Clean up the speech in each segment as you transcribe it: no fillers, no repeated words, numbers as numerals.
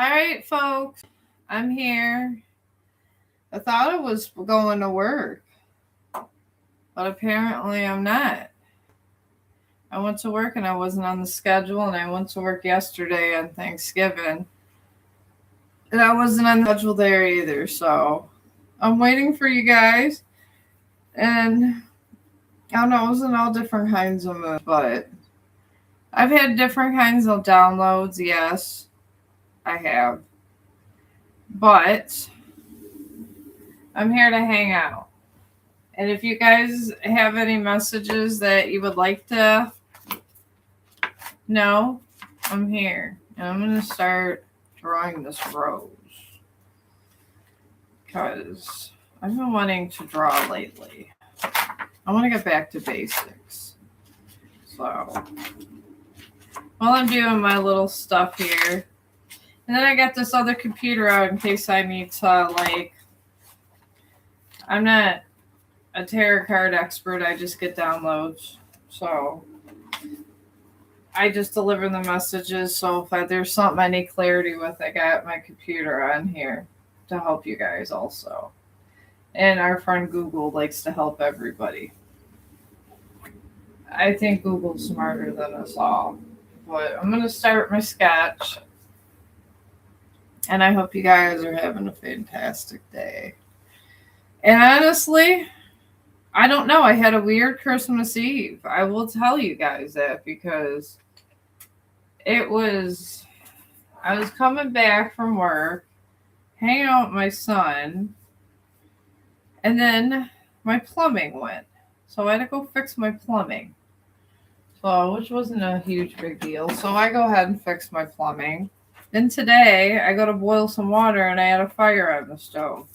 All right, folks, I'm here. I thought I was going to work, but apparently I'm not. I went to work and I wasn't on the schedule, and I went to work yesterday on Thanksgiving, and I wasn't on the schedule there either. So I'm waiting for you guys, and I don't know, it was in all different kinds of moods, but I've had different kinds of downloads. Yes, I have, but I'm here to hang out. And if you guys have any messages that you would like to know, I'm here. And I'm going to start drawing this rose. Because I've been wanting to draw lately. I want to get back to basics. So, while I'm doing my little stuff here. And then I got this other computer out in case I need to, I'm not a tarot card expert. I just get downloads. So I just deliver the messages. So if there's something I need clarity with, I got my computer on here to help you guys also. And our friend Google likes to help everybody. I think Google's smarter than us all. But I'm going to start my sketch. And I hope you guys are having a fantastic day. And honestly, I don't know. I had a weird Christmas Eve. I will tell you guys that because I was coming back from work, hanging out with my son, and then my plumbing went. So I had to go fix my plumbing. So, which wasn't a huge big deal. So I go ahead and fix my plumbing. Then today, I go to boil some water and I had a fire on the stove.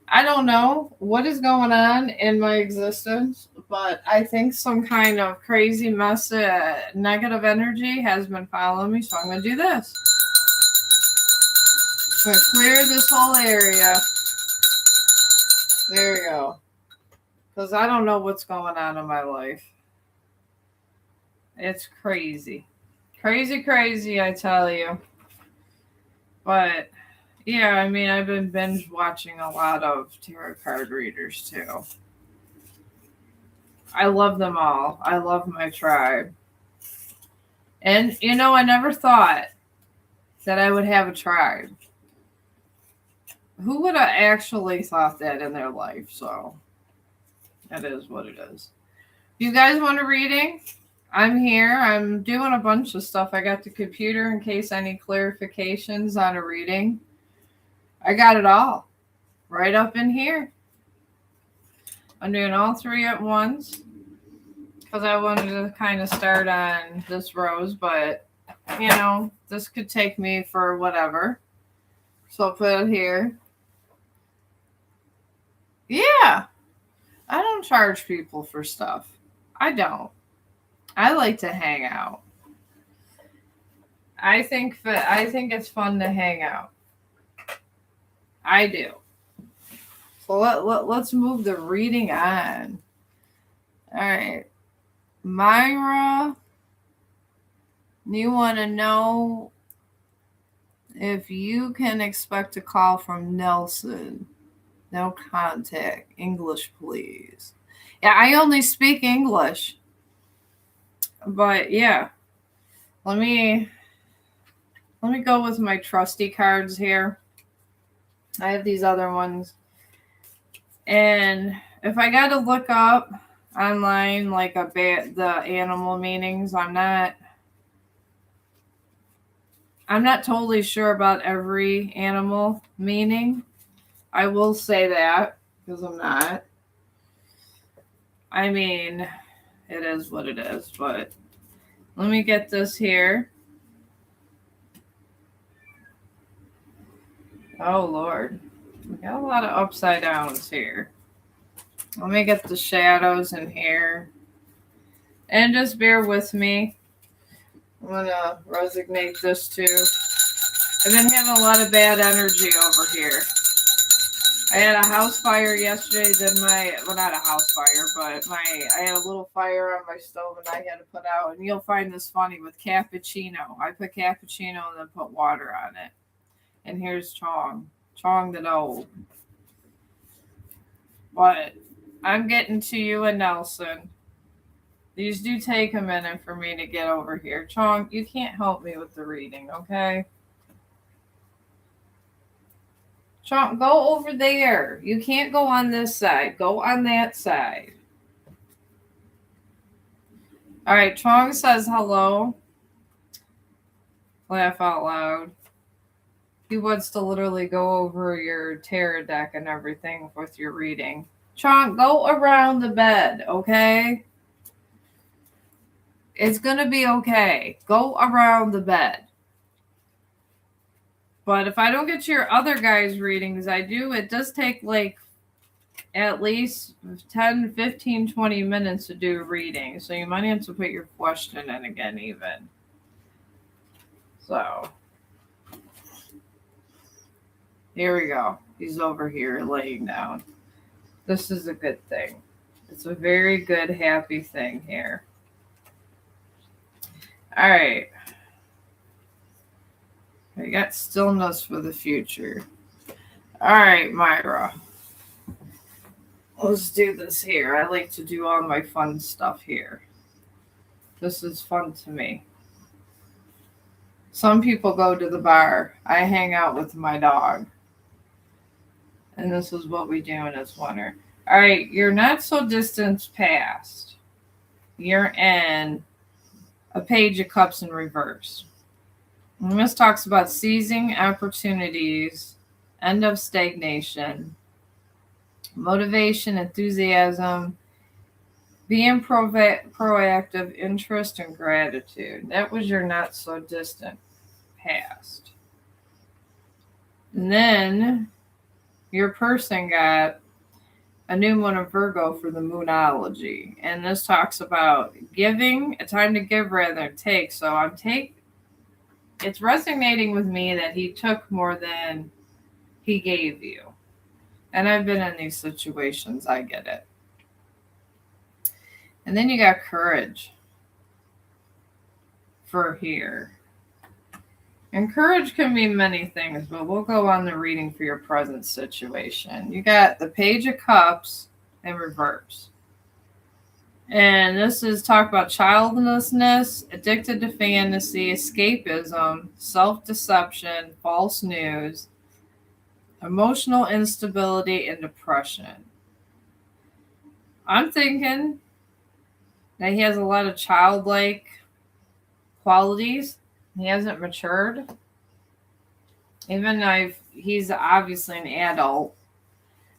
I don't know what is going on in my existence, but I think some kind of crazy negative energy has been following me, so I'm going to do this. I'm going to clear this whole area. There we go. Because I don't know what's going on in my life. It's crazy. Crazy, I tell you. But yeah, I mean, I've been binge watching a lot of tarot card readers too. I love them all. I love my tribe. And, I never thought that I would have a tribe. Who would have actually thought that in their life? So, that is what it is. If you guys want a reading, I'm here. I'm doing a bunch of stuff. I got the computer in case I need clarifications on a reading. I got it all right up in here. I'm doing all three at once because I wanted to kind of start on this rose, but this could take me for whatever. So I'll put it here. Yeah, I don't charge people for stuff. I don't. I like to hang out. I think it's fun to hang out. I do. So let's move the reading on. All right. Myra, you want to know if you can expect a call from Nelson. No contact. English, please. Yeah, I only speak English. But yeah. Let me go with my trusty cards here. I have these other ones. And if I got to look up online the animal meanings, I'm not totally sure about every animal meaning. I will say that because I'm not. I mean, it is what it is, but let me get this here. Oh, Lord. We got a lot of upside downs here. Let me get the shadows in here. And just bear with me. I'm going to resignate this too. I've been having a lot of bad energy over here. I had a house fire yesterday. Not a house fire, but I had a little fire on my stove and I had to put out. And you'll find this funny with cappuccino. I put cappuccino and then put water on it. And here's Chong. Chong the Node. But I'm getting to you and Nelson. These do take a minute for me to get over here. Chong, you can't help me with the reading, okay? Chong, go over there. You can't go on this side. Go on that side. All right, Chong says hello. Laugh out loud. He wants to literally go over your tarot deck and everything with your reading. Chong, go around the bed, okay? It's going to be okay. Go around the bed. But if I don't get your other guys' readings, it does take like at least 10, 15, 20 minutes to do a reading. So you might have to put your question in again even. So here we go. He's over here laying down. This is a good thing. It's a very good, happy thing here. All right. I got stillness for the future. All right, Myra. Let's do this here. I like to do all my fun stuff here. This is fun to me. Some people go to the bar. I hang out with my dog. And this is what we do in this winter. All right, you're not so distant past. You're in a Page of Cups in reverse. And this talks about seizing opportunities, end of stagnation, motivation, enthusiasm, being proactive, interest, and gratitude. That was your not so distant past. And then your person got a new moon of Virgo for the Moonology. And this talks about giving, a time to give rather than take. So it's resonating with me that he took more than he gave you. And I've been in these situations. I get it. And then you got courage for here. And courage can mean many things, but we'll go on the reading for your present situation. You got the Page of Cups in reverse. And this is talk about childlessness, addicted to fantasy, escapism, self-deception, false news, emotional instability, and depression. I'm thinking that he has a lot of childlike qualities. He hasn't matured. Even he's obviously an adult,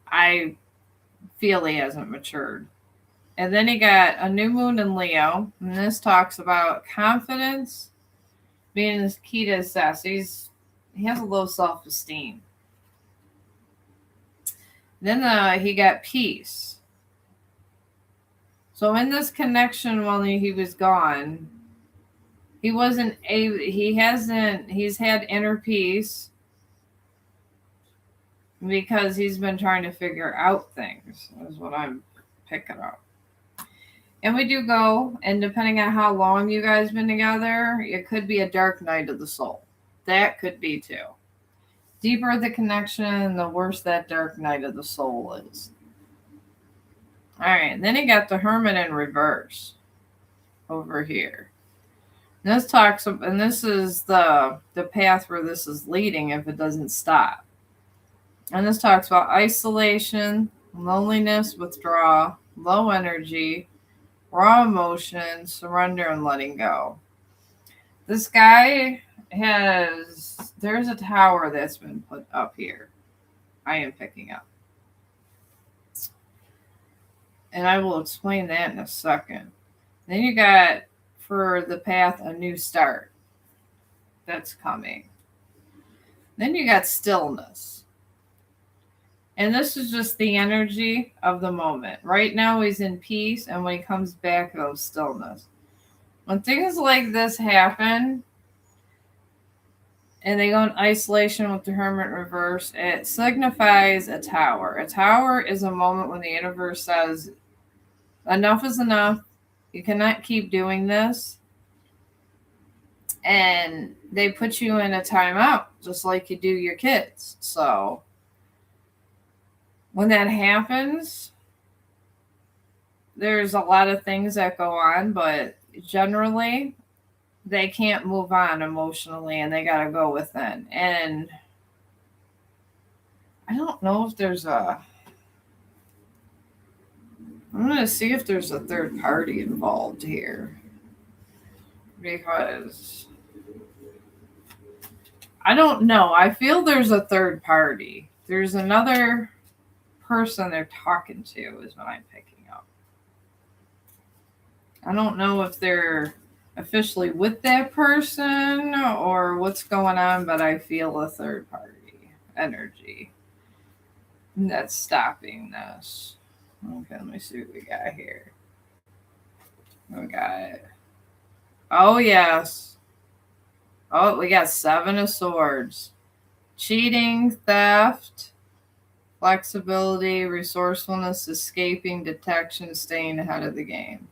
I feel he hasn't matured. And then he got a new moon in Leo. And this talks about confidence being his key to success. He has a low self-esteem. Then he got peace. So in this connection while he was gone, he's had inner peace because he's been trying to figure out things, is what I'm picking up. And we do go, and depending on how long you guys been together, it could be a dark night of the soul. That could be too. Deeper the connection, the worse that dark night of the soul is. All right, then he got the Hermit in reverse over here. And this talks, and this is the path where this is leading if it doesn't stop. And this talks about isolation, loneliness, withdrawal, low energy, raw emotion, surrender, and letting go. This guy there's a tower that's been put up here. I am picking up. And I will explain that in a second. Then you got, for the path, a new start that's coming. Then you got stillness. And this is just the energy of the moment. Right now he's in peace, and when he comes back, it'll stillness. When things like this happen, and they go in isolation with the Hermit reverse, it signifies a tower. A tower is a moment when the universe says, enough is enough. You cannot keep doing this. and they put you in a timeout just like you do your kids. So when that happens, there's a lot of things that go on, but generally they can't move on emotionally and they got to go within. And I don't know if there's I'm going to see if there's a third party involved here, because I don't know. I feel there's a third party. There's another person they're talking to, is what I'm picking up. I don't know if they're officially with that person or what's going on, but I feel a third party energy that's stopping this. Okay, let me see what we got here. We got, oh yes. Oh, we got 7 of Swords. Cheating, theft, flexibility, resourcefulness, escaping, detection, staying ahead of the game.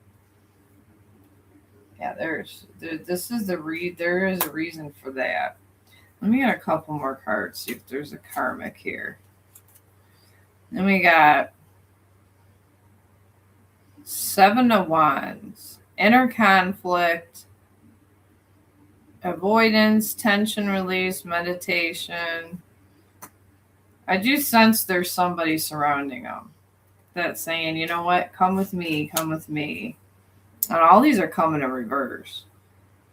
Yeah, there is a reason for that. Let me get a couple more cards, see if there's a karmic here. Then we got 7 of Wands. Inner conflict, avoidance, tension release, meditation. I do sense there's somebody surrounding them that's saying, you know what, come with me, come with me. And all these are coming in reverse.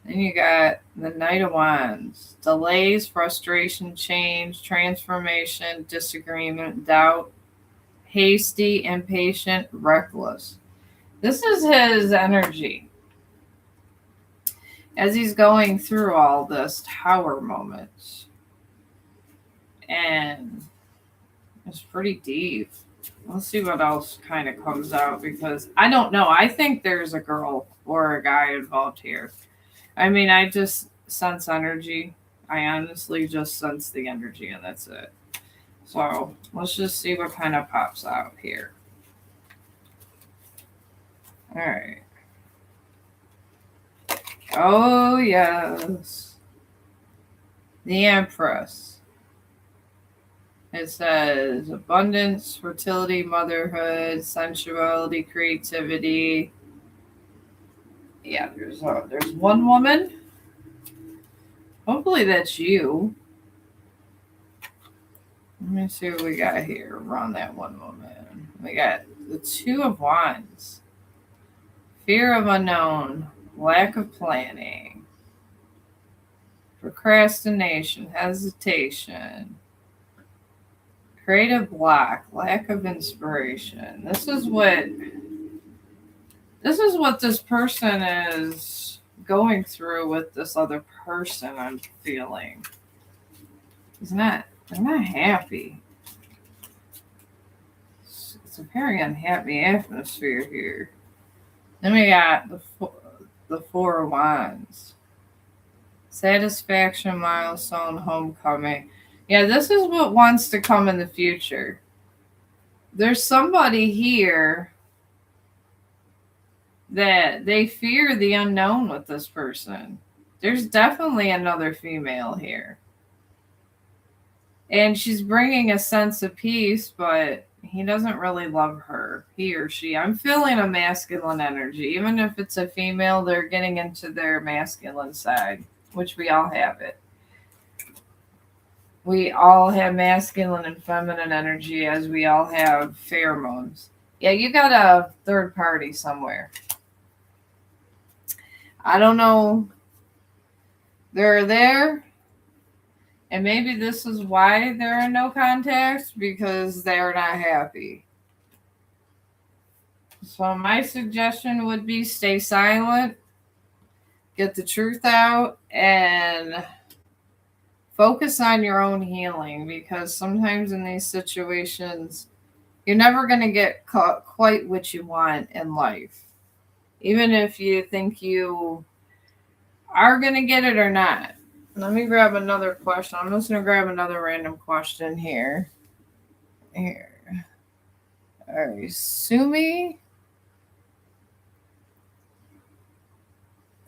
Then you got the Knight of Wands. Delays, frustration, change, transformation, disagreement, doubt, hasty, impatient, reckless. This is his energy as he's going through all this Tower moments. And it's pretty deep. Let's see what else kind of comes out, because I don't know. I think there's a girl or a guy involved here. I mean, I just sense energy. I honestly just sense the energy, and that's it. So let's just see what kind of pops out here. All right. Oh, yes. The Empress. It says abundance, fertility, motherhood, sensuality, creativity. Yeah, there's one woman. Hopefully that's you. Let me see what we got here around that one woman. We got the 2 of Wands. Fear of unknown, lack of planning, procrastination, hesitation, creative block, lack of inspiration. This is what this person is going through with this other person, I'm feeling. They're not happy. It's a very unhappy atmosphere here. Then we got the 4 of Wands. Satisfaction, milestone, homecoming. Yeah, this is what wants to come in the future. There's somebody here that they fear the unknown with this person. There's definitely another female here. And she's bringing a sense of peace, but he doesn't really love her, he or she. I'm feeling a masculine energy. Even if it's a female, they're getting into their masculine side, which we all have it. We all have masculine and feminine energy, as we all have pheromones. Yeah, you got a third party somewhere. I don't know. They're there. And maybe this is why there are no contacts, because they're not happy. So my suggestion would be stay silent, get the truth out, and focus on your own healing, because sometimes in these situations, you're never going to get quite what you want in life. Even if you think you are going to get it or not. Let me grab another question. I'm just going to grab another random question here. Here. All right. Sumi.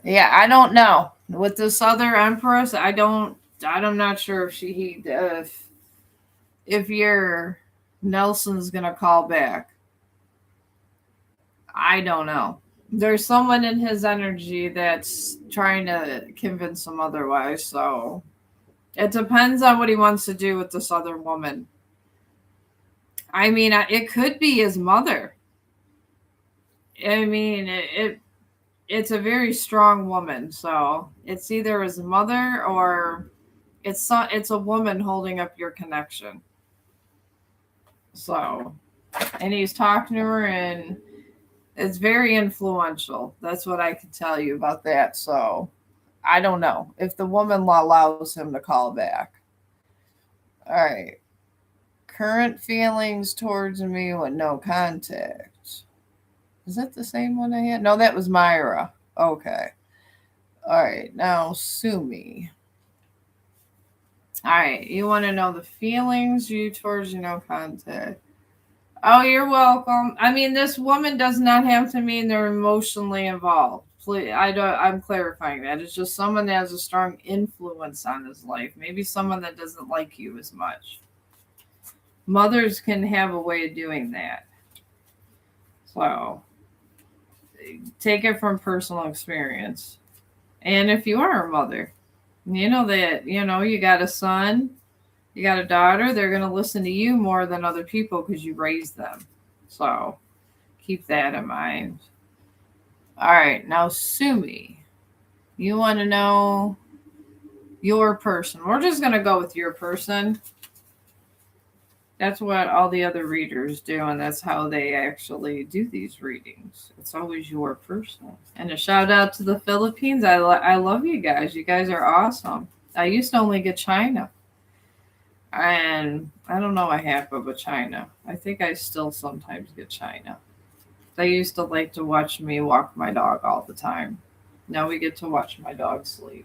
Yeah, I don't know. With this other Empress, I'm not sure if if your Nelson's gonna call back. I don't know. There's someone in his energy that's trying to convince him otherwise. So it depends on what he wants to do with this other woman. I mean, it could be his mother. I mean, it's a very strong woman. So it's either his mother or it's a woman holding up your connection. So, and he's talking to her, and it's very influential. That's what I can tell you about that. So, I don't know if the woman allows him to call back. All right. Current feelings towards me with no contact. Is that the same one I had? No, that was Myra. Okay. All right. Now, Sumi. All right. You want to know the feelings you towards no contact. Oh, you're welcome. I mean, this woman does not have to mean they're emotionally involved. Please, I'm clarifying that. It's just someone that has a strong influence on his life. Maybe someone that doesn't like you as much. Mothers can have a way of doing that. So, take it from personal experience. And if you are a mother, you know that, you got a son, you got a daughter, they're going to listen to you more than other people because you raised them. So keep that in mind. All right. Now, Sumi, you want to know your person. We're just going to go with your person. That's what all the other readers do, and that's how they actually do these readings. It's always your person. And a shout out to the Philippines. I love you guys. You guys are awesome. I used to only get China. And I don't know what happened with China. I think I still sometimes get China. They used to like to watch me walk my dog all the time. Now we get to watch my dog sleep.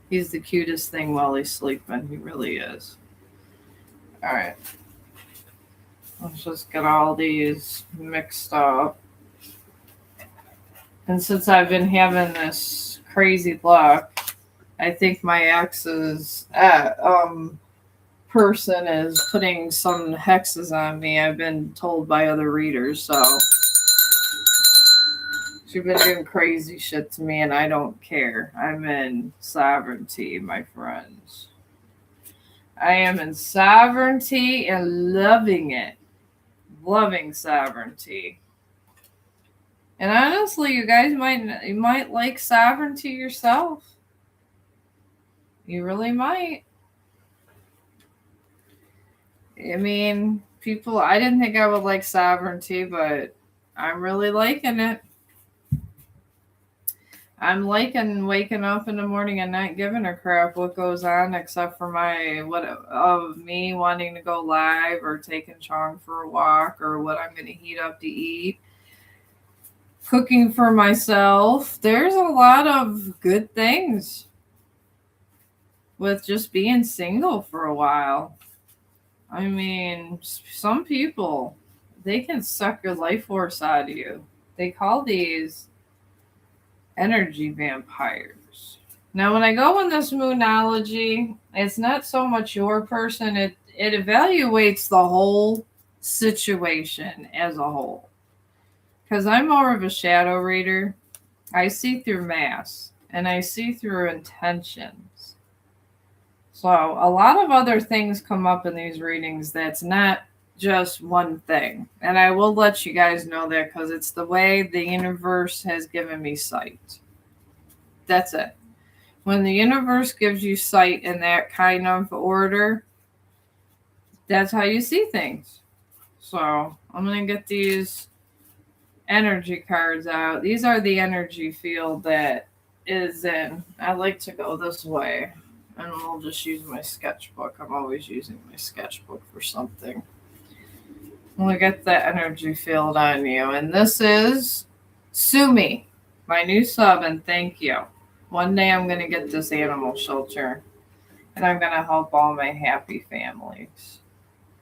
He's the cutest thing while he's sleeping. He really is. All right. Let's just get all these mixed up. And since I've been having this crazy luck, I think my ex's person is putting some hexes on me. I've been told by other readers, so she's been doing crazy shit to me, and I don't care. I'm in sovereignty, my friends. I am in sovereignty and loving it. Loving sovereignty. And honestly, you guys might like sovereignty yourself. You really might. I mean, I didn't think I would like sovereignty, but I'm really liking it. I'm liking waking up in the morning and not giving a crap what goes on, except for me wanting to go live or taking Chong for a walk or what I'm going to heat up to eat. Cooking for myself. There's a lot of good things with just being single for a while. I mean, some people, they can suck your life force out of you. They call these energy vampires. Now, when I go in this moonology, it's not so much your person. It evaluates the whole situation as a whole. Because I'm more of a shadow reader. I see through mass and I see through intentions. So a lot of other things come up in these readings that's not just one thing. And I will let you guys know that because it's the way the universe has given me sight. That's it. When the universe gives you sight in that kind of order, that's how you see things. So I'm going to get these energy cards out. These are the energy field that is in. I like to go this way. And we'll just use my sketchbook. I'm always using my sketchbook for something. We'll get the energy field on you. And this is Sumi, my new sub, and thank you. One day I'm going to get this animal shelter. And I'm going to help all my happy families.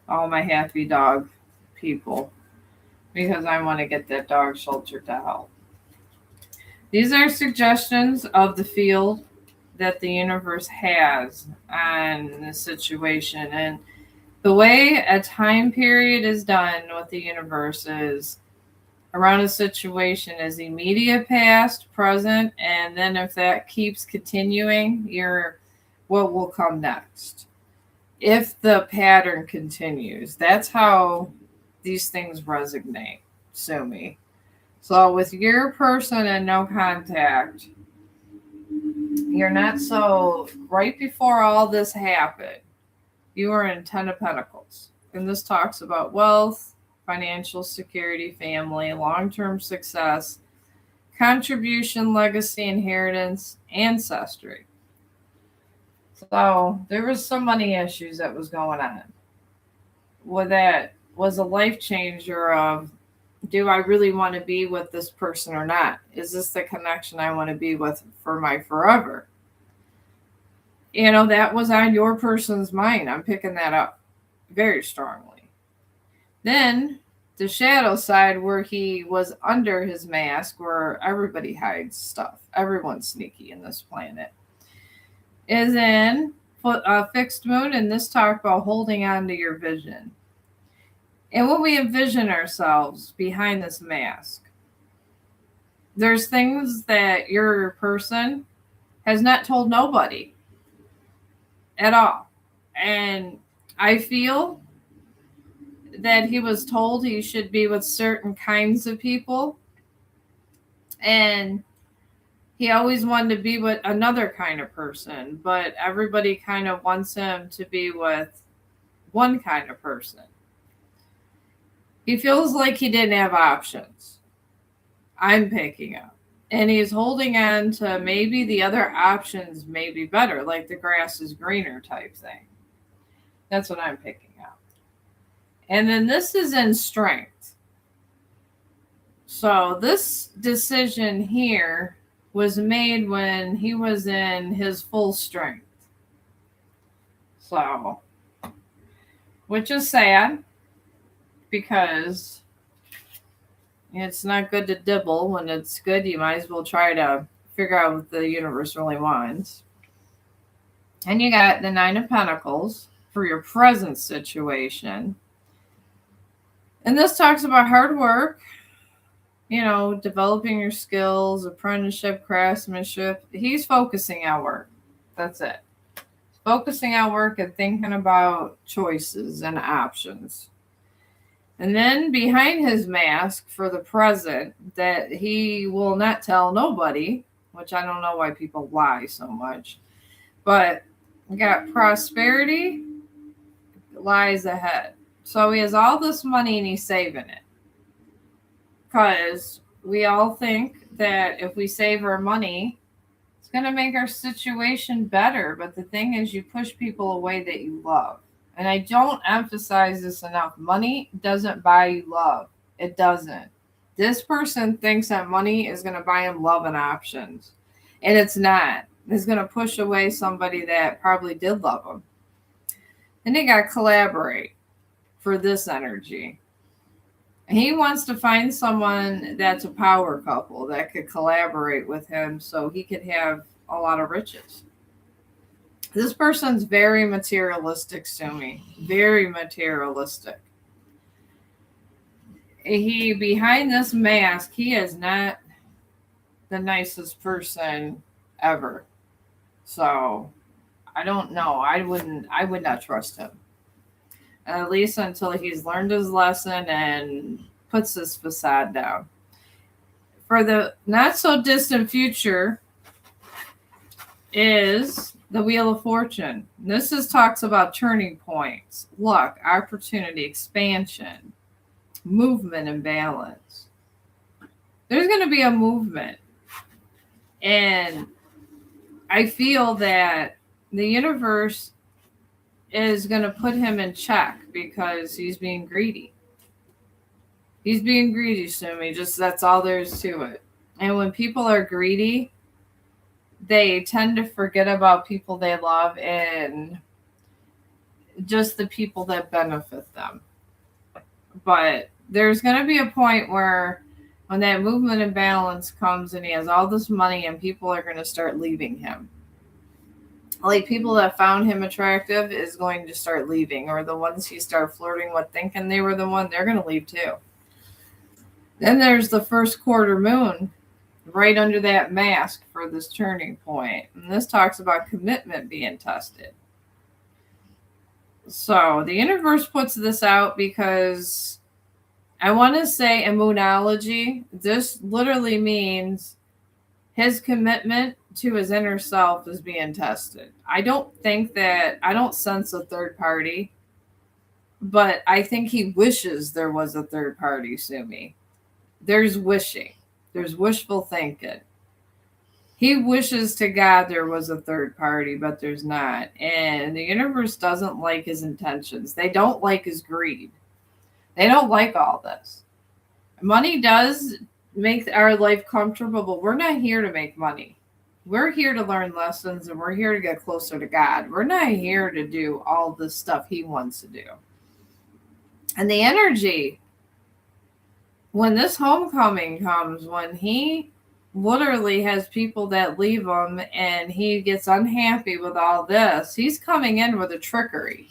All my happy dog people. Because I want to get that dog shelter to help. These are suggestions of the field that the universe has on the situation. And the way a time period is done with the universe is around a situation is immediate past, present, and then if that keeps continuing, what will come next. If the pattern continues, that's how these things resonate, Sumi. So with your person and no contact, you're not so right before all this happened. You were in Ten of Pentacles. And this talks about wealth, financial security, family, long-term success, contribution, legacy, inheritance, ancestry. So there was some money issues that was going on. Well, that was a life changer of, do I really want to be with this person or not? Is this the connection I want to be with for my forever? That was on your person's mind. I'm picking that up very strongly. Then the shadow side, where he was under his mask, where everybody hides stuff, everyone's sneaky in this planet, is in a fixed moon, and this talk about holding on to your vision. And when we envision ourselves behind this mask, there's things that your person has not told nobody at all. And I feel that he was told he should be with certain kinds of people. And he always wanted to be with another kind of person, but everybody kind of wants him to be with one kind of person. He feels like he didn't have options. I'm picking up. And he's holding on to maybe the other options may be better, like the grass is greener type thing. That's what I'm picking up. And then this is in strength. So this decision here was made when he was in his full strength. So, which is sad, because it's not good to dibble. When it's good, you might as well try to figure out what the universe really wants. And you got the Nine of Pentacles for your present situation. And this talks about hard work, developing your skills, apprenticeship, craftsmanship. He's focusing on work. That's it. Focusing on work and thinking about choices and options. And then behind his mask for the present, that he will not tell nobody, which I don't know why people lie so much, but you got prosperity lies ahead. So he has all this money and he's saving it. Because we all think that if we save our money, it's going to make our situation better. But the thing is, you push people away that you love. And I don't emphasize this enough. Money doesn't buy you love. It doesn't. This person thinks that money is going to buy him love and options. And it's not. It's going to push away somebody that probably did love him. And they got to collaborate for this energy. He wants to find someone that's a power couple that could collaborate with him so he could have a lot of riches. This person's very materialistic, Sumi. Very materialistic. Behind this mask, he is not the nicest person ever. So, I don't know. I would not trust him. At least until he's learned his lesson and puts his facade down. For the not so distant future is the Wheel of Fortune. This talks about turning points, luck, opportunity, expansion, movement, and balance. There's going to be a movement. And I feel that the universe is going to put him in check because he's being greedy. He's being greedy, Sumi. Just that's all there is to it. And when people are greedy, they tend to forget about people they love and just the people that benefit them. But there's going to be a point where when that movement imbalance comes and he has all this money and people are going to start leaving him. Like people that found him attractive is going to start leaving, or the ones he started flirting with thinking they were the one, they're going to leave too. Then there's the first quarter moon right under that mask for this turning point. And this talks about commitment being tested. So the universe puts this out because I want to say in moonology, this literally means his commitment to his inner self is being tested. I don't sense a third party, but I think he wishes there was a third party, Sumi. There's wishing. There's wishful thinking. He wishes to God there was a third party, but there's not. And the universe doesn't like his intentions. They don't like his greed. They don't like all this. Money does make our life comfortable, but we're not here to make money. We're here to learn lessons, and we're here to get closer to God. We're not here to do all the stuff he wants to do. And the energy, when this homecoming comes, when he literally has people that leave him and he gets unhappy with all this, he's coming in with a trickery.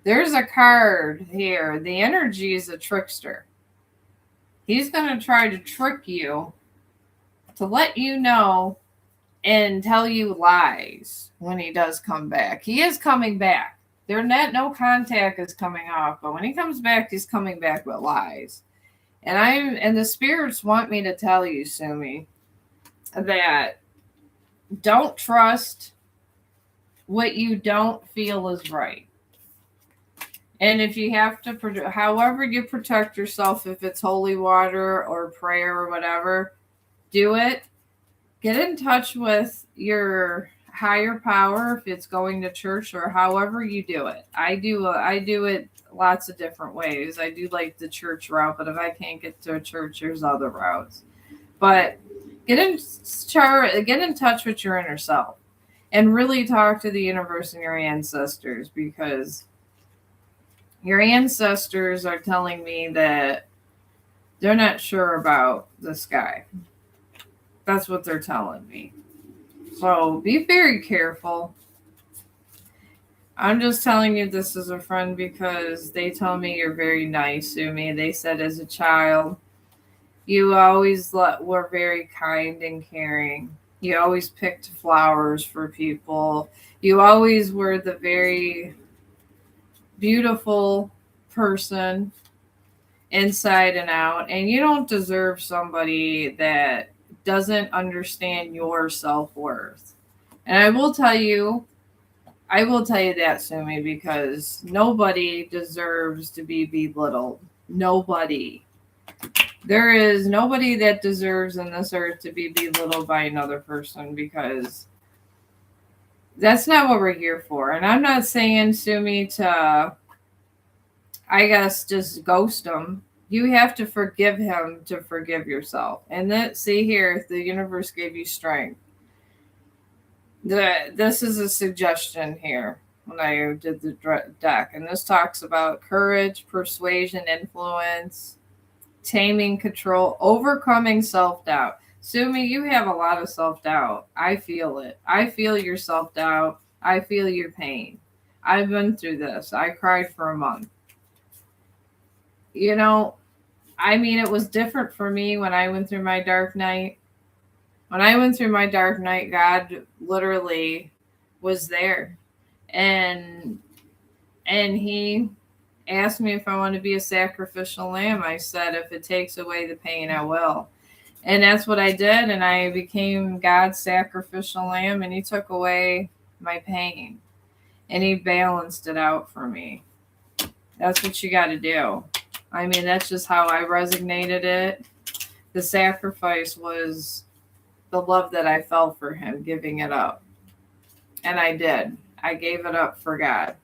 There's a card here. The energy is a trickster. He's going to try to trick you to let you know and tell you lies when he does come back. He is coming back. No contact is coming off, but when he comes back, he's coming back with lies. And the spirits want me to tell you, Sumi, that don't trust what you don't feel is right. And if you have to, however you protect yourself, if it's holy water or prayer or whatever, do it. Get in touch with your higher power if it's going to church or however you do it. I do it lots of different ways. I do like the church route, but if I can't get to a church, there's other routes. But get in touch with your inner self and really talk to the universe and your ancestors, because your ancestors are telling me that they're not sure about this guy. That's what they're telling me. So be very careful. I'm just telling you this as a friend because they tell me you're very nice to me. They said as a child, you always were very kind and caring. You always picked flowers for people. You always were the very beautiful person inside and out. And you don't deserve somebody that doesn't understand your self-worth. And I will tell you that, Sumi, because nobody deserves to be belittled. Nobody. There is nobody that deserves in this earth to be belittled by another person, because that's not what we're here for. And I'm not saying, Sumi, to, I guess, just ghost him. You have to forgive him to forgive yourself. And then, see here, the universe gave you strength. This is a suggestion here when I did the deck. And this talks about courage, persuasion, influence, taming control, overcoming self-doubt. Sumi, you have a lot of self-doubt. I feel it. I feel your self-doubt. I feel your pain. I've been through this. I cried for a month. You know, I mean, it was different for me when I went through my dark night. When I went through my dark night, God literally was there. And he asked me if I want to be a sacrificial lamb. I said, if it takes away the pain, I will. And that's what I did. And I became God's sacrificial lamb, and he took away my pain and he balanced it out for me. That's what you got to do. I mean, that's just how I resonated it. The sacrifice was the love that I felt for him, giving it up. And I did. I gave it up for God.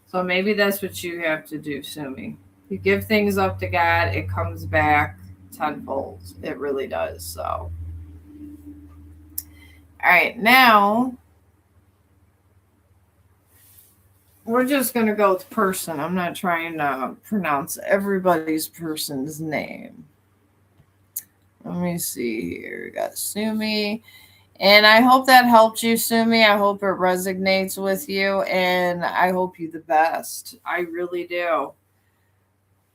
So maybe that's what you have to do, Sumi. You give things up to God, it comes back tenfold. It really does. So, all right, now we're just going to go with person. I'm not trying to pronounce everybody's person's name. Let me see here. We got Sumi. And I hope that helped you, Sumi. I hope it resonates with you. And I hope you the best. I really do.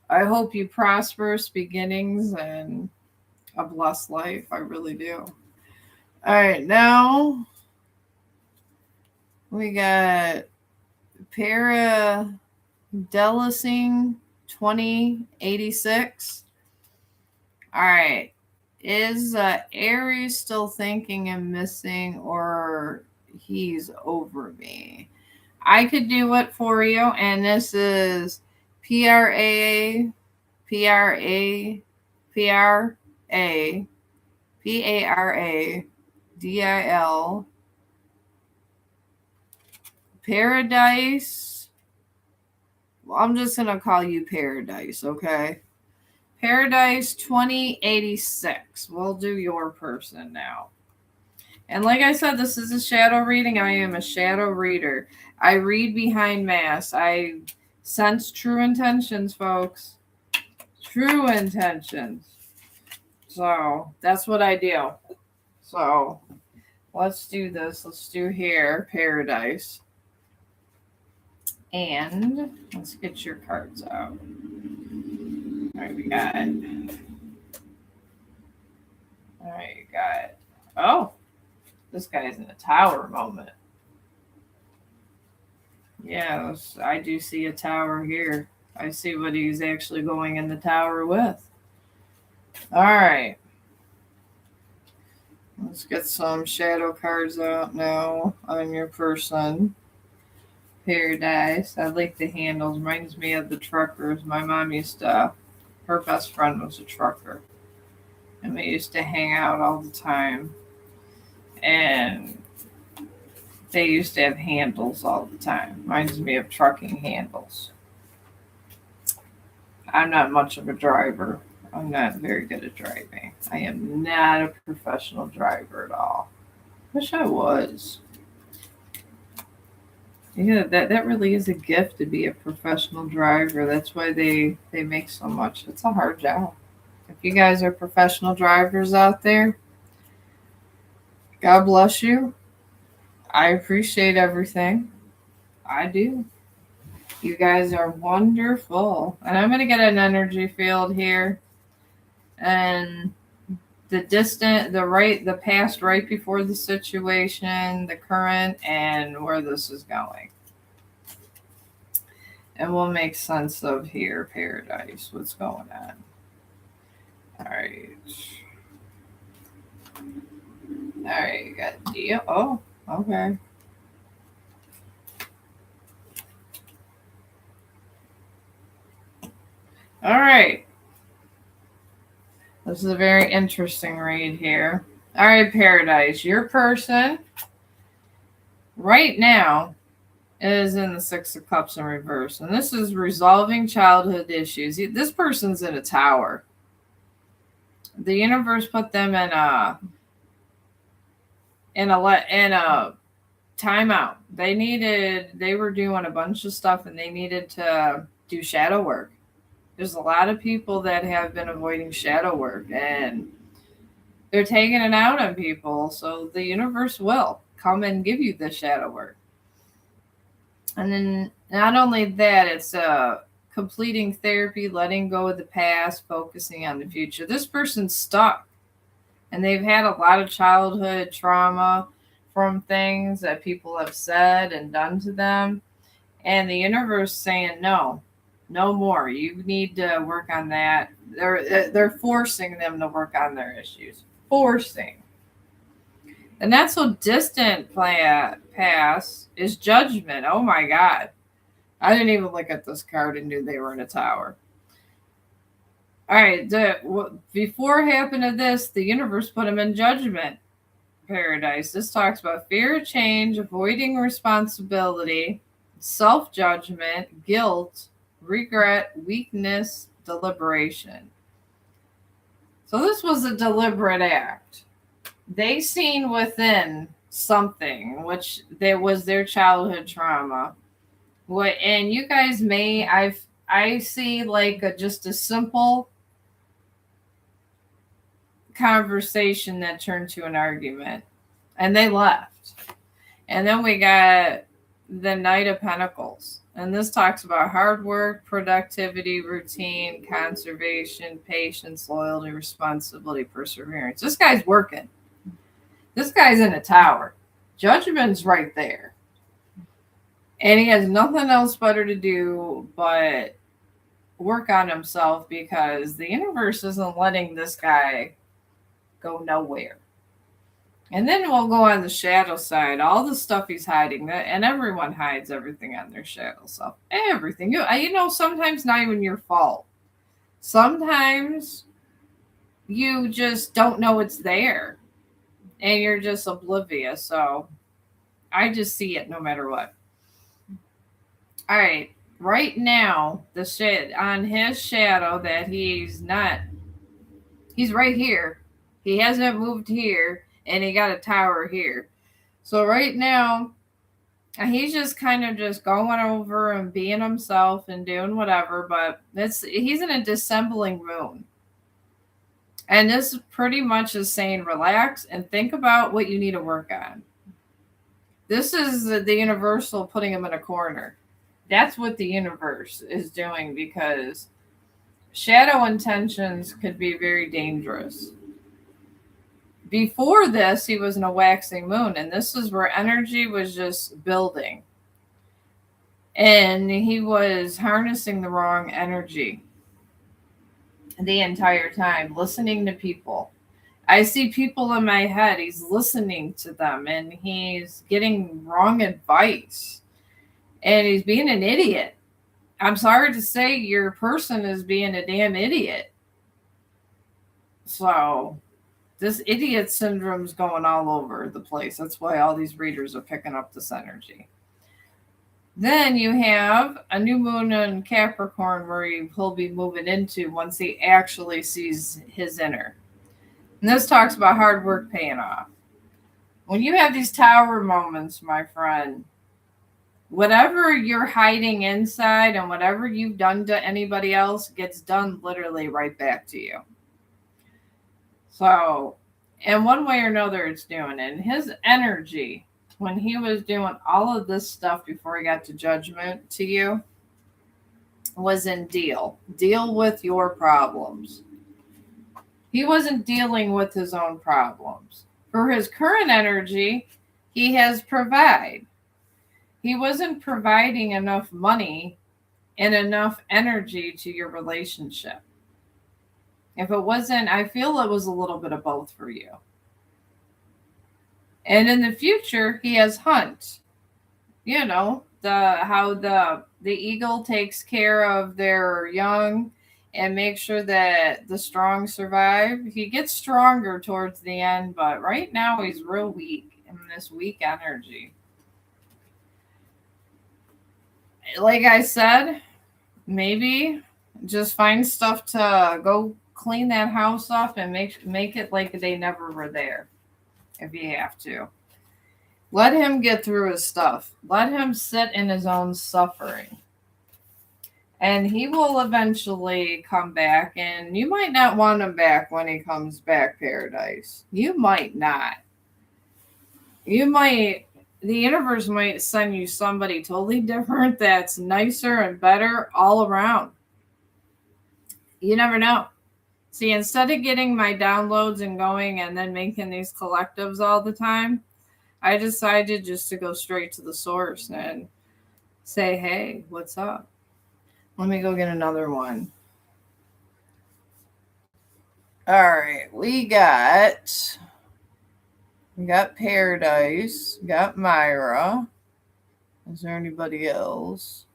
I hope you prosperous beginnings and a blessed life. I really do. All right, now we got Paradelising 2086. All right. Is Aries still thinking and missing, or he's over me? I could do it for you, and this is PRA, PRA, PRA, PARADIL, Paradise. Well, I'm just going to call you Paradise, okay? Paradise 2086. We'll do your person now. And like I said, this is a shadow reading. I am a shadow reader. I read behind masks. I sense true intentions, folks. True intentions. So that's what I do. So let's do this. Let's do here, Paradise. And let's get your cards out. All right, we got it. All right, you got it. Oh, this guy's in a tower moment. Yes, I do see a tower here. I see what he's actually going in the tower with. All right. Let's get some shadow cards out now on your person. Paradise. I like the handles. Reminds me of the truckers. My mom used to, her best friend was a trucker. And they used to hang out all the time. And they used to have handles all the time. Reminds me of trucking handles. I'm not much of a driver. I'm not very good at driving. I am not a professional driver at all. Wish I was. Yeah, that really is a gift to be a professional driver. That's why they make so much. It's a hard job. If you guys are professional drivers out there, God bless you. I appreciate everything. I do. You guys are wonderful. And I'm going to get an energy field here. And the distant, the past right before the situation, the current, and where this is going. And we'll make sense of here, Paradise. What's going on? All right. All right, you got deal. Oh, okay. All right. This is a very interesting read here. All right, Paradise. Your person right now is in the Six of Cups in reverse. And this is resolving childhood issues. This person's in a tower. The universe put them in a timeout. They were doing a bunch of stuff and they needed to do shadow work. There's a lot of people that have been avoiding shadow work and they're taking it out on people. So the universe will come and give you the shadow work. And then not only that, it's completing therapy, letting go of the past, focusing on the future. This person's stuck and they've had a lot of childhood trauma from things that people have said and done to them. And the universe saying, no more. You need to work on that. They're forcing them to work on their issues. Forcing. The not so distant past is Judgment. Oh my God. I didn't even look at this card and knew they were in a tower. All right. Before it happened to this, the universe put them in Judgment. Paradise. This talks about fear of change, avoiding responsibility, self-judgment, guilt, regret, weakness, deliberation. So this was a deliberate act. They seen within something, which there was their childhood trauma. And you guys I see like just a simple conversation that turned to an argument, and they left. And then we got the Knight of Pentacles. And this talks about hard work, productivity, routine, conservation, patience, loyalty, responsibility, perseverance. This guy's working. This guy's in a tower. Judgment's right there. And he has nothing else better to do but work on himself, because the universe isn't letting this guy go nowhere. And then we'll go on the shadow side, all the stuff he's hiding, and everyone hides everything on their shadow self. Everything. You know, sometimes not even your fault. Sometimes you just don't know it's there, and you're just oblivious. So I just see it no matter what. All right. Right now, the shit on his shadow that he's right here. He hasn't moved here. And he got a tower here. So right now, he's just kind of just going over and being himself and doing whatever. But he's in a dissembling moon. And this pretty much is saying relax and think about what you need to work on. This is the universal putting him in a corner. That's what the universe is doing, because shadow intentions could be very dangerous. Before this, he was in a waxing moon, and this is where energy was just building. And he was harnessing the wrong energy the entire time, listening to people. I see people in my head, he's listening to them, and he's getting wrong advice. And he's being an idiot. I'm sorry to say, your person is being a damn idiot. So this idiot syndrome's going all over the place. That's why all these readers are picking up this energy. Then you have a new moon in Capricorn, where he'll be moving into once he actually sees his inner. And this talks about hard work paying off. When you have these tower moments, my friend, whatever you're hiding inside and whatever you've done to anybody else gets done literally right back to you. So, in one way or another, it's doing it. And his energy, when he was doing all of this stuff before he got to judgment to you, was in deal. Deal with your problems. He wasn't dealing with his own problems. For his current energy, he has provide. He wasn't providing enough money and enough energy to your relationship. If it wasn't, I feel it was a little bit of both for you. And in the future, he has hunt. You know, how the eagle takes care of their young and makes sure that the strong survive. He gets stronger towards the end, but right now he's real weak in this weak energy. Like I said, maybe just find stuff to go clean that house up and make it like they never were there, if you have to. Let him get through his stuff. Let him sit in his own suffering. And he will eventually come back, and you might not want him back when he comes back, Paradise. You might not. The universe might send you somebody totally different that's nicer and better all around. You never know. See, instead of getting my downloads and going and then making these collectives all the time, I decided just to go straight to the source and say, hey, what's up? Let me go get another one. All right, we got Paradise, got Myra. Is there anybody else?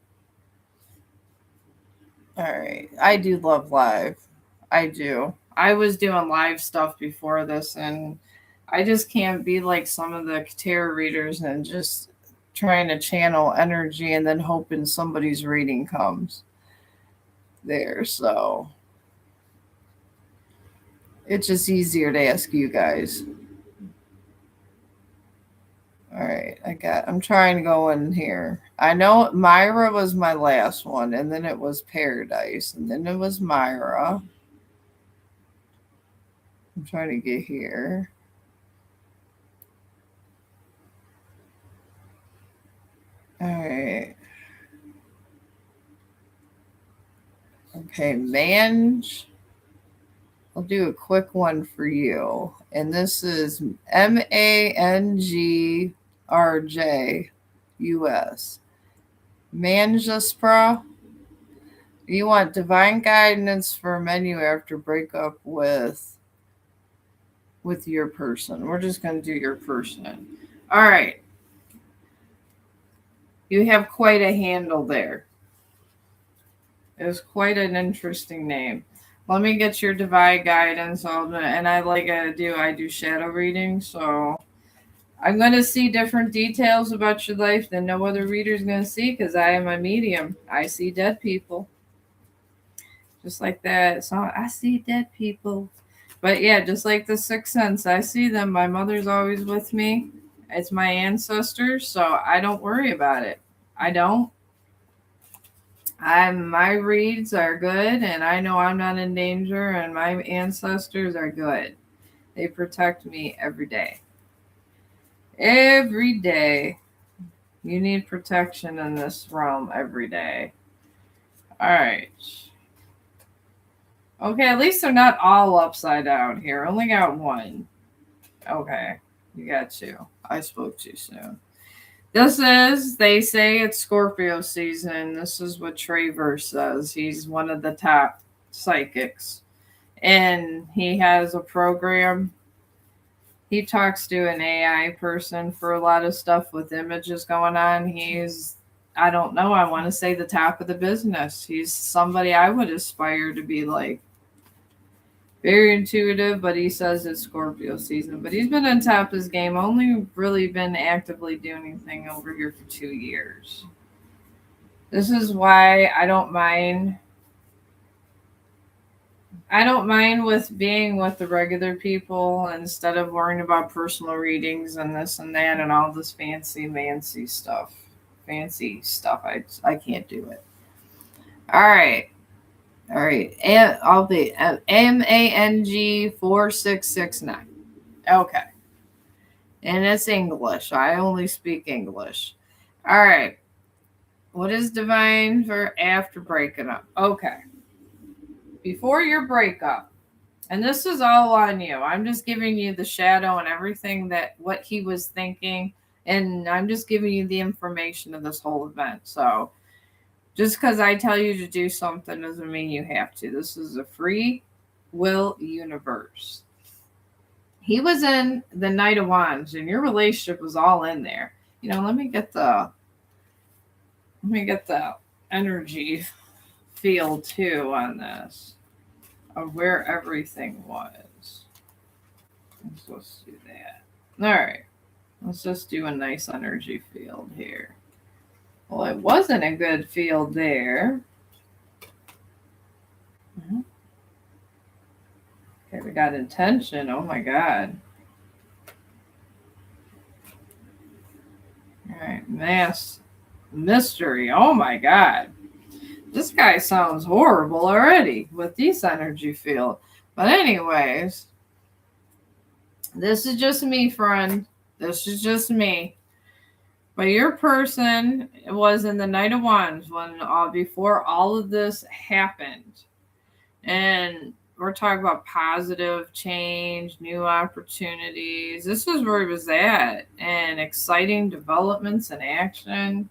All right, I do love live. I do. I was doing live stuff before this, and I just can't be like some of the tarot readers and just trying to channel energy and then hoping somebody's reading comes there. So it's just easier to ask you guys. All right, I'm trying to go in here. I know Myra was my last one, and then it was Paradise, and then it was Myra. I'm trying to get here. All right. Okay, Mange. I'll do a quick one for you. And this is MANGRJUS. Manjaspra. You want divine guidance for a menu after breakup with your person. We're just going to do your person. All right. You have quite a handle there. It was quite an interesting name. Let me get your divine guidance. And I do shadow reading. So I'm going to see different details about your life than no other reader is going to see because I am a medium. I see dead people. Just like that song, I see dead people. But yeah, just like the Sixth Sense, I see them. My mother's always with me. It's my ancestors, so I don't worry about it. I don't. My reads are good, and I know I'm not in danger, and my ancestors are good. They protect me every day. Every day. You need protection in this realm every day. All right. Okay, at least they're not all upside down here. Only got one. Okay, you got two. I spoke too soon. They say it's Scorpio season. This is what Travers says. He's one of the top psychics. And he has a program. He talks to an AI person for a lot of stuff with images going on. I don't know, I want to say the top of the business. He's somebody I would aspire to be like. Very intuitive, but he says it's Scorpio season. But he's been on top of his game, only really been actively doing anything over here for 2 years. This is why I don't mind. I don't mind with being with the regular people instead of worrying about personal readings and this and that and all this fancy stuff. Fancy stuff. I can't do it. All right. All right, and I'll be MANG 4669. Okay, and it's English. I only speak English. All right, what is divine for after breaking up? Okay, before your breakup, and this is all on you. I'm just giving you the shadow and everything what he was thinking, and I'm just giving you the information of this whole event. So just because I tell you to do something doesn't mean you have to. This is a free will universe. He was in the Knight of Wands, and your relationship was all in there. Let me get the energy field too on this of where everything was. Let's do that. All right. Let's just do a nice energy field here. Well, it wasn't a good field there. Okay, we got intention. Oh my God. All right, mass mystery. Oh my God. This guy sounds horrible already with this energy field. But anyways, this is just me, friend. This is just me. But your person was in the Knight of Wands when before all of this happened. And we're talking about positive change, new opportunities. This is where he was at, and exciting developments and action.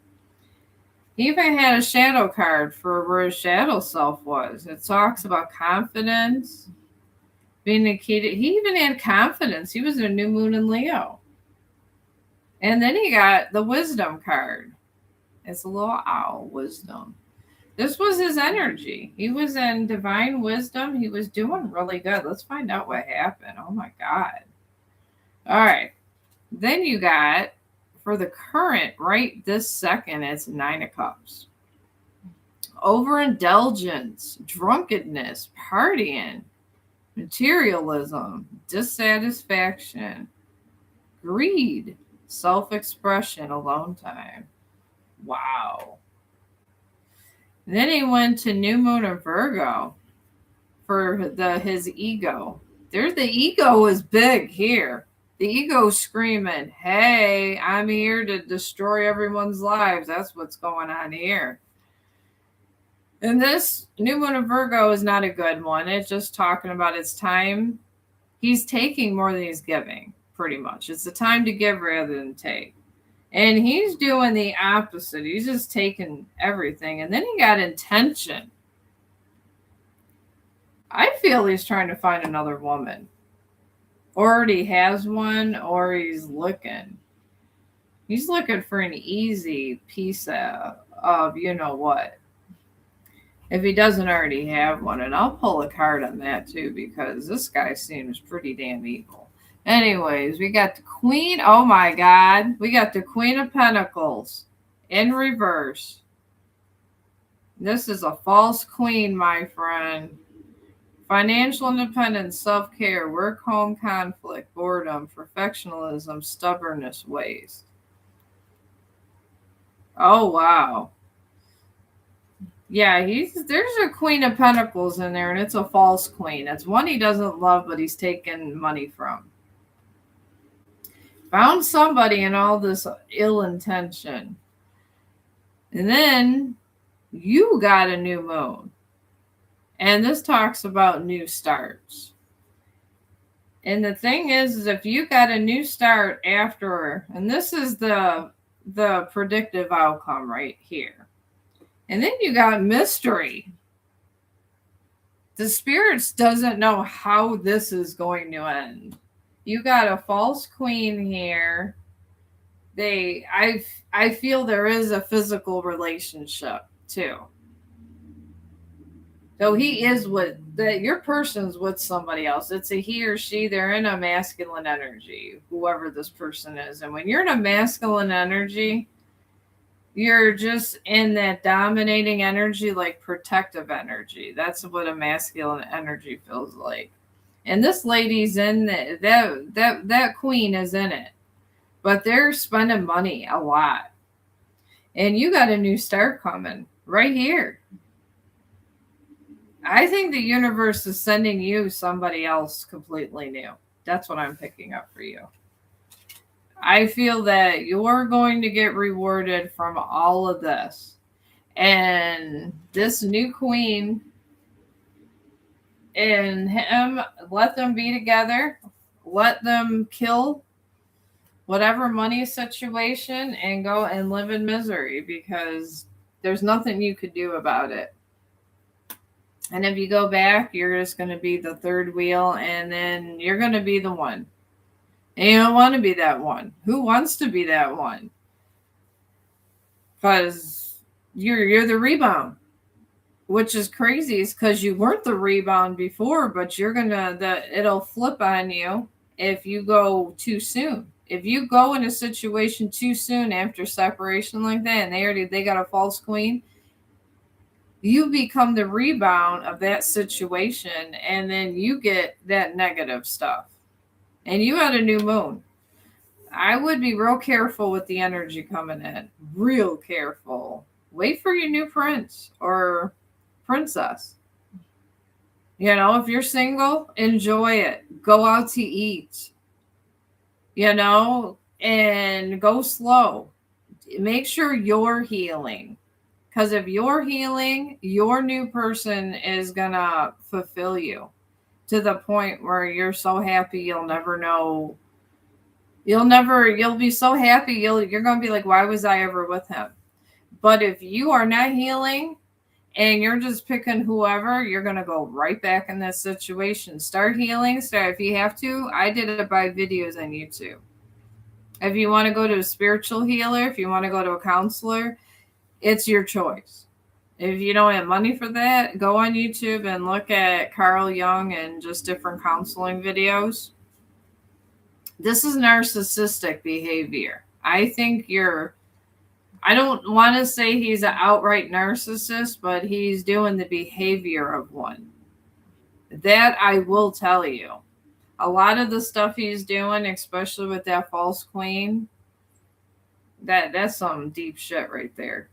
He even had a shadow card for where his shadow self was. It talks about confidence, being a key to, he even had confidence. He was in a new moon in Leo. And then he got the wisdom card. It's a little owl, wisdom. This was his energy. He was in divine wisdom. He was doing really good. Let's find out what happened. Oh my God. All right. Then you got, for the current, right this second, it's 9 of Cups. Overindulgence, drunkenness, partying, materialism, dissatisfaction, greed, self-expression, alone time. Wow. Then he went to new moon of Virgo for his ego. There's the ego is big here. The ego screaming, hey, I'm here to destroy everyone's lives. That's what's going on here. And this new moon of Virgo is not a good one. It's just talking about its time. He's taking more than he's giving, pretty much. It's the time to give rather than take. And he's doing the opposite. He's just taking everything. And then he got intention. I feel he's trying to find another woman. Already has one, or he's looking. He's looking for an easy piece of you know what. If he doesn't already have one, and I'll pull a card on that too, because this guy seems pretty damn evil. Anyways, we got the Queen. Oh my God. We got the Queen of Pentacles in reverse. This is a false queen, my friend. Financial independence, self-care, work, home conflict, boredom, perfectionism, stubbornness, waste. Oh, wow. Yeah, there's a Queen of Pentacles in there, and it's a false queen. It's one he doesn't love, but he's taking money from. Found somebody in all this ill intention. And then you got a new moon. And this talks about new starts. And the thing is if you got a new start after, and this is the predictive outcome right here. And then you got mystery. The spirits doesn't know how this is going to end. You got a false queen here. I feel there is a physical relationship too. So he is your person's with somebody else. It's a he or she. They're in a masculine energy, whoever this person is. And when you're in a masculine energy, you're just in that dominating energy, like protective energy. That's what a masculine energy feels like. And this lady's in that queen is in it. But they're spending money a lot. And you got a new start coming right here. I think the universe is sending you somebody else completely new. That's what I'm picking up for you. I feel that you're going to get rewarded from all of this. And this new queen and him, let them be together. Let them kill whatever money situation and go and live in misery, because there's nothing you could do about it. And if you go back, you're just going to be the third wheel, and then you're going to be the one. And you don't want to be that one. Who wants to be that one? Because you're the rebound, which is crazy. It's because you weren't the rebound before, but it'll flip on you if you go too soon. If you go in a situation too soon after separation like that, and they got a false queen, you become the rebound of that situation, and then you get that negative stuff. And you had a new moon. I would be real careful with the energy coming in. Real careful. Wait for your new prince or princess. You know, if you're single, enjoy it. Go out to eat. You know, and go slow. Make sure you're healing. Because if you're healing, your new person is going to fulfill you to the point where you're so happy you'll never know. You'll be so happy you're going to be like, why was I ever with him? But if you are not healing and you're just picking whoever, you're going to go right back in that situation. Start healing. If you have to. I did it by videos on YouTube. If you want to go to a spiritual healer, if you want to go to a counselor, it's your choice. If you don't have money for that, go on YouTube and look at Carl Jung and just different counseling videos. This is narcissistic behavior. I don't want to say he's an outright narcissist, but he's doing the behavior of one. That I will tell you. A lot of the stuff he's doing, especially with that false queen, that's some deep shit right there.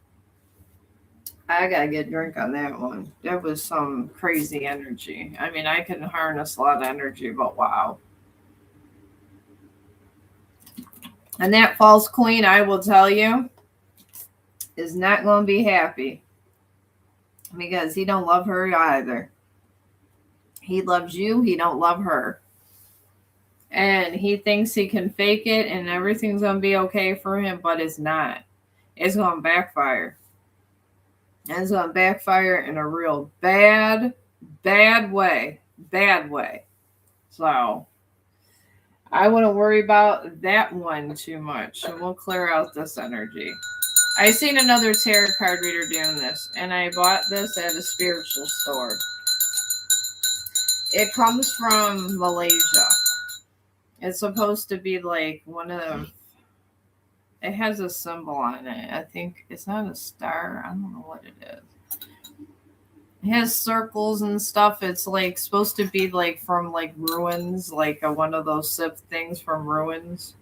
I gotta get a drink on that one. That was some crazy energy. I mean, I can harness a lot of energy, but wow. And that false queen, I will tell you, is not going to be happy because he don't love her either. He loves you, he don't love her. And he thinks he can fake it and everything's going to be okay for him, but it's not. It's going to backfire. And it's going to backfire in a real bad way. Bad way. So I wouldn't worry about that one too much. And we'll clear out this energy. I seen another tarot card reader doing this, and I bought this at a spiritual store. It comes from Malaysia. It's supposed to be like one of them. It has a symbol on it. I think it's not a star. I don't know what it is. It has circles and stuff. It's like supposed to be like from like ruins, like one of those sip things from ruins.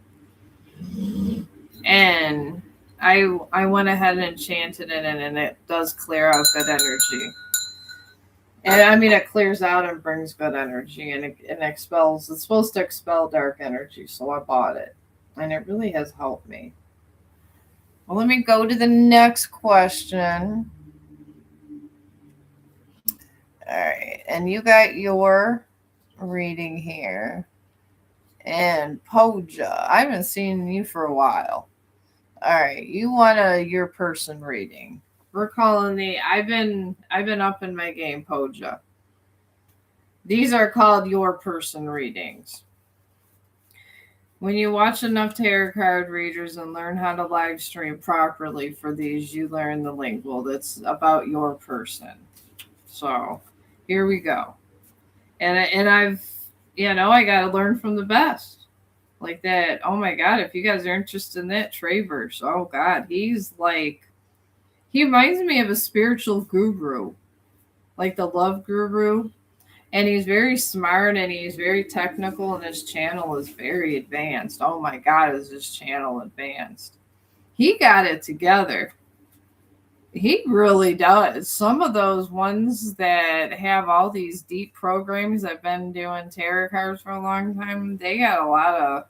And I went ahead and enchanted it, and it does clear out good energy. And I mean, it clears out and brings good energy, and it expels. It's supposed to expel dark energy, so I bought it, and it really has helped me. Well, let me go to the next question. All right, and you got your reading here, and Poja. I haven't seen you for a while. All right, you want your person reading. We're calling I've been up in my game, Poja. These are called your person readings. When you watch enough tarot card readers and learn how to live stream properly for these, you learn the lingo that's about your person. So here we go. And I've, I got to learn from the best. Like that. Oh my God. If you guys are interested in that, Travers. Oh God. He reminds me of a spiritual guru, like the love guru. And he's very smart and he's very technical, and his channel is very advanced. Oh my God, is his channel advanced? He got it together. He really does. Some of those ones that have all these deep programs, I've been doing tarot cards for a long time, they got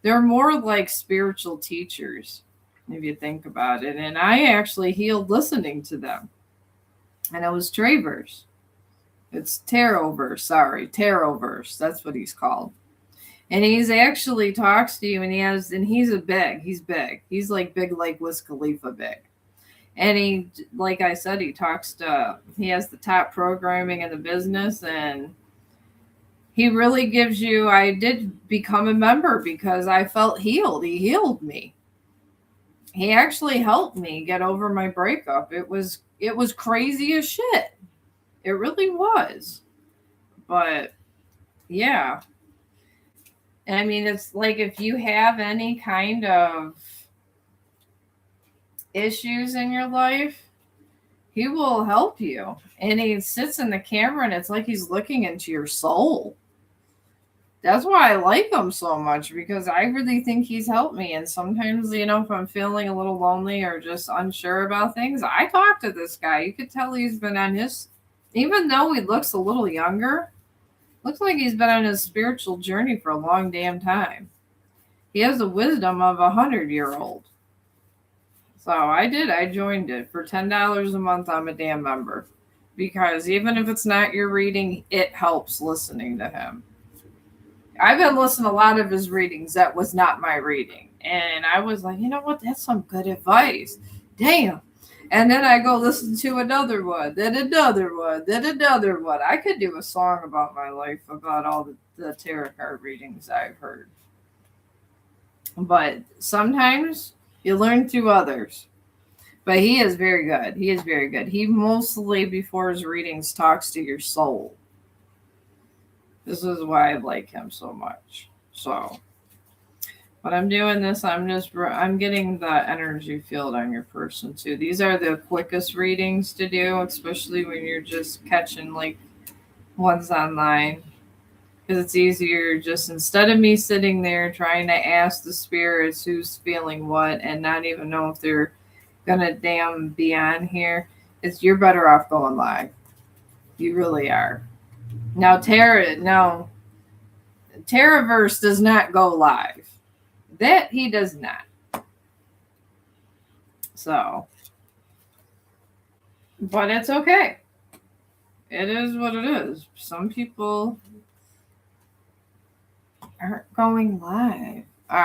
they're more like spiritual teachers, if you think about it. And I actually healed listening to them. And it was Travers. It's Tarotverse. That's what he's called. And he's actually talks to you, and he's big. He's like big, like Wiz Khalifa big. And he, like I said, he has the top programming in the business, and he really gives you, I did become a member because I felt healed. He healed me. He actually helped me get over my breakup. It was crazy as shit. It really was. But yeah. I mean, it's like if you have any kind of issues in your life, he will help you. And he sits in the camera and it's like he's looking into your soul. That's why I like him so much, because I really think he's helped me. And sometimes, if I'm feeling a little lonely or just unsure about things, I talk to this guy. You could tell he's been on even though he looks a little younger, looks like he's been on his spiritual journey for a long damn time. He has the wisdom of 100-year-old. So I joined it for $10 a month. I'm a damn member, because even if it's not your reading, it helps listening to him. I've been listening to a lot of his readings that was not my reading. And I was like, you know what? That's some good advice. Damn. And then I go listen to another one, then another one, then another one. I could do a song about my life, about all the tarot card readings I've heard. But sometimes you learn through others. But he is very good. He is very good. He mostly, before his readings, talks to your soul. This is why I like him so much. So, but I'm doing this. I'm getting the energy field on your person too. These are the quickest readings to do, especially when you're just catching like ones online. Because it's easier, just instead of me sitting there trying to ask the spirits who's feeling what and not even know if they're gonna damn be on here, is you're better off going live. You really are. Now Terraverse does not go live. That he does not. So, but it's okay. It is what it is. Some people aren't going live. All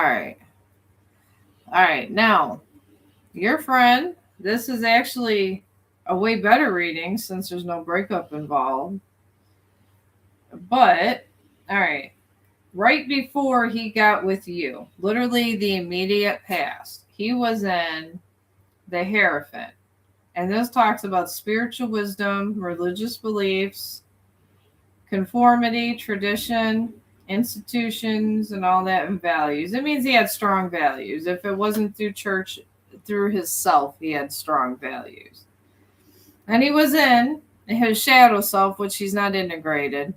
right. Now, your friend, this is actually a way better reading since there's no breakup involved. But, all right. Right before he got with you, literally the immediate past, he was in the Hierophant. And this talks about spiritual wisdom, religious beliefs, conformity, tradition, institutions, and all that, and values. It means he had strong values. If it wasn't through church, through his self, he had strong values. And he was in his shadow self, which he's not integrated.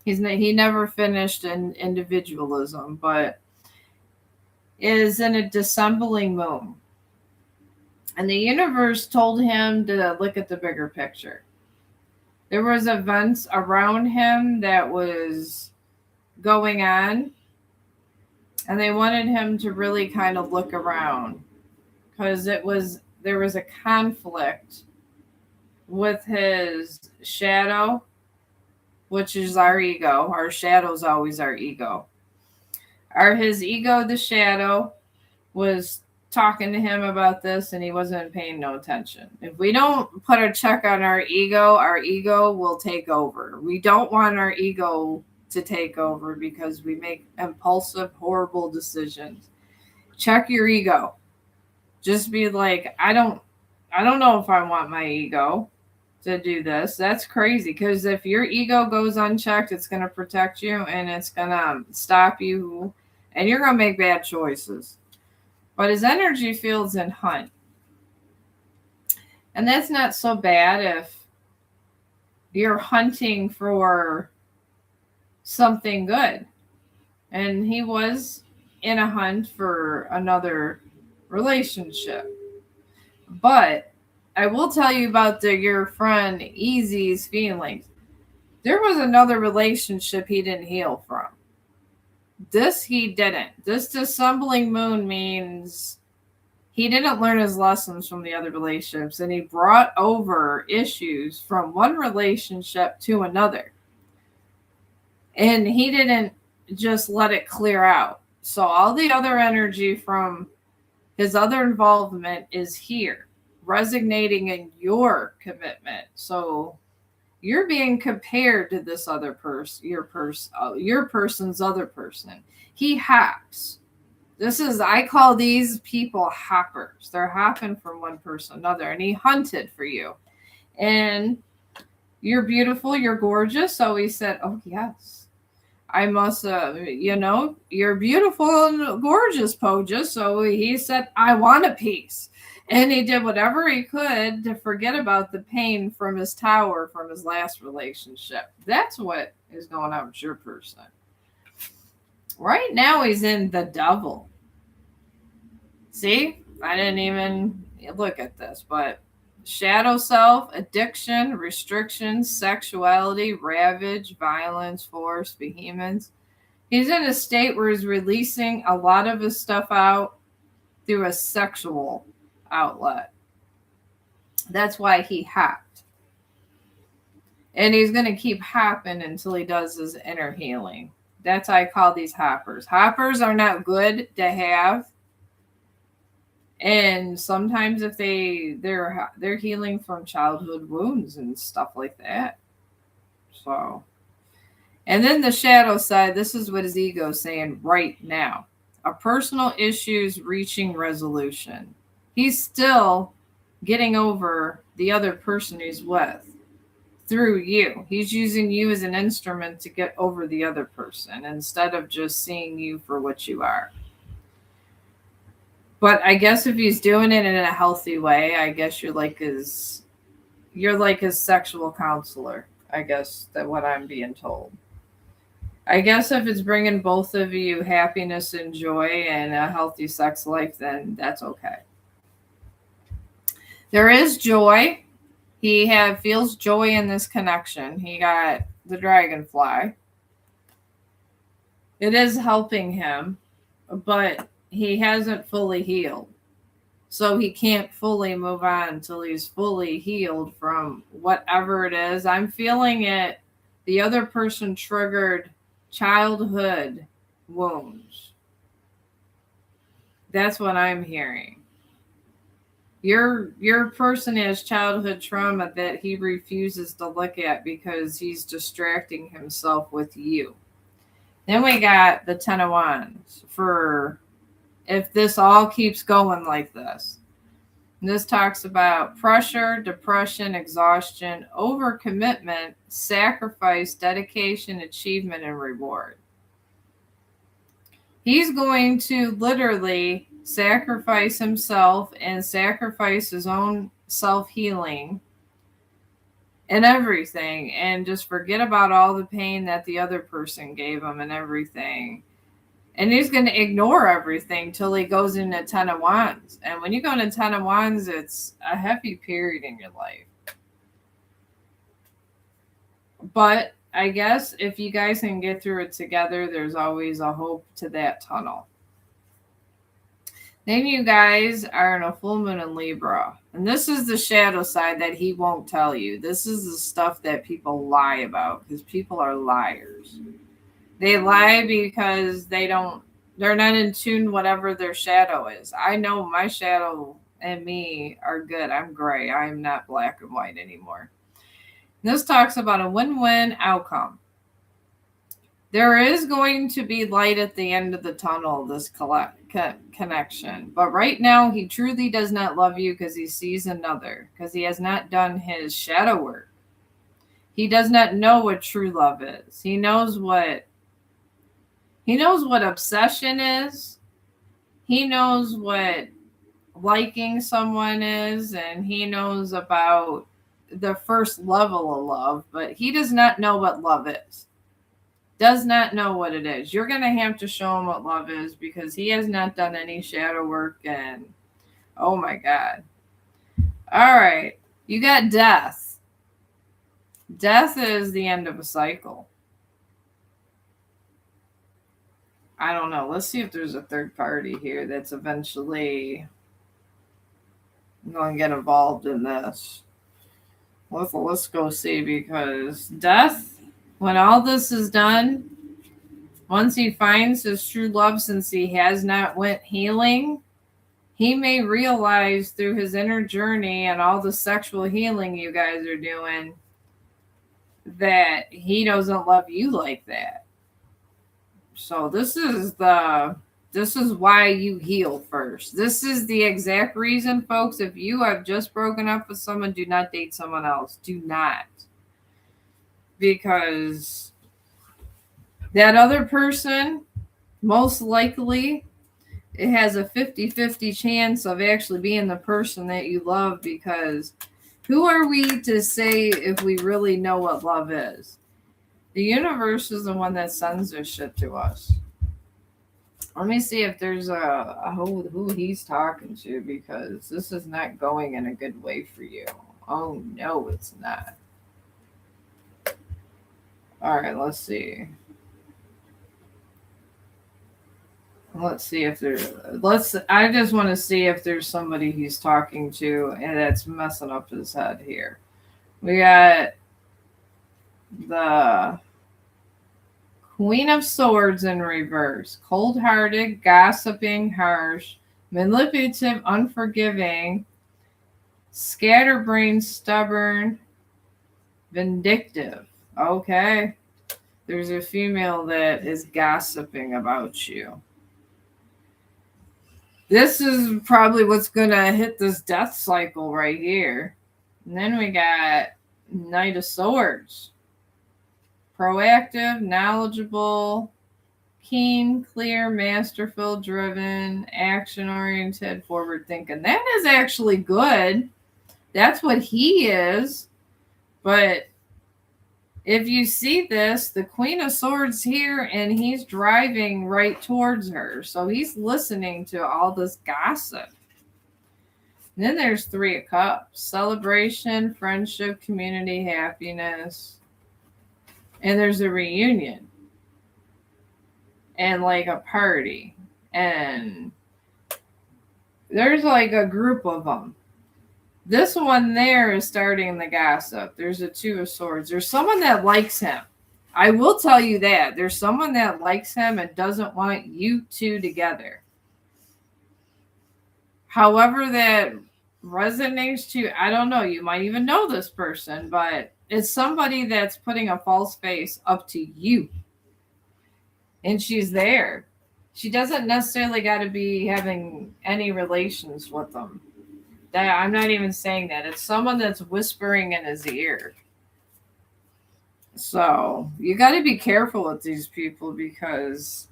He never finished in individualism, but is in a dissembling moon. And the universe told him to look at the bigger picture. There was events around him that was going on, and they wanted him to really kind of look around because there was a conflict with his shadow, which is our ego. Our shadow's always our ego. His ego, the shadow, was talking to him about this, and he wasn't paying no attention. If we don't put a check on our ego will take over. We don't want our ego to take over because we make impulsive, horrible decisions. Check your ego. Just be like, I don't know if I want my ego to do this. That's crazy, because if your ego goes unchecked, it's going to protect you and it's going to stop you, and you're going to make bad choices. But his energy field's in Hunt. And that's not so bad if you're hunting for something good. And he was in a hunt for another relationship. But I will tell you about your friend Easy's feelings. There was another relationship he didn't heal from. This he didn't. This dissembling moon means he didn't learn his lessons from the other relationships, and he brought over issues from one relationship to another. And he didn't just let it clear out. So all the other energy from his other involvement is here, resonating in your commitment. So you're being compared to this other person, your person's other person. He hops. I call these people hoppers. They're hopping from one person to another, and he hunted for you. And you're beautiful, you're gorgeous. So he said, oh, yes, I must, you're beautiful and gorgeous, Poja. So he said, I want a piece. And he did whatever he could to forget about the pain from his tower from his last relationship. That's what is going on with your person. Right now, he's in the Devil. See? I didn't even look at this, but shadow self, addiction, restrictions, sexuality, ravage, violence, force, behemoths. He's in a state where he's releasing a lot of his stuff out through a sexual outlet. That's why he hopped. And he's going to keep hopping until he does his inner healing. That's why I call these hoppers. Hoppers are not good to have. And sometimes if they're healing from childhood wounds and stuff like that. So, and then the shadow side, this is what his ego is saying right now. A personal issues reaching resolution. He's still getting over the other person he's with through you. He's using you as an instrument to get over the other person instead of just seeing you for what you are. But I guess if he's doing it in a healthy way, I guess you're like his sexual counselor. I guess that's what I'm being told. I guess if it's bringing both of you happiness and joy and a healthy sex life, then that's okay. There is joy. He feels joy in this connection. He got the dragonfly. It is helping him, but he hasn't fully healed. So he can't fully move on until he's fully healed from whatever it is. I'm feeling it. The other person triggered childhood wounds. That's what I'm hearing. Your person has childhood trauma that he refuses to look at because he's distracting himself with you. Then we got the Ten of Wands for if this all keeps going like this. And this talks about pressure, depression, exhaustion, overcommitment, sacrifice, dedication, achievement, and reward. He's going to literally sacrifice himself and sacrifice his own self-healing and everything and just forget about all the pain that the other person gave him and everything. And he's going to ignore everything till he goes into Ten of Wands. And when you go into Ten of Wands, it's a heavy period in your life. But I guess if you guys can get through it together, there's always a hope to that tunnel. Then you guys are in a full moon in Libra. And this is the shadow side that he won't tell you. This is the stuff that people lie about because people are liars. They lie because they're not in tune whatever their shadow is. I know my shadow and me are good. I'm gray. I'm not black and white anymore. This talks about a win-win outcome. There is going to be light at the end of the tunnel, this connection. But right now, he truly does not love you because he sees another, because he has not done his shadow work. He does not know what true love is. He knows what obsession is. He knows what liking someone is, and he knows about the first level of love, but he does not know what love is. Does not know what it is. You're going to have to show him what love is because he has not done any shadow work, and oh my God. All right. You got death. Death is the end of a cycle. I don't know. Let's see if there's a third party here that's eventually going to get involved in this. Let's go see, because death, when all this is done, once he finds his true love, since he has not went healing, he may realize through his inner journey and all the sexual healing you guys are doing that he doesn't love you like that. So this is why you heal first. This is the exact reason, folks. If you have just broken up with someone, do not date someone else. Do not. Because that other person, most likely, it has a 50-50 chance of actually being the person that you love, because who are we to say if we really know what love is? The universe is the one that sends this shit to us. Let me see if there's who he's talking to, because this is not going in a good way for you. Oh, no, it's not. All right, let's see. Let's see if I just want to see if there's somebody he's talking to and that's messing up his head here. We got the Queen of Swords in reverse. Cold-hearted, gossiping, harsh, manipulative, unforgiving, scatterbrained, stubborn, vindictive. Okay. There's a female that is gossiping about you. This is probably what's going to hit this death cycle right here. And then we got Knight of Swords. Proactive, knowledgeable, keen, clear, masterful, driven, action-oriented, forward-thinking. That is actually good. That's what he is. But if you see this, the Queen of Swords here, and he's driving right towards her. So he's listening to all this gossip. Then there's Three of Cups. Celebration, friendship, community, happiness. And there's a reunion. And like a party. And there's like a group of them. This one there is starting the gossip. There's a Two of Swords. There's someone that likes him. I will tell you that. There's someone that likes him and doesn't want you two together. However that resonates to you, I don't know. You might even know this person, but it's somebody that's putting a false face up to you. And she's there. She doesn't necessarily got to be having any relations with them. That I'm not even saying that. It's someone that's whispering in his ear. So you got to be careful with these people because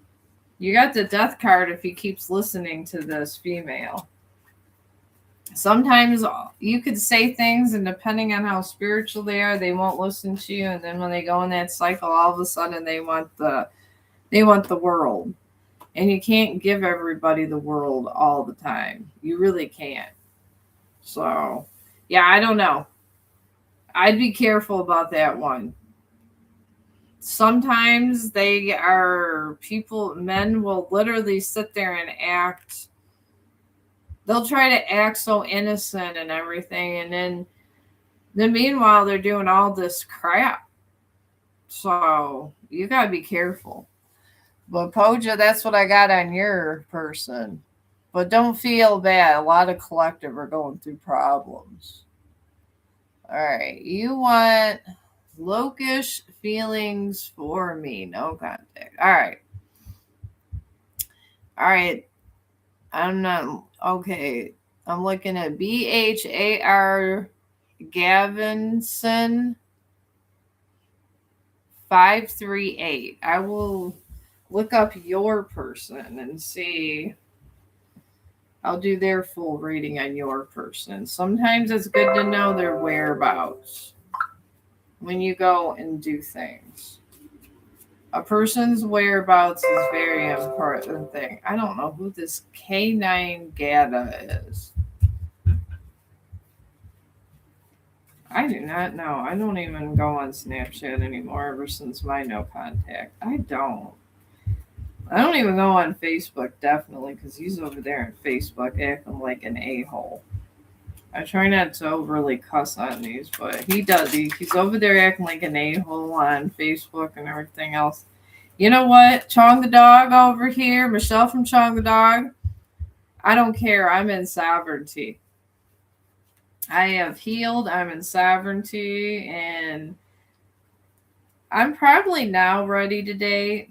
you got the death card if he keeps listening to this female. Sometimes you could say things, and depending on how spiritual they are, they won't listen to you. And then when they go in that cycle, all of a sudden they want the world, and you can't give everybody the world all the time. You really can't. So, yeah, I don't know. I'd be careful about that one. Sometimes they are people, men will literally sit there and act. They'll try to act so innocent and everything. And then meanwhile, they're doing all this crap. So you got to be careful. But Poja, that's what I got on your person. But don't feel bad. A lot of collective are going through problems. All right. You want lokish feelings for me. No contact. All right. All right. I'm not. Okay. I'm looking at BHAR Gavinson 538. I will look up your person and see. I'll do their full reading on your person. Sometimes it's good to know their whereabouts when you go and do things. A person's whereabouts is a very important thing. I don't know who this K9 Gata is. I do not know. I don't even go on Snapchat anymore ever since my no contact. I don't even go on Facebook, definitely, because he's over there on Facebook acting like an a-hole. I try not to overly cuss on these, but he does. He's over there acting like an a-hole on Facebook and everything else. You know what? Chong the dog over here, Michelle from Chong the dog. I don't care. I'm in sovereignty. I have healed. I'm in sovereignty. And I'm probably now ready to date.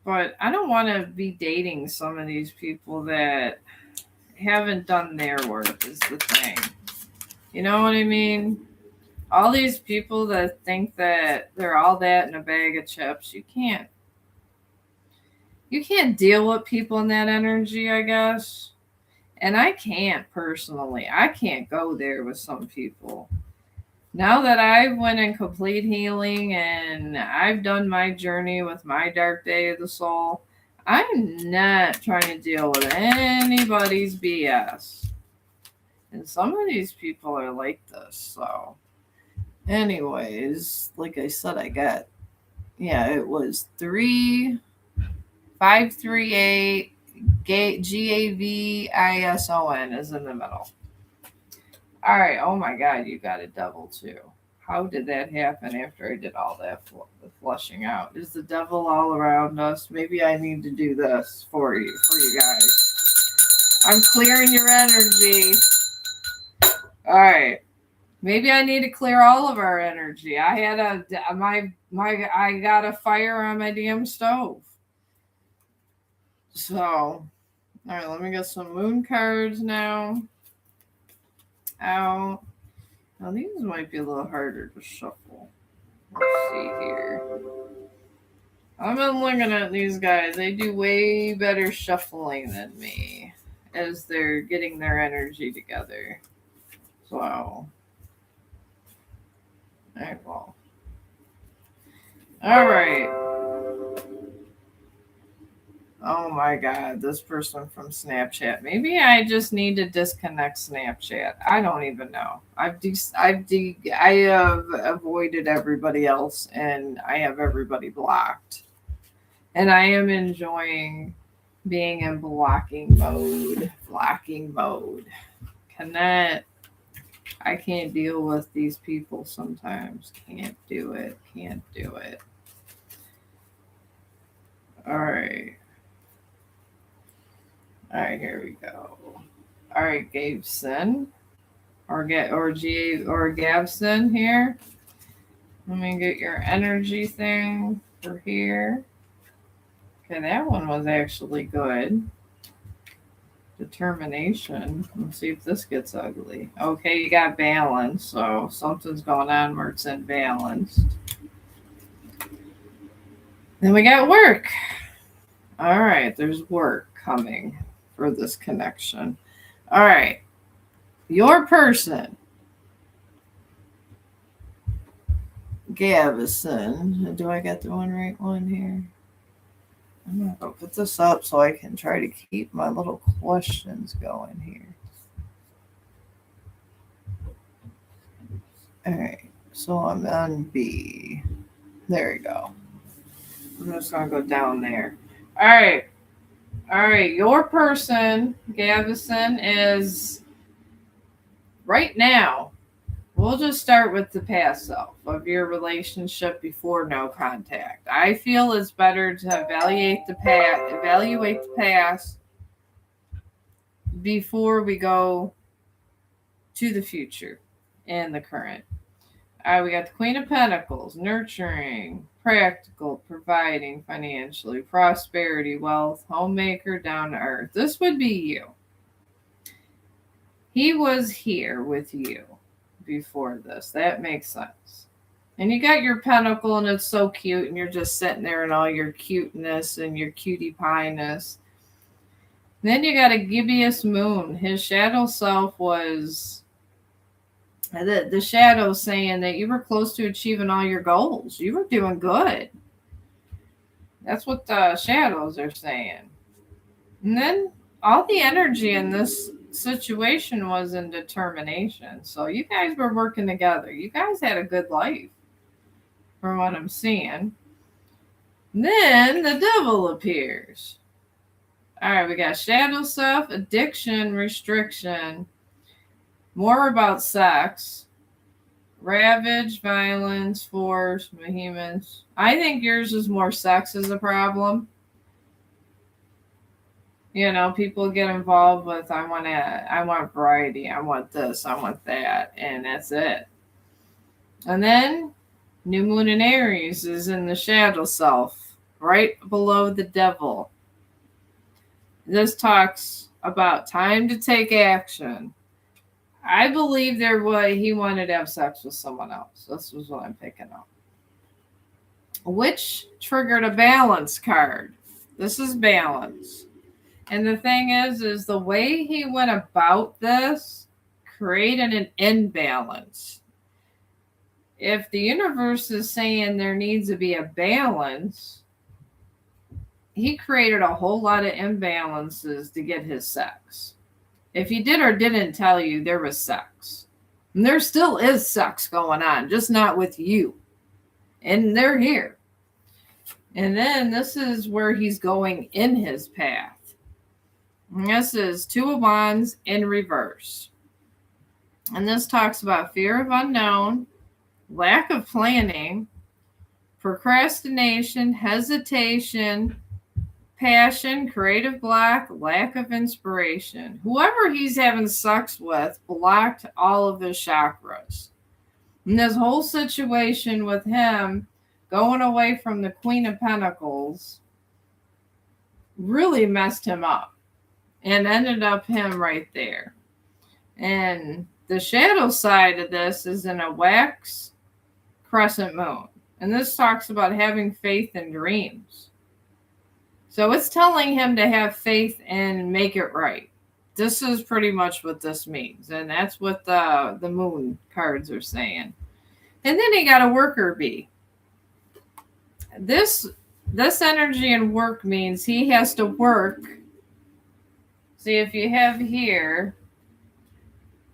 But I don't want to be dating some of these people that haven't done their work is the thing. You know what I mean? All these people that think that they're all that in a bag of chips, you can't deal with people in that energy, I guess. And I can't personally. I can't go there with some people. Now that I've went in complete healing and I've done my journey with my dark day of the soul, I'm not trying to deal with anybody's BS. And some of these people are like this. So, anyways, like I said, it was 3538 GAVISON is in the middle. All right. Oh my God, you got a devil too. How did that happen after I did all that flushing out? Is the devil all around us? Maybe I need to do this for you guys. I'm clearing your energy. All right. Maybe I need to clear all of our energy. I had I got a fire on my damn stove. So, all right, let me get some moon cards now. Out. Now these might be a little harder to shuffle. Let's see here. I've been looking at these guys. They do way better shuffling than me as they're getting their energy together. So, all right, well. All right. Oh my God, this person from Snapchat. Maybe I just need to disconnect Snapchat. I don't even know. I have avoided everybody else, and I have everybody blocked. And I am enjoying being in blocking mode. Blocking mode. Connect. I can't deal with these people sometimes. Can't do it. Can't do it. All right. All right, here we go. All right, Gabeson or Gavson here. Let me get your energy thing for here. Okay, that one was actually good. Determination. Let's see if this gets ugly. Okay, you got balance, so something's going on where it's imbalanced. Then we got work. All right, there's work coming for this connection. All right, your person, Gavison. Do I get the right one here? I'm going to put this up so I can try to keep my little questions going here. All right, so I'm on B. There we go. I'm just going to go down there. All right. All right, your person, Gavison, is right now. We'll just start with the past self of your relationship before no contact. I feel it's better to evaluate the past before we go to the future and the current. We got the Queen of Pentacles, nurturing, practical, providing financially, prosperity, wealth, homemaker, down to earth. This would be you. He was here with you before this. That makes sense. And you got your pentacle, and it's so cute, and you're just sitting there in all your cuteness and your cutie pie-ness. Then you got a gibbous moon. His shadow self was the shadow saying that you were close to achieving all your goals. You were doing good. That's what the shadows are saying. And then all the energy in this situation was in determination. So you guys were working together. You guys had a good life, from what I'm seeing. Then the devil appears. All right, we got shadow self, addiction, restriction, more about sex, ravage, violence, force, behemoths. I think yours is more sex as a problem. You know, people get involved with, I want variety, I want this, I want that, and that's it. And then new moon in Aries is in the shadow self, right below the devil. This talks about time to take action. I believe he wanted to have sex with someone else. This was what I'm picking up. Which triggered a balance card. This is balance. And the thing is the way he went about this created an imbalance. If the universe is saying there needs to be a balance, he created a whole lot of imbalances to get his sex. If he did or didn't tell you, there was sex. And there still is sex going on, just not with you. And they're here. And then this is where he's going in his path. And this is Two of Wands in reverse. And this talks about fear of unknown, lack of planning, procrastination, hesitation, passion, creative block, lack of inspiration. Whoever he's having sex with blocked all of his chakras. And this whole situation with him going away from the Queen of Pentacles really messed him up and ended up him right there. And the shadow side of this is in a wax crescent moon. And this talks about having faith in dreams. So it's telling him to have faith and make it right. This is pretty much what this means. And that's what the moon cards are saying. And then he got a worker bee. This This energy in work means he has to work. See, if you have here,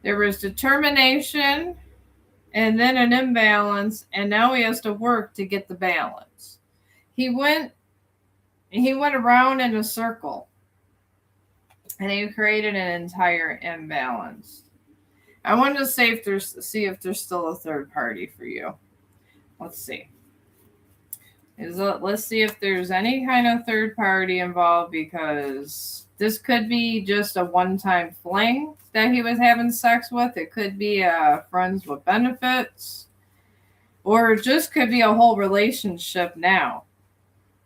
there was determination and then an imbalance, and now he has to work to get the balance. He went around in a circle, and he created an entire imbalance. I wanted to see if there's still a third party for you. Let's see. Let's see if there's any kind of third party involved, because this could be just a one-time fling that he was having sex with. It could be friends with benefits, or it just could be a whole relationship now.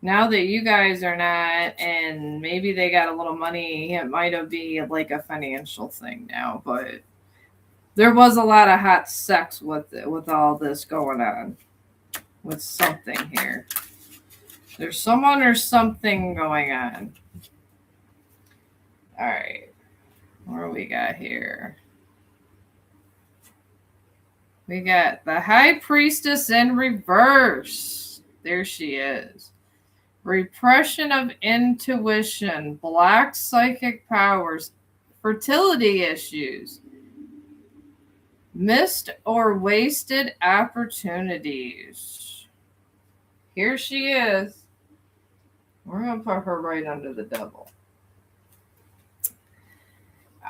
Now that you guys are not, and maybe they got a little money, it might be like a financial thing now, but there was a lot of hot sex with all this going on with something here. There's someone or something going on. All right. What do we got here? We got the High Priestess in reverse. There she is. Repression of intuition, blocked psychic powers, fertility issues, missed or wasted opportunities. Here she is. We're going to put her right under the devil.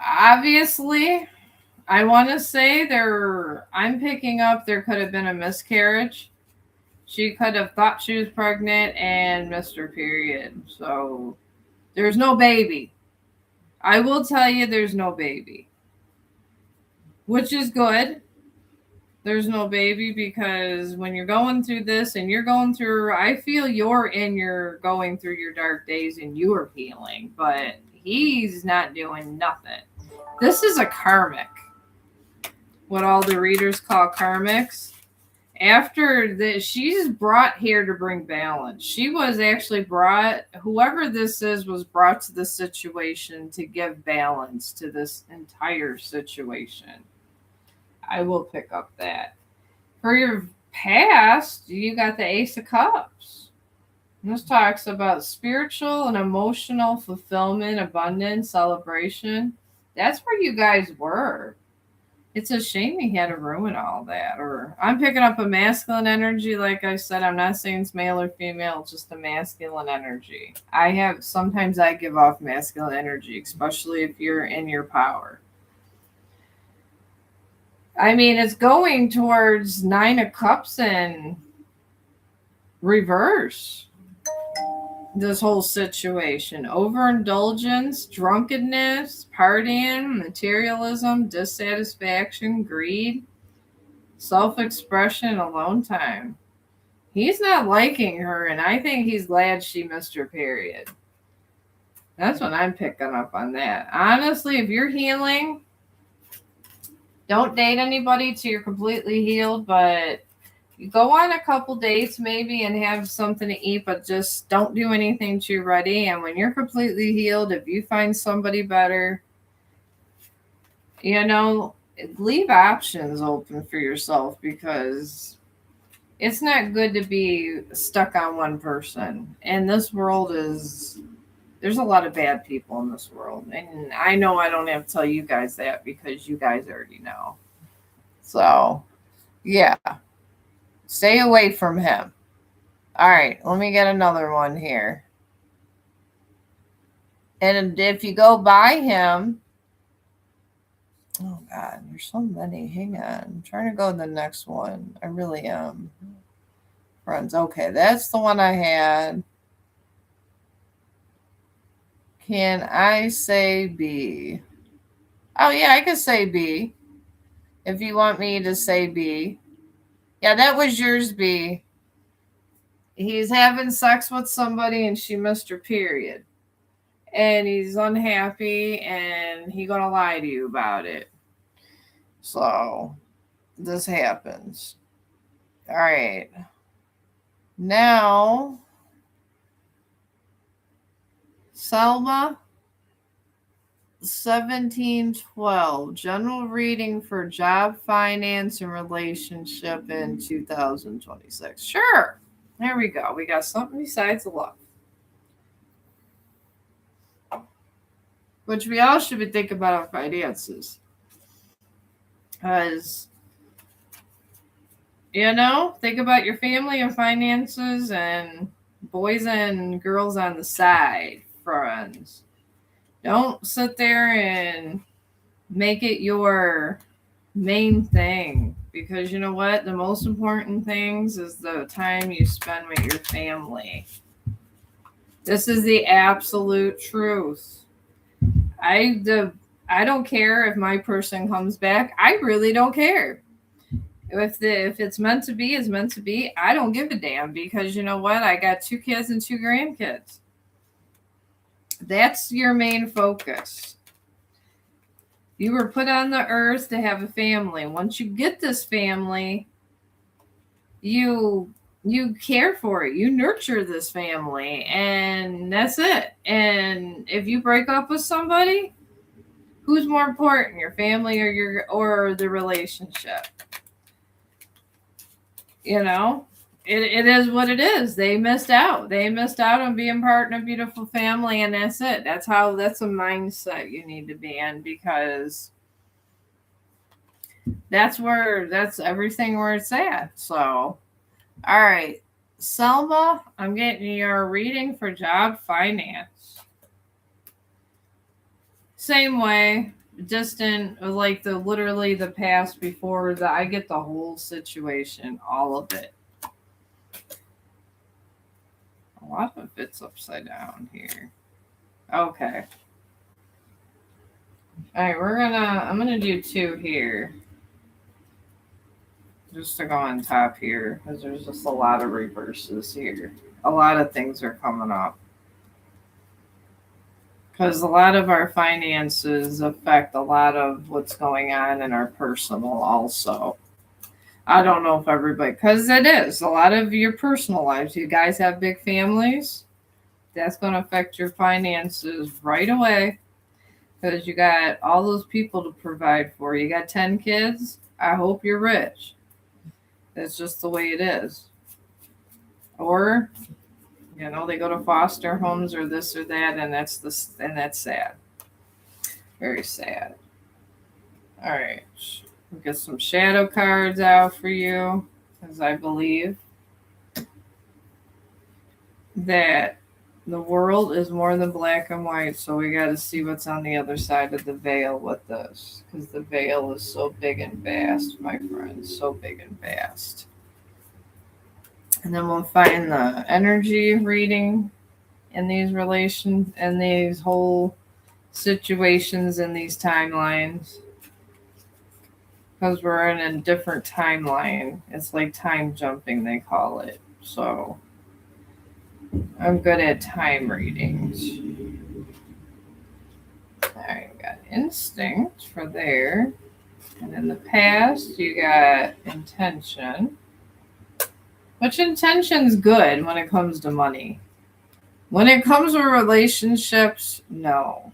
Obviously, I want to say I'm picking up there could have been a miscarriage. She could have thought she was pregnant and missed her period. So there's no baby. I will tell you there's no baby. Which is good. There's no baby, because when you're going through this and you're going through, I feel you're going through your dark days and you are healing, but he's not doing nothing. This is a karmic. What all the readers call karmics. After this, she's brought here to bring balance. She was actually brought, whoever this is, was brought to the situation to give balance to this entire situation. I will pick up that. For your past, you got the Ace of Cups. This talks about spiritual and emotional fulfillment, abundance, celebration. That's where you guys were. It's a shame he had to ruin all that. Or I'm picking up a masculine energy. Like I said, I'm not saying it's male or female, just a masculine energy. Sometimes I give off masculine energy, especially if you're in your power. I mean, it's going towards 9 of Cups in reverse. This whole situation. Overindulgence, drunkenness, partying, materialism, dissatisfaction, greed, self-expression, alone time. He's not liking her, and I think he's glad she missed her period. That's what I'm picking up on that. Honestly, if you're healing, don't date anybody till you're completely healed, but you go on a couple dates maybe and have something to eat, but just don't do anything till you're ready. And when you're completely healed, if you find somebody better, leave options open for yourself, because it's not good to be stuck on one person. And this world there's a lot of bad people in this world. And I know I don't have to tell you guys that, because you guys already know. So, yeah. Stay away from him. All right, let me get another one here. And if you go by him, oh God, there's so many. Hang on. I'm trying to go to the next one. I really am. Friends. Okay, that's the one I had. Can I say B? Oh, yeah, I can say B. If you want me to say B. Yeah, that was yours, B. He's having sex with somebody and she missed her period. And he's unhappy and he's going to lie to you about it. So, this happens. All right. Now, Selma, 1712. General reading for job, finance, and relationship in 2026. Sure. There we go. We got something besides love. Which we all should be thinking about our finances. Because, think about your family and finances and boys and girls on the side, friends. Don't sit there and make it your main thing, because you know what? The most important things is the time you spend with your family. This is the absolute truth. I don't care if my person comes back. I really don't care. If it's meant to be, it's meant to be. I don't give a damn, because you know what? I got 2 kids and 2 grandkids. That's your main focus. You were put on the earth to have a family. Once you get this family, you care for it. You nurture this family, and that's it. And if you break up with somebody, who's more important, your family or the relationship? It is what it is. They missed out. They missed out on being part of a beautiful family, and that's it. That's a mindset you need to be in, because that's everything where it's at. So, all right, Selma, I'm getting your reading for job finance. Same way, distant, like literally the past before that. I get the whole situation, all of it. A lot of it's upside down here. Okay. All right, I'm gonna do 2 here, just to go on top here, because there's just a lot of reverses here. A lot of things are coming up, because a lot of our finances affect a lot of what's going on in our personal also. I don't know if everybody, because it is a lot of your personal lives. You guys have big families. That's going to affect your finances right away, because you got all those people to provide for. You got 10 kids. I hope you're rich. That's just the way it is. Or, they go to foster homes or this or that, and that's sad. Very sad. All right. We'll get some shadow cards out for you, because I believe that the world is more than black and white. So we got to see what's on the other side of the veil with this, because the veil is so big and vast, my friends. So big and vast. And then we'll find the energy reading in these relations and these whole situations and these timelines, because we're in a different timeline. It's like time jumping, they call it. So I'm good at time readings. I got instinct for there. And in the past, you got intention. Which intention's good when it comes to money. When it comes to relationships, no.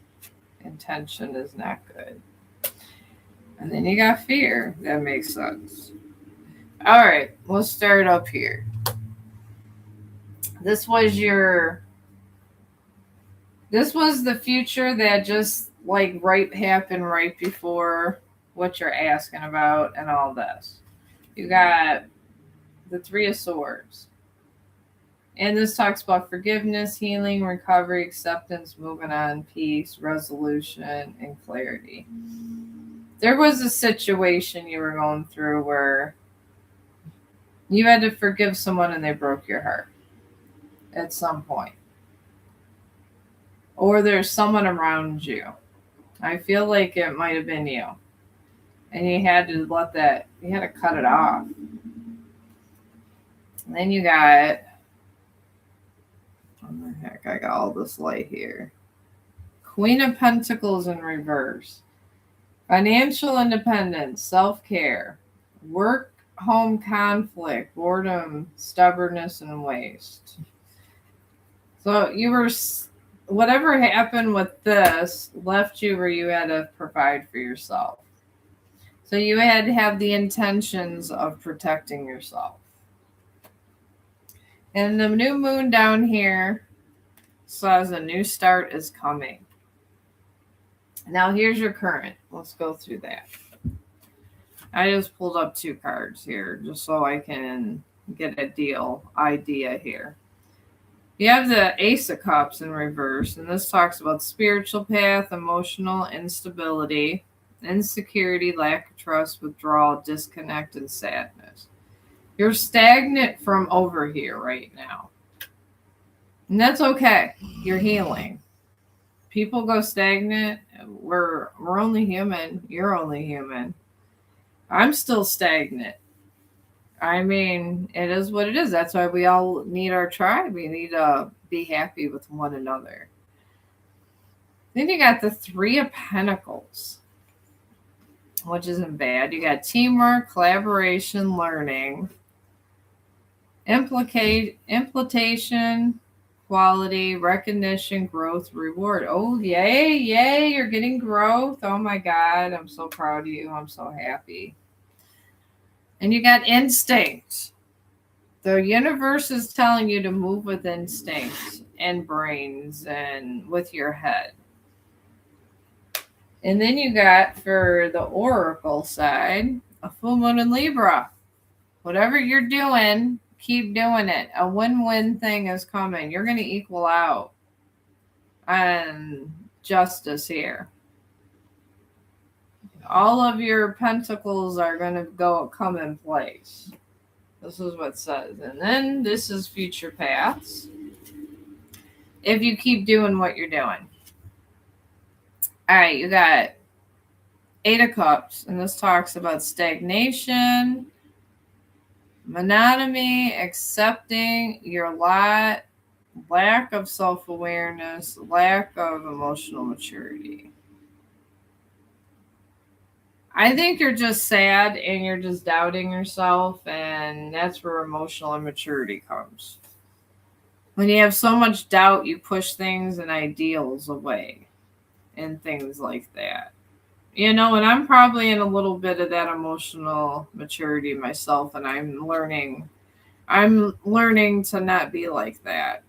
Intention is not good. And then you got fear. That makes sense. All right, we'll start up here. This was the future that just happened right before what you're asking about and all this. You got the 3 of Swords. And this talks about forgiveness, healing, recovery, acceptance, moving on, peace, resolution, and clarity. There was a situation you were going through where you had to forgive someone and they broke your heart at some point. Or there's someone around you. I feel like it might have been you. And you had to cut it off. And then you got, what the heck, I got all this light here. Queen of Pentacles in reverse. Financial independence, self-care, work, home conflict, boredom, stubbornness, and waste. So whatever happened with this left you where you had to provide for yourself. So you had to have the intentions of protecting yourself. And the new moon down here says a new start is coming. Now here's your current. Let's go through that. I just pulled up 2 cards here just so I can get a idea here. You have the Ace of Cups in reverse, and this talks about spiritual path, emotional instability, insecurity, lack of trust, withdrawal, disconnect, and sadness. You're stagnant from over here right now. And that's okay. You're healing. People go stagnant. We're only human. You're only human. I'm still stagnant. I mean, it is what it is. That's why we all need our tribe. We need to be happy with one another. Then you got the 3 of Pentacles, which isn't bad. You got teamwork, collaboration, learning, implication, quality, recognition, growth, reward. Oh, yay, you're getting growth. Oh my God, I'm so proud of you. I'm so happy. And you got instinct. The universe is telling you to move with instinct and brains and with your head. And then you got, for the oracle side, a full moon in Libra. Whatever you're doing, keep doing it. A win-win thing is coming. You're going to equal out on justice here. All of your pentacles are going to come in place. This is what it says. And then this is future paths. If you keep doing what you're doing. All right, you got 8 of Cups. And this talks about stagnation, monotony, accepting your lot, lack of self-awareness, lack of emotional maturity. I think you're just sad and you're just doubting yourself, and that's where emotional immaturity comes. When you have so much doubt, you push things and ideals away and things like that. You know, and I'm probably in a little bit of that emotional maturity myself, and I'm learning to not be like that.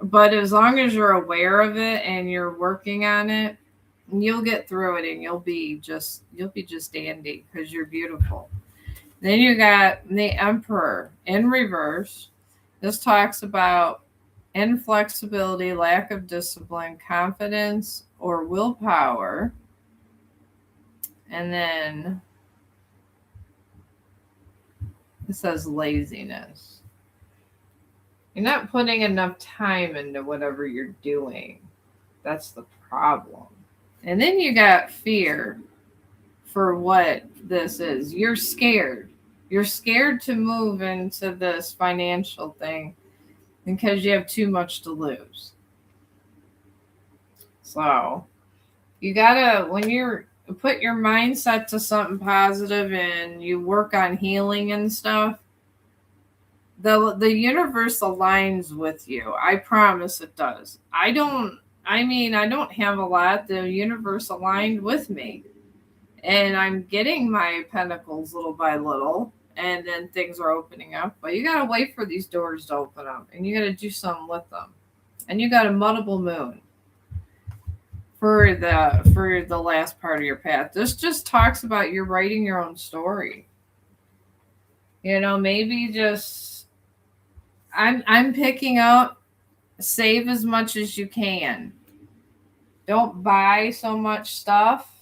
But as long as you're aware of it and you're working on it, you'll get through it and you'll be just dandy because you're beautiful. Then you got the Emperor in reverse. This talks about inflexibility, lack of discipline, confidence, or willpower. And then it says laziness. You're not putting enough time into whatever you're doing. That's the problem. And then you got fear for what this is. You're scared. You're scared to move into this financial thing because you have too much to lose. So you gotta, when you're put your mindset to something positive and you work on healing and stuff, the universe aligns with you. I promise it does. I don't have a lot. The universe aligned with me. And I'm getting my pentacles little by little. And then things are opening up. But you got to wait for these doors to open up. And you got to do something with them. And you got a multiple moon for the last part of your path. This just talks about you're writing your own story. You know, maybe just I'm picking up, save as much as you can. Don't buy so much stuff.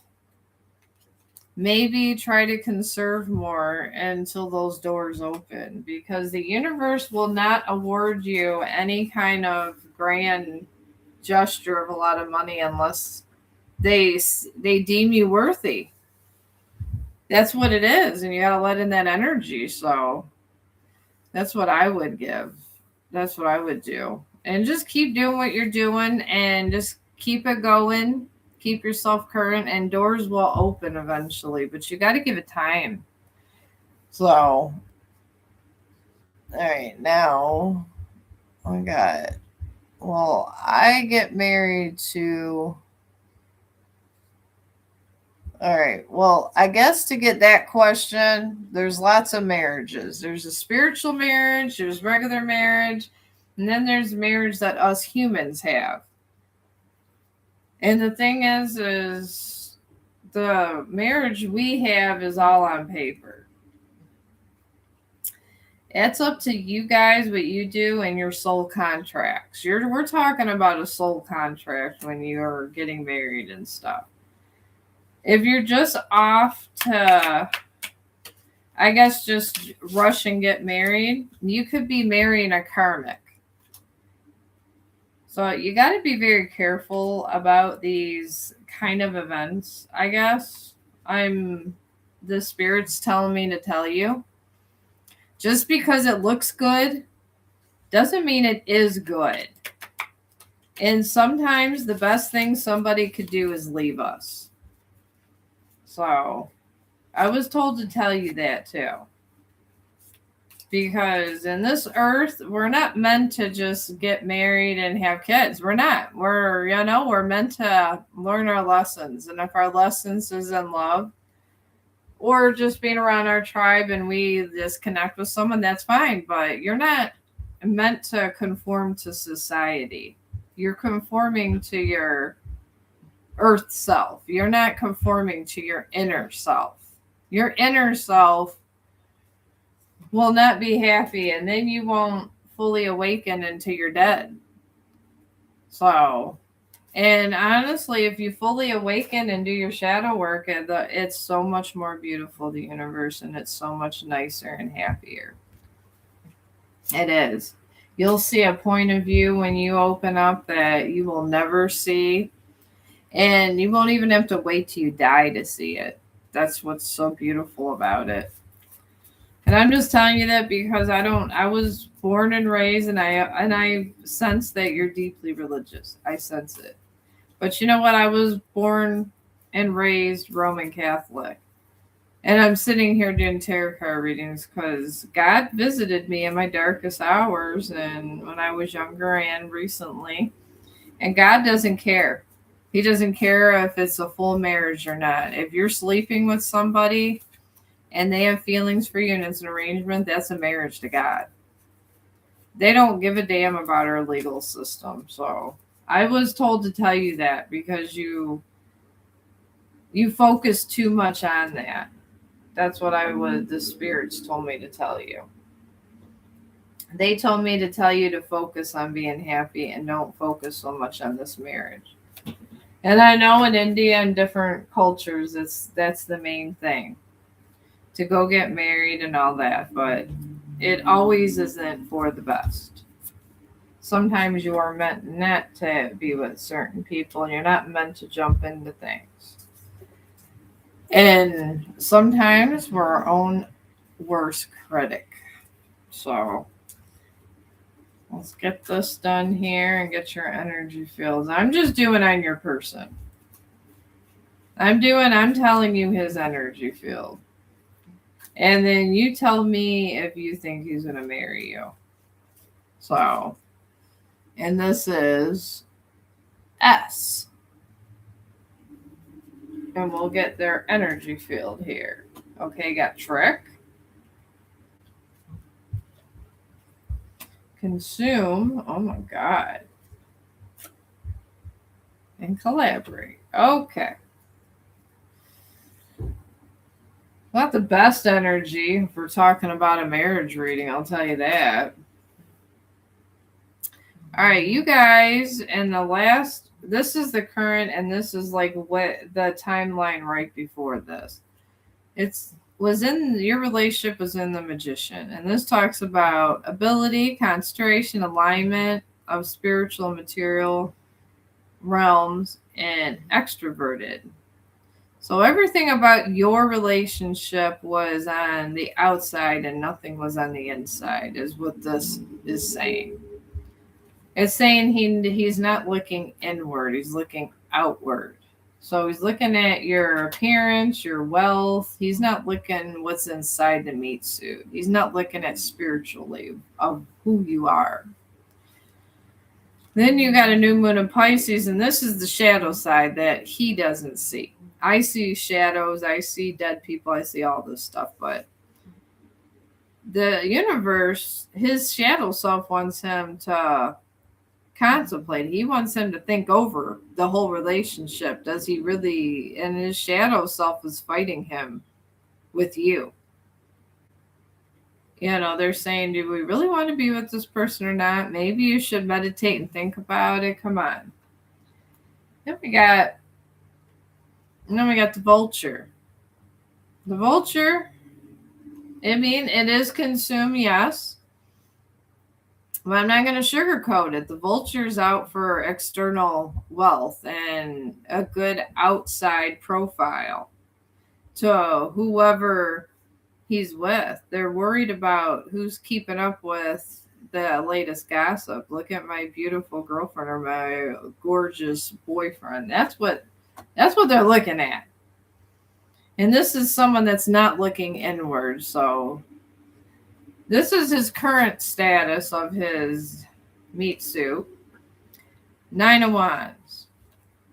Maybe try to conserve more until those doors open, because the universe will not award you any kind of grand gesture of a lot of money unless they deem you worthy. That's what it is, and you got to let in that energy. So that's what I would give. That's what I would do. And just keep doing what you're doing and just keep it going. Keep yourself current, and doors will open eventually, but you got to give it time. So, all right, now I get married to All right. Well, I guess to get that question, there's lots of marriages. There's a spiritual marriage, there's regular marriage, and then there's marriage that us humans have. And the thing is the marriage we have is all on paper. It's up to you guys what you do in your soul contracts. We're talking about a soul contract when you're getting married and stuff. If you're just off to, I guess, just rush and get married, you could be marrying a karmic. So you got to be very careful about these kind of events, I guess. The spirit's telling me to tell you. Just because it looks good doesn't mean it is good. And sometimes the best thing somebody could do is leave us. So I was told to tell you that too. Because in this earth, we're not meant to just get married and have kids. We're not. We're meant to learn our lessons. And if our lessons is in love or just being around our tribe and we just connect with someone, that's fine. But you're not meant to conform to society. You're conforming to your earth self. You're not conforming to your inner self. Your inner self will not be happy, and then you won't fully awaken until you're dead. So, and honestly, if you fully awaken and do your shadow work, it's so much more beautiful, the universe, and it's so much nicer and happier. It is. You'll see a point of view when you open up that you will never see, and you won't even have to wait till you die to see it. That's what's so beautiful about it. And I'm just telling you that because I was born and raised, and I sense that you're deeply religious. I sense it. But you know what? I was born and raised Roman Catholic. And I'm sitting here doing tarot card readings because God visited me in my darkest hours and when I was younger and recently. And God doesn't care. He doesn't care if it's a full marriage or not. If you're sleeping with somebody and they have feelings for you and it's an arrangement, that's a marriage to God. They don't give a damn about our legal system. So I was told to tell you that because you focus too much on that. That's what the spirits told me to tell you. They told me to tell you to focus on being happy and don't focus so much on this marriage. And I know in India and different cultures, that's the main thing. To go get married and all that, but it always isn't for the best. Sometimes you are meant not to be with certain people and you're not meant to jump into things. And sometimes we're our own worst critic. So let's get this done here and get your energy fields. I'm just doing on your person. I'm telling you his energy field. And then you tell me if you think he's going to marry you. So, and this is S. And we'll get their energy field here. Okay, got trick. Consume. Oh my God. And collaborate. Okay. Not the best energy if we're talking about a marriage reading, I'll tell you that. All right, you guys, this is the current, and this is like what the timeline right before this. Your relationship was in the Magician, and this talks about ability, concentration, alignment of spiritual and material realms, and extroverted. So everything about your relationship was on the outside and nothing was on the inside, is what this is saying. It's saying he's not looking inward, he's looking outward. So he's looking at your appearance, your wealth. He's not looking what's inside the meat suit. He's not looking at spiritually of who you are. Then you got a new moon in Pisces, and this is the shadow side that he doesn't see. I see shadows, I see dead people, I see all this stuff, but the universe, his shadow self wants him to contemplate. He wants him to think over the whole relationship. Does he really? And his shadow self is fighting him with you. You know, they're saying, do we really want to be with this person or not? Maybe you should meditate and think about it. Come on. Then we got the vulture. The vulture, I mean, it is consumed, yes. But I'm not going to sugarcoat it. The vulture's out for external wealth and a good outside profile to whoever he's with. They're worried about who's keeping up with the latest gossip. Look at my beautiful girlfriend or my gorgeous boyfriend. That's what they're looking at. And this is someone that's not looking inward. So this is his current status of his meat suit. 9 of Wands.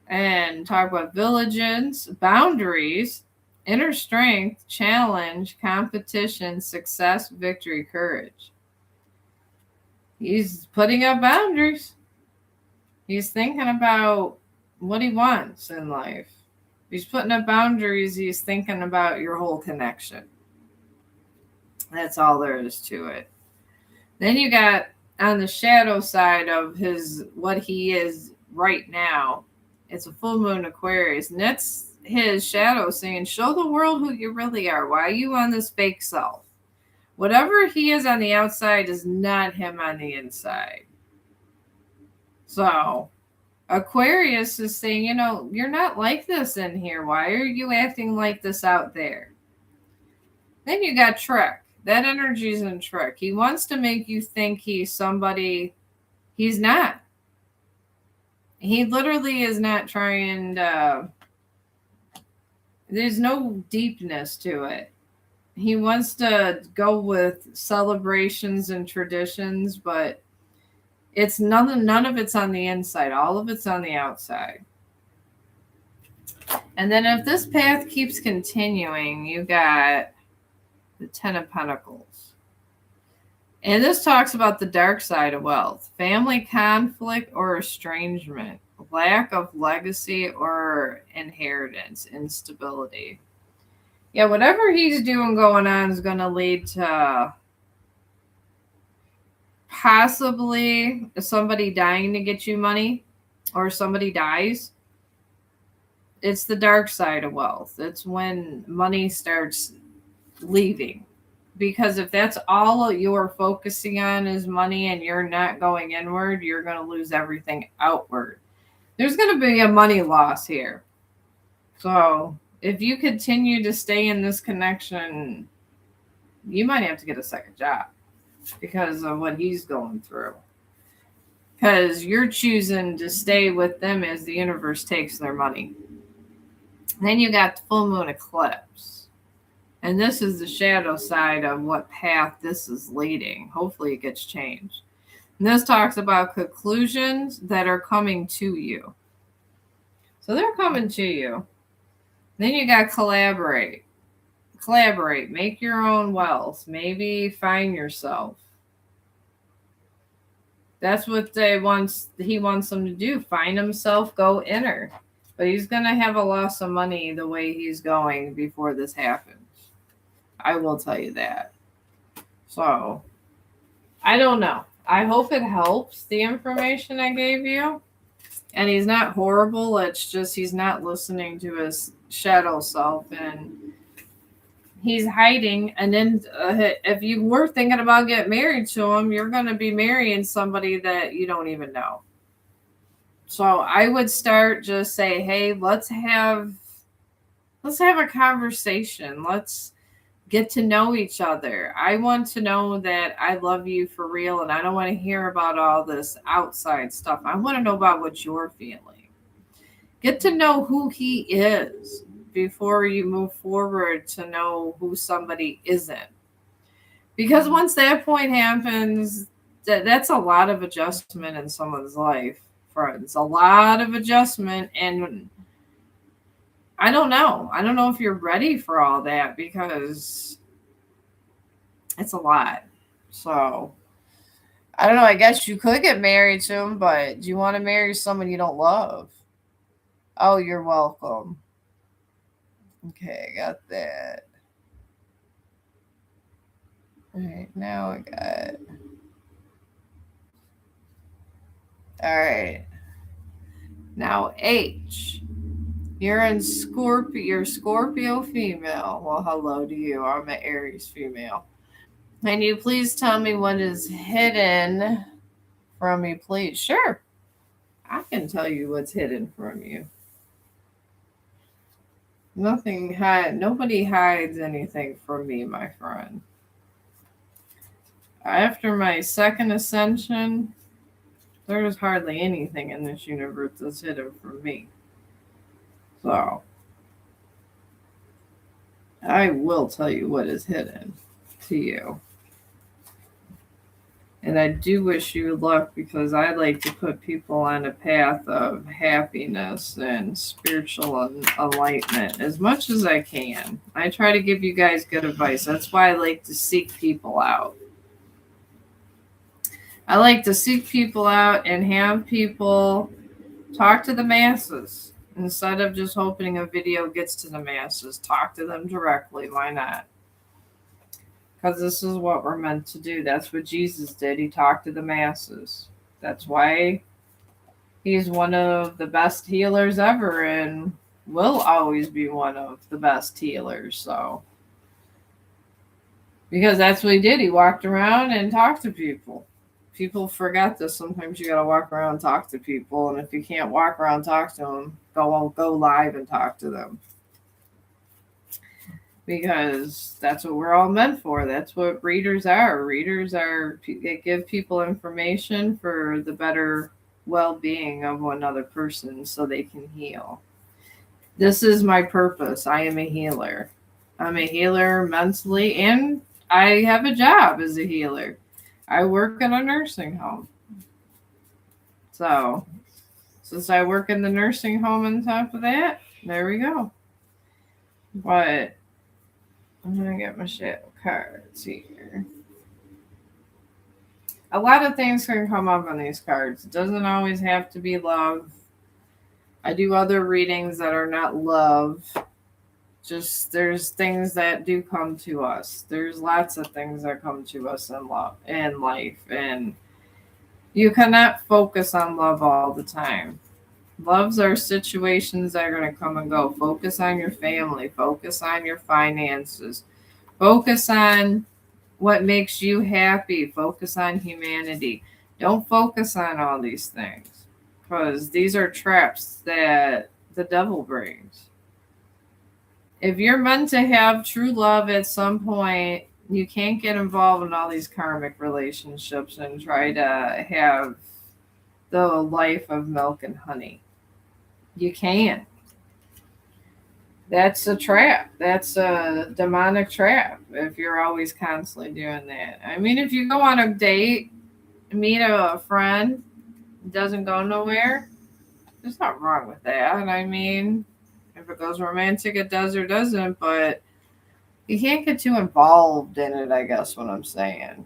And talk about vigilance, boundaries, inner strength, challenge, competition, success, victory, courage. He's putting up boundaries. He's thinking about what he wants in life. He's putting up boundaries. He's thinking about your whole connection. That's all there is to it. Then you got on the shadow side of what he is right now. It's a full moon Aquarius, and that's his shadow saying, show the world who you really are. Why are you on this fake self? Whatever he is on the outside is not him on the inside. So Aquarius is saying, you're not like this in here. Why are you acting like this out there? Then you got Trek. That energy's in Trek. He wants to make you think he's somebody he's not. He literally is not trying to. There's no deepness to it. He wants to go with celebrations and traditions, but it's none of it's on the inside. All of it's on the outside. And then if this path keeps continuing, you got the 10 of Pentacles. And this talks about the dark side of wealth, family conflict or estrangement, lack of legacy or inheritance, instability. Yeah, whatever he's doing going on is going to lead to possibly somebody dying to get you money, or somebody dies. It's the dark side of wealth. It's when money starts leaving. Because if that's all you're focusing on is money and you're not going inward, you're going to lose everything outward. There's going to be a money loss here. So if you continue to stay in this connection, you might have to get a second job because of what he's going through. Because you're choosing to stay with them as the universe takes their money. Then you got the full moon eclipse. And this is the shadow side of what path this is leading. Hopefully it gets changed. And this talks about conclusions that are coming to you. So they're coming to you. Then you got collaborate. Collaborate. Make your own wealth. Maybe find yourself. That's what he wants them to do. Find himself, go inner. But he's going to have a loss of money the way he's going before this happens. I will tell you that. So, I don't know. I hope it helps, the information I gave you. And he's not horrible. It's just he's not listening to his shadow self. And he's hiding. And then if you were thinking about getting married to him, you're going to be marrying somebody that you don't even know. So I would start just say, hey, let's have a conversation. Let's get to know each other. I want to know that I love you for real, and I don't want to hear about all this outside stuff. I want to know about what you're feeling. Get to know who he is before you move forward to know who somebody isn't. Because once that point happens, that's a lot of adjustment in someone's life, friends. A lot of adjustment, and I don't know. I don't know if you're ready for all that because it's a lot. So I don't know. I guess you could get married to him, but do you want to marry someone you don't love? Oh, you're welcome. Okay, I got that. All right, now I got. All right. Now H. You're in Scorpio. You're Scorpio female. Well, hello to you. I'm an Aries female. Can you please tell me what is hidden from me, please? Sure. I can tell you what's hidden from you. Nobody hides anything from me, my friend. After my second ascension, there's hardly anything in this universe that's hidden from me. So, I will tell you what is hidden to you. And I do wish you luck because I like to put people on a path of happiness and spiritual enlightenment as much as I can. I try to give you guys good advice. That's why I like to seek people out. I like to seek people out and have people talk to the masses instead of just hoping a video gets to the masses. Talk to them directly. Why not? Because this is what we're meant to do. That's what Jesus did. He talked to the masses. That's why he's one of the best healers ever and will always be one of the best healers. So, because that's what he did. He walked around and talked to people. People forget this. Sometimes you got to walk around and talk to people. And if you can't walk around and talk to them, go live and talk to them. Because that's what we're all meant for. That's what readers are. Readers are, they give people information for the better well-being of another person so they can heal. This is my purpose. I am a healer. I'm a healer mentally, and I have a job as a healer. I work in a nursing home. So, since I work in the nursing home on top of that, there we go. But I'm going to get my shadow cards here. A lot of things can come up on these cards. It doesn't always have to be love. I do other readings that are not love. Just there's things that do come to us. There's lots of things that come to us in love in life, and you cannot focus on love all the time. Loves are situations that are going to come and go. Focus on your family. Focus on your finances. Focus on what makes you happy. Focus on humanity. Don't focus on all these things because these are traps that the devil brings. If you're meant to have true love at some point, you can't get involved in all these karmic relationships and try to have the life of milk and honey. You can't. That's a trap. That's a demonic trap if you're always constantly doing that. I mean, if you go on a date, meet a friend, doesn't go nowhere, there's not wrong with that. I mean, if it goes romantic, it does or doesn't, but you can't get too involved in it, I guess what I'm saying.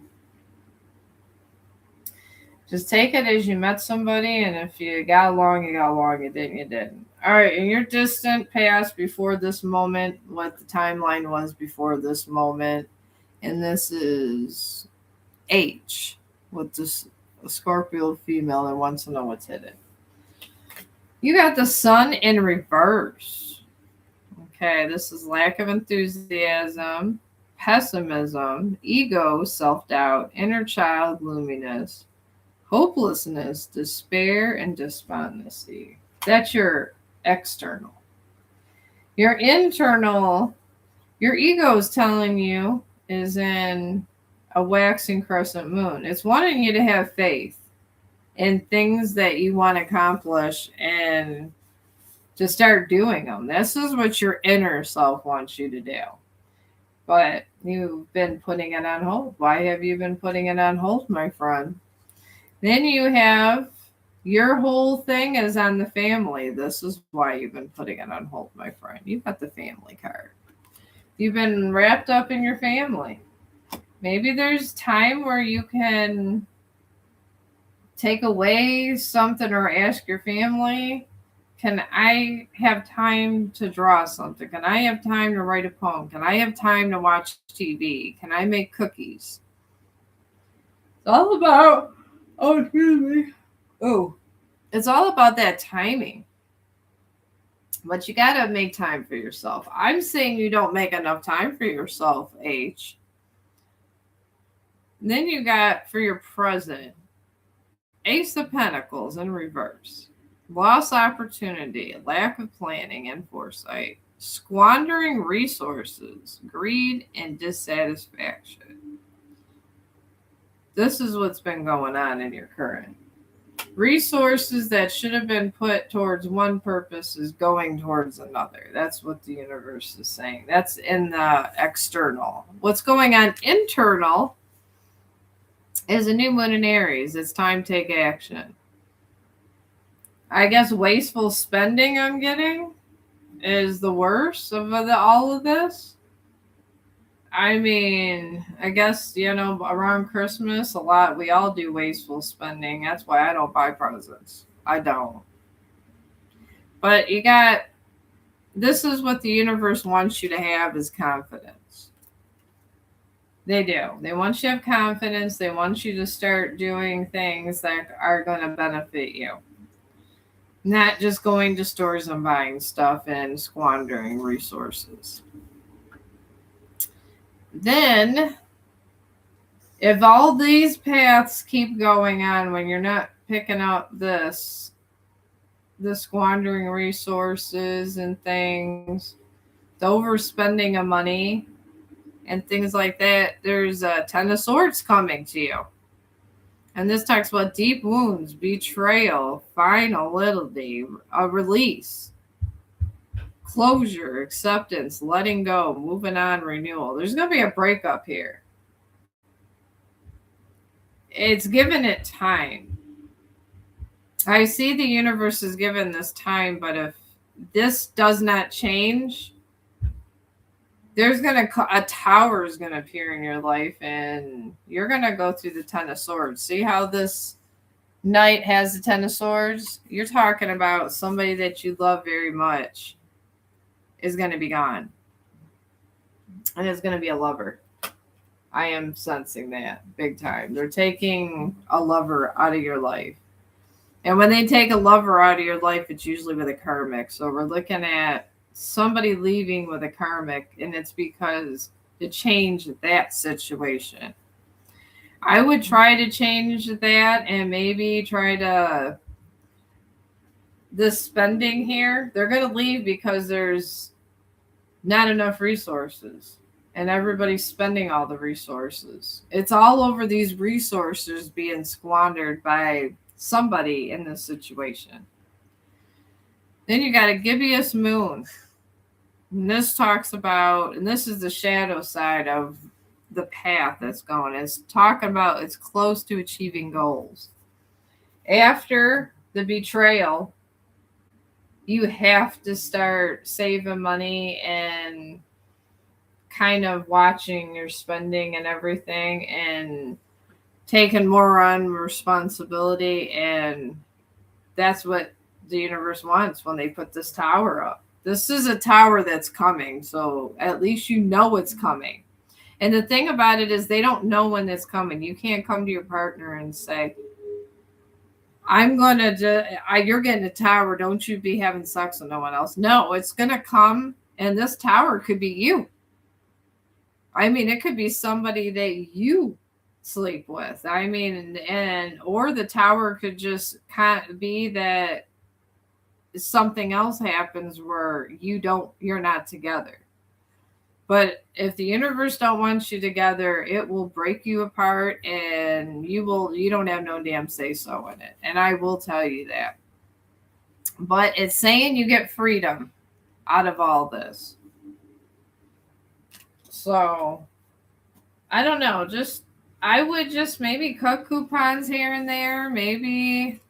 Just take it as you met somebody, and if you got along, you got along. You didn't, you didn't. All right, in your distant past before this moment, what the timeline was before this moment, and this is H with this Scorpio female that wants to know what's hidden. You got the sun in reverse. Okay, this is lack of enthusiasm, pessimism, ego, self-doubt, inner child gloominess, hopelessness, despair, and despondency. That's your external. Your internal, your ego is telling you is in a waxing crescent moon. It's wanting you to have faith in things that you want to accomplish and to start doing them. This is what your inner self wants you to do. But you've been putting it on hold. Why have you been putting it on hold, my friend? Then you have your whole thing is on the family. This is why you've been putting it on hold, my friend. You've got the family card. You've been wrapped up in your family. Maybe there's time where you can take away something or ask your family, can I have time to draw something? Can I have time to write a poem? Can I have time to watch TV? Can I make cookies? It's all about, oh, excuse me. Oh, it's all about that timing. But you got to make time for yourself. I'm saying you don't make enough time for yourself, H. And then you got for your present, Ace of Pentacles in reverse. Lost opportunity, lack of planning and foresight, squandering resources, greed, and dissatisfaction. This is what's been going on in your current. Resources that should have been put towards one purpose is going towards another. That's what the universe is saying. That's in the external. What's going on internal is a new moon in Aries. It's time to take action. I guess wasteful spending I'm getting is the worst of all of this. I mean, I guess, around Christmas, we all do wasteful spending. That's why I don't buy presents. I don't. But this is what the universe wants you to have is confidence. They do. They want you to have confidence. They want you to start doing things that are going to benefit you. Not just going to stores and buying stuff and squandering resources. Then, if all these paths keep going on when you're not picking up the squandering resources and things, the overspending of money and things like that, there's a Ten of Swords coming to you. And this talks about deep wounds, betrayal, finality, a release, closure, acceptance, letting go, moving on, renewal. There's going to be a breakup here. It's given it time. I see the universe is given this time, but if this does not change, a tower is going to appear in your life and you're going to go through the Ten of Swords. See how this knight has the Ten of Swords? You're talking about somebody that you love very much is going to be gone. And it's going to be a lover. I am sensing that big time. They're taking a lover out of your life. And when they take a lover out of your life, it's usually with a karmic. So we're looking at somebody leaving with a karmic, and it's because to change that situation. I would try to change that and maybe try to this spending here. They're going to leave because there's not enough resources and everybody's spending all the resources. It's all over these resources being squandered by somebody in this situation. Then you got a gibbous moon. And this talks about, and this is the shadow side of the path that's going. It's talking about it's close to achieving goals. After the betrayal, you have to start saving money and kind of watching your spending and everything and taking more on responsibility. And that's what the universe wants when they put this tower up. This is a tower that's coming, so at least you know it's coming. And the thing about it is they don't know when it's coming. You can't come to your partner and say, you're getting a tower. Don't you be having sex with no one else. No, it's going to come, and this tower could be you. I mean, it could be somebody that you sleep with. I mean, or the tower could just kind of be that something else happens where you're not together. But if the universe don't want you together, it will break you apart and you don't have no damn say so in it. And I will tell you that. But it's saying you get freedom out of all this. So I don't know, I would just maybe cut coupons here and there. Maybe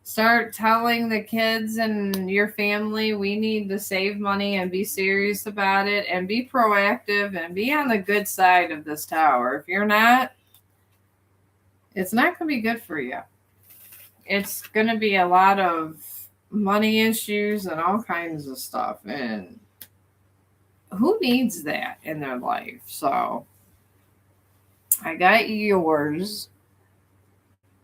start telling the kids and your family we need to save money and be serious about it and be proactive and be on the good side of this tower. If you're not, it's not going to be good for you. It's going to be a lot of money issues and all kinds of stuff. And who needs that in their life? So I got yours.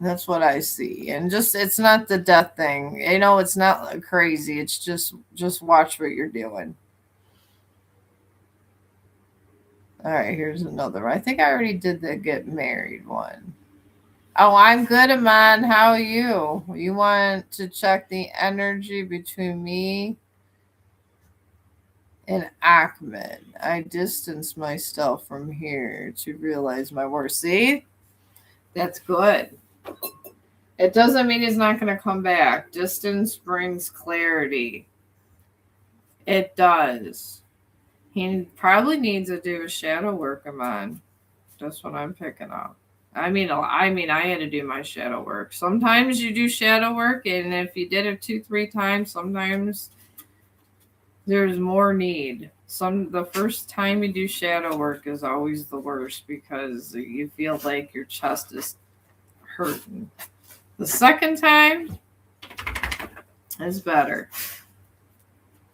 That's what I see. And just it's not the death thing. It's not crazy. It's just watch what you're doing. All right, here's another one. I think I already did the get married one. Oh, I'm good, Aman. How are you? You want to check the energy between me and Ahmed. I distance myself from here to realize my worth. See? That's good. It doesn't mean he's not going to come back. Distance brings clarity. It does. He probably needs to do a shadow work, Aman. That's what I'm picking up. I mean, I had to do my shadow work. Sometimes you do shadow work, and if you did it 2-3 times, sometimes there's more need. The first time you do shadow work is always the worst because you feel like your chest is hurting. The second time is better.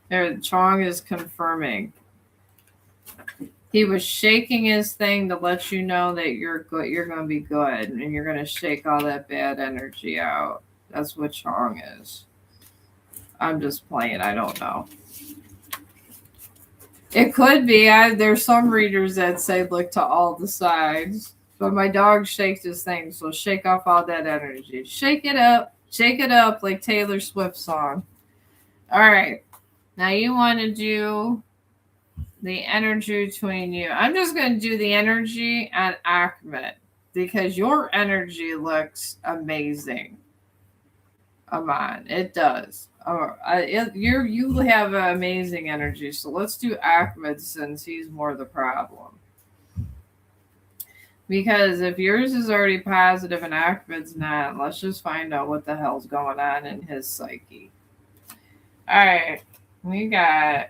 There, Chong is confirming. He was shaking his thing to let you know that you're good. You're going to be good, and you're going to shake all that bad energy out. That's what Chong is. I'm just playing. I don't know. It could be. There's some readers that say look to all the sides, but my dog shakes his thing, so shake off all that energy. Shake it up like Taylor Swift song. All right, now you want to do the energy between you. I'm just going to do the energy on Ahmed because your energy looks amazing. Aman, it does. You have an amazing energy. So let's do Ahmed since he's more the problem. Because if yours is already positive and Ahmed's not, let's just find out what the hell's going on in his psyche. All right, we got.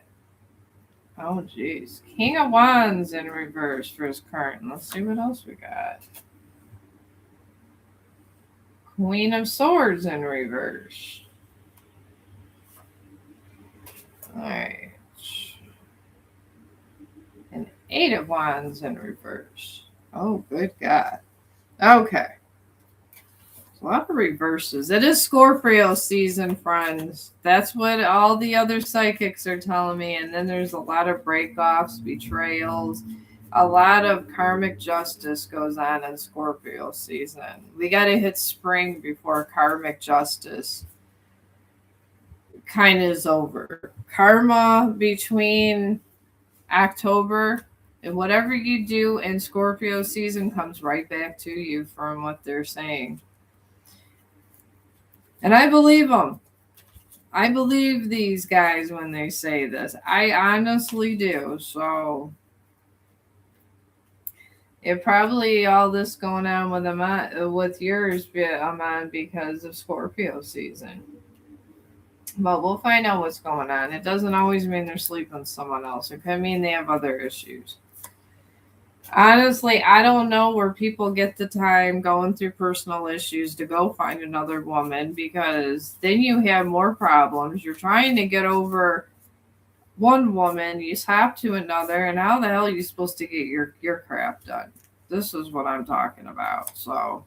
Oh, geez. King of Wands in reverse for his current. Let's see what else we got. Queen of Swords in reverse. All right. And 8 of Wands in reverse. Oh, good God. Okay. A lot of reverses. It is Scorpio season, friends. That's what all the other psychics are telling me. And then there's a lot of breakoffs, betrayals. A lot of karmic justice goes on in Scorpio season. We got to hit spring before karmic justice kind of is over. Karma between October and whatever you do in Scorpio season comes right back to you from what they're saying. And I believe them. I believe these guys when they say this. I honestly do. So it probably all this going on with yours, Aman, because of Scorpio season. But we'll find out what's going on. It doesn't always mean they're sleeping with someone else. It could mean they have other issues. Honestly, I don't know where people get the time going through personal issues to go find another woman because then you have more problems. You're trying to get over one woman, you swap to another, and how the hell are you supposed to get your crap done? This is what I'm talking about. So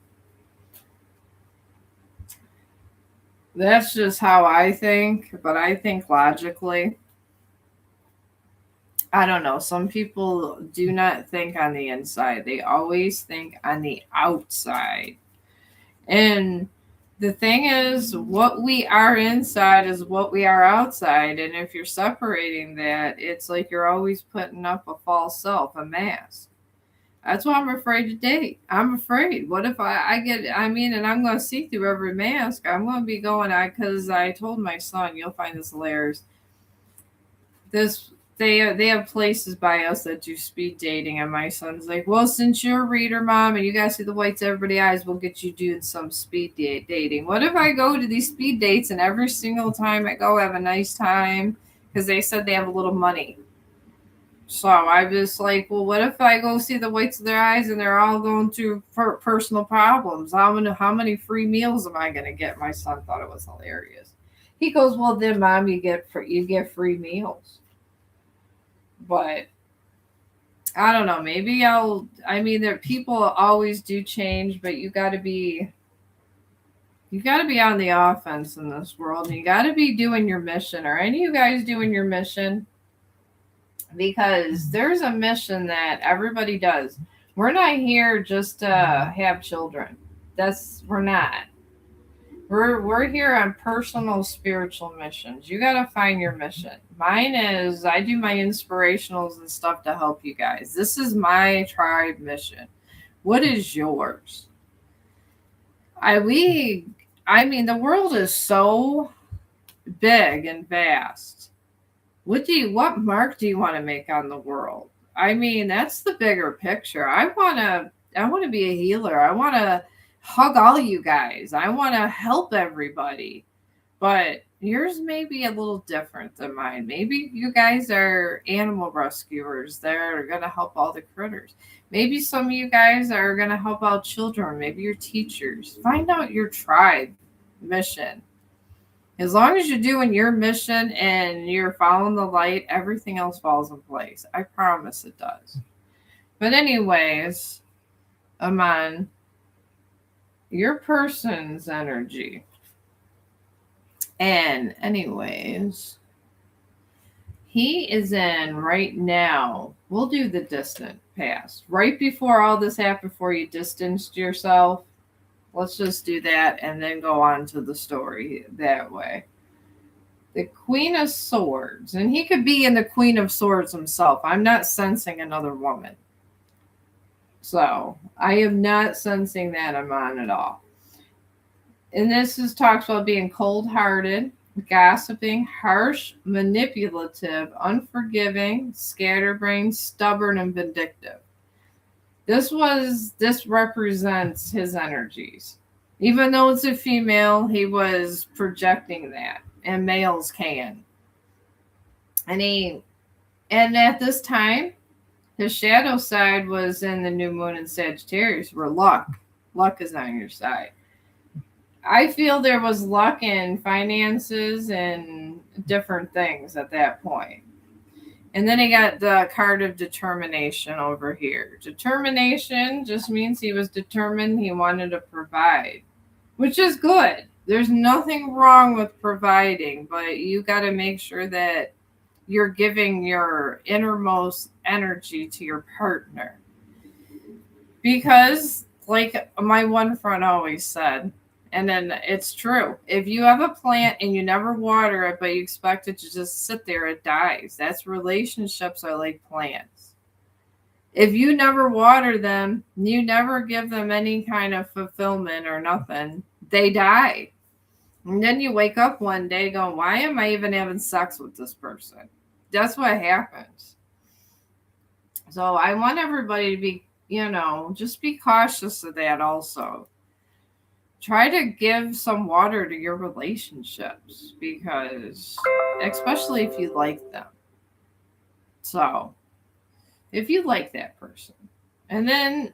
that's just how I think, but I think logically. I don't know. Some people do not think on the inside. They always think on the outside. And the thing is, what we are inside is what we are outside. And if you're separating that, it's like you're always putting up a false self, a mask. That's why I'm afraid to date. I'm afraid. What if and I'm going to see through every mask. I'm going to be going, because I told my son, you'll find this hilarious. they have places by us that do speed dating, and my son's like, well, since you're a reader, mom, and you guys see the whites of everybody's eyes, we'll get you doing some speed dating. What if I go to these speed dates and every single time I go have a nice time because they said they have a little money? So I was like, well, what if I go see the whites of their eyes and they're all going through personal problems? How many free meals am I going to get? My son thought it was hilarious. He goes, well, then, mom, you get free meals. But I don't know. Maybe there people always do change, but you got to be on the offense in this world. And you got to be doing your mission. Are any of you guys doing your mission? Because there's a mission that everybody does. We're not here just to have children. We're not. We're here on personal spiritual missions. You got to find your mission. Mine is I do my inspirationals and stuff to help you guys. This is my tribe mission. What is yours? The world is so big and vast. What mark do you want to make on the world? That's the bigger picture. I want to be a healer. I want to hug all you guys. I want to help everybody. But yours may be a little different than mine. Maybe you guys are animal rescuers that are going to help all the critters. Maybe some of you guys are going to help out children. Maybe you're teachers. Find out your tribe mission. As long as you're doing your mission and you're following the light, everything else falls in place. I promise it does. But anyways, Aman, your person's energy. And anyways, he is in right now. We'll do the distant past. Right before all this happened, before you distanced yourself, let's just do that and then go on to the story that way. The Queen of Swords. And he could be in the Queen of Swords himself. I'm not sensing another woman. So I am not sensing that Aman at all. And talks about being cold-hearted, gossiping, harsh, manipulative, unforgiving, scatterbrained, stubborn, and vindictive. This represents his energies. Even though it's a female, he was projecting that, and males can. And at this time, his shadow side was in the new moon in Sagittarius, where luck is on your side. I feel there was luck in finances and different things at that point. And then he got the card of determination over here. Determination just means he was determined, he wanted to provide, which is good. There's nothing wrong with providing, but you got to make sure that you're giving your innermost energy to your partner. Because, like my one friend always said, and then it's true. If you have a plant and you never water it, but you expect it to just sit there, it dies. Relationships are like plants. If you never water them, you never give them any kind of fulfillment or nothing, they die. And then you wake up one day going, why am I even having sex with this person? That's what happens. So I want everybody to be, just be cautious of that also. Try to give some water to your relationships, because especially if you like them. So if you like that person. And then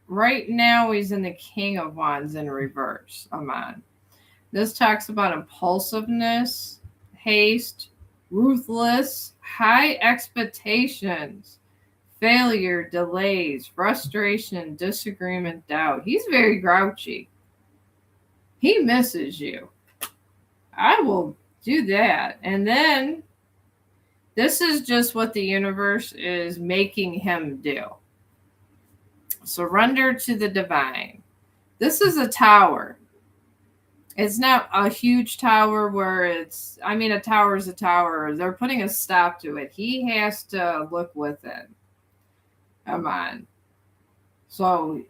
right now he's in the King of Wands in reverse, Aman. This talks about impulsiveness, haste, ruthless, high expectations, failure, delays, frustration, disagreement, doubt. He's very grouchy. He misses you. I will do that. And then this is just what the universe is making him do. Surrender to the divine. This is a tower. It's not a huge tower where a tower is a tower. They're putting a stop to it. He has to look within. Aman. So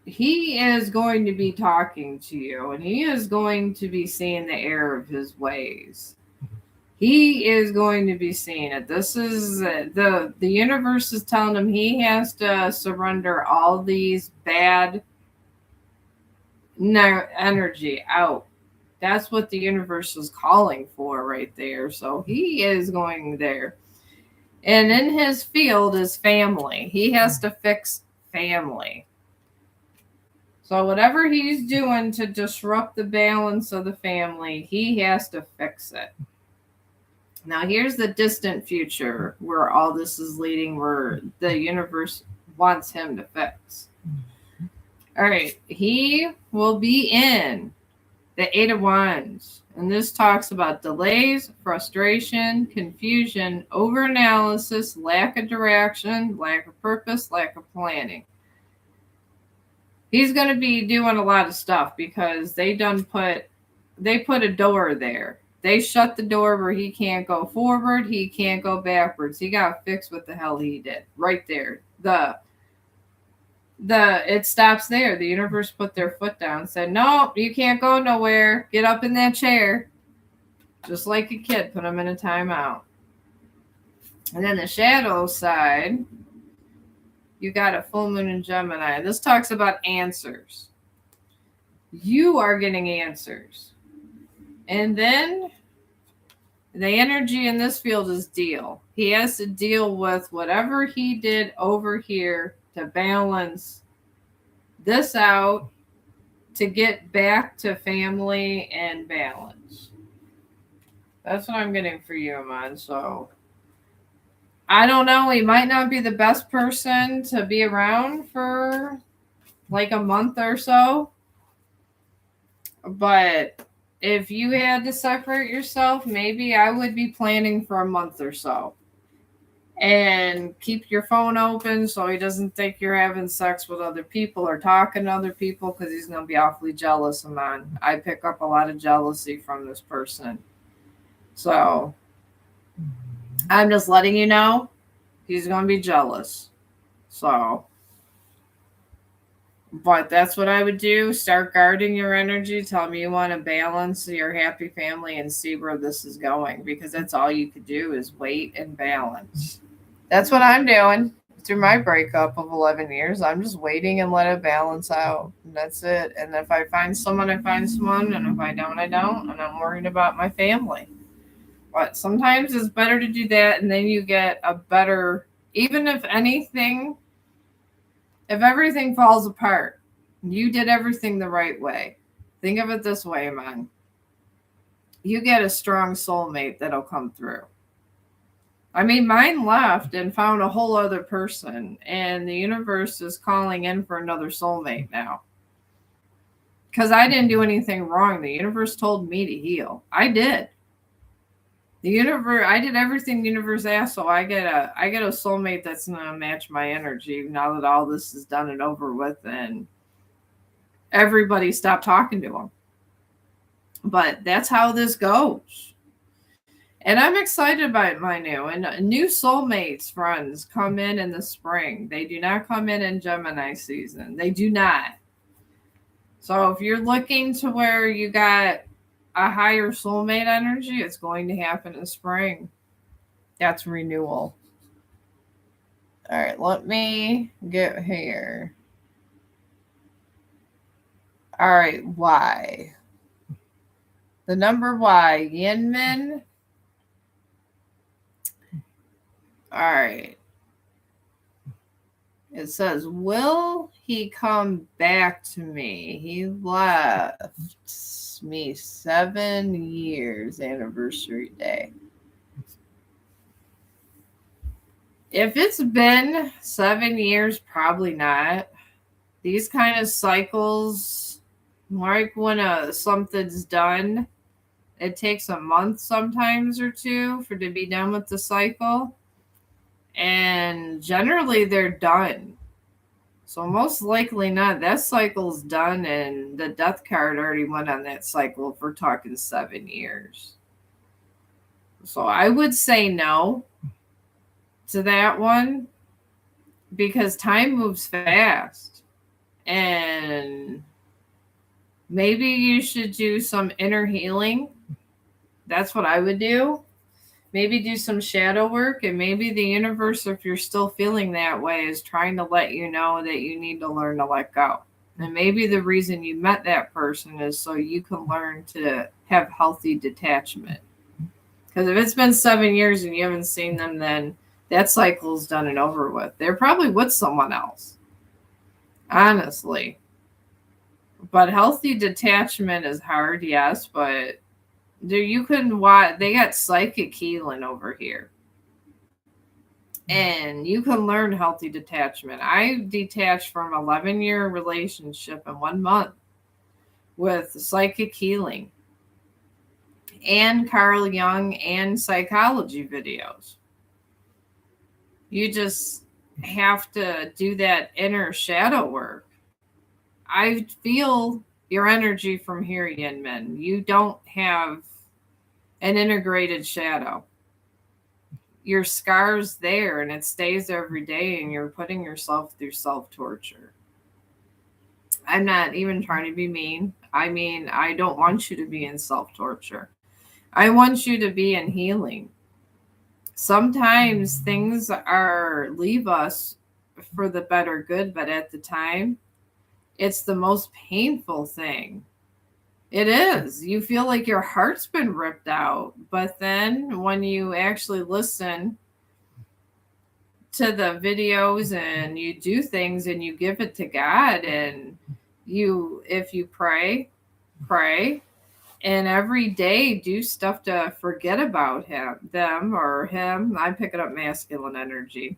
he is going to be talking to you, and he is going to be seeing the error of his ways. He is going to be seeing it. This is the universe is telling him he has to surrender all these bad energy out. That's what the universe is calling for right there. So he is going there. And in his field is family. He has to fix family. So whatever he's doing to disrupt the balance of the family, he has to fix it. Now here's the distant future where all this is leading, where the universe wants him to fix. All right, he will be in the Eight of Wands. And this talks about delays, frustration, confusion, overanalysis, lack of direction, lack of purpose, lack of planning. He's going to be doing a lot of stuff because they put a door there. They shut the door where he can't go forward, he can't go backwards. He got fixed what the hell he did right there. It stops there. The universe put their foot down, said, "Nope, you can't go nowhere. Get up in that chair." Just like a kid, put him in a timeout. And then the shadow side, you got a full moon in Gemini. This talks about answers. You are getting answers. And then the energy in this field is deal. He has to deal with whatever he did over here to balance this out, to get back to family and balance. That's what I'm getting for you, Amon. So I don't know. He might not be the best person to be around for like a month or so. But if you had to separate yourself, maybe I would be planning for a month or so. And keep your phone open so he doesn't think you're having sex with other people or talking to other people, because he's going to be awfully jealous of mine. I pick up a lot of jealousy from this person. So I'm just letting you know he's going to be jealous. So, but that's what I would do. Start guarding your energy. Tell me you want to balance your happy family and see where this is going, because that's all you could do is wait and balance. That's what I'm doing through my breakup of 11 years. I'm just waiting and let it balance out. And that's it. And if I find someone, I find someone. And if I don't, I don't. And I'm worried about my family. But sometimes it's better to do that. And then you get a better, even if anything, if everything falls apart, you did everything the right way. Think of it this way, man. You get a strong soulmate that'll come through. I mean, mine left and found a whole other person, and the universe is calling in for another soulmate now. Because I didn't do anything wrong. The universe told me to heal. I did. I did everything the universe asked, so I get a soulmate that's gonna match my energy now that all this is done and over with, and everybody stopped talking to him. But that's how this goes. And I'm excited about my new soulmates friends come in the spring. They do not come in Gemini season. They do not. So if you're looking to where you got a higher soulmate energy, it's going to happen in spring. That's renewal. All right, let me get here. All right, Y. The number Y, Yinmin. All right. It says, will he come back to me? He left me 7 years anniversary day. If it's been 7 years, probably not. These kind of cycles, like when something's done, it takes a month sometimes or two for to be done with the cycle. And generally they're done. So most likely not. That cycle's done, and the death card already went on that cycle if we're talking 7 years. So I would say no to that one, because time moves fast. And maybe you should do some inner healing. That's what I would do. Maybe do some shadow work, and maybe the universe, if you're still feeling that way, is trying to let you know that you need to learn to let go. And maybe the reason you met that person is so you can learn to have healthy detachment. Because if it's been 7 years and you haven't seen them, then that cycle's done and over with. They're probably with someone else, honestly. But healthy detachment is hard, yes, but you can watch. They got psychic healing over here, and you can learn healthy detachment. I detached from 11-year relationship in 1 month with psychic healing and Carl Jung and psychology videos. You just have to do that inner shadow work. I feel your energy from here, Yin Men. You don't have an integrated shadow. Your scar's there and it stays every day, and you're putting yourself through self-torture. I'm not even trying to be mean. I mean, I don't want you to be in self-torture. I want you to be in healing. Sometimes things leave us for the better good, but at the time, it's the most painful thing. It is. You feel like your heart's been ripped out. But then when you actually listen to the videos and you do things and you give it to God, and if you pray, and every day do stuff to forget about them or him. I'm picking up masculine energy.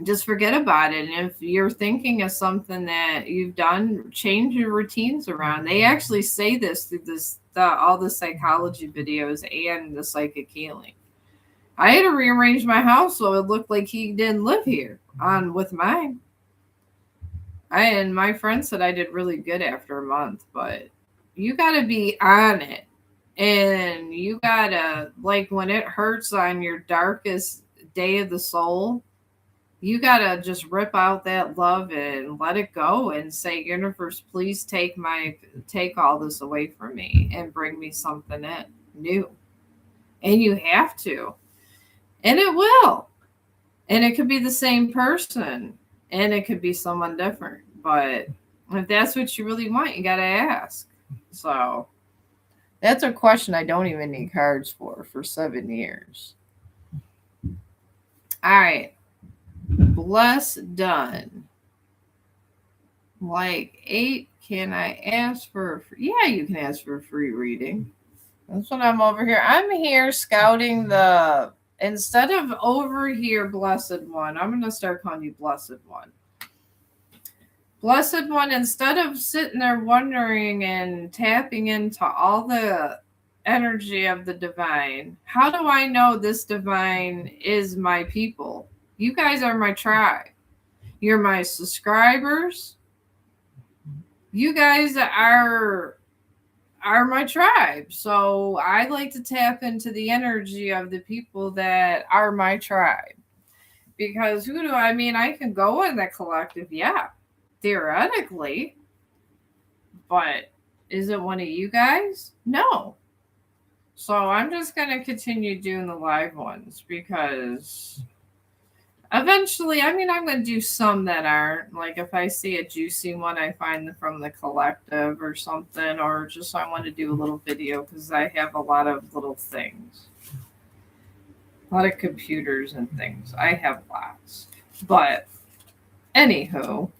Just forget about it. And if you're thinking of something that you've done, change your routines around. They actually say this through all the psychology videos and the psychic healing. I had to rearrange my house so it looked like he didn't live here with mine. And my friend said I did really good after a month, but you got to be on it. And you got to, like, when it hurts on your darkest day of the soul, you got to just rip out that love and let it go and say, universe, please take all this away from me and bring me something new. And you have to. And it will. And it could be the same person, and it could be someone different. But if that's what you really want, you got to ask. So that's a question I don't even need cards for 7 years. All right. Bless done. Like 8, can I ask for yeah, you can ask for a free reading. That's what I'm over here. I'm here scouting instead of over here, Blessed One, I'm going to start calling you Blessed One. Blessed One, instead of sitting there wondering and tapping into all the energy of the divine, how do I know this divine is my people? You guys are my tribe. You're my subscribers. You guys are my tribe. So I like to tap into the energy of the people that are my tribe. Because I can go in the collective, yeah, theoretically. But is it one of you guys? No. So I'm just going to continue doing the live ones because eventually, I'm going to do some that aren't. Like if I see a juicy one, I find them from the collective or something, or just I want to do a little video because I have a lot of little things. A lot of computers and things. I have lots. But anywho,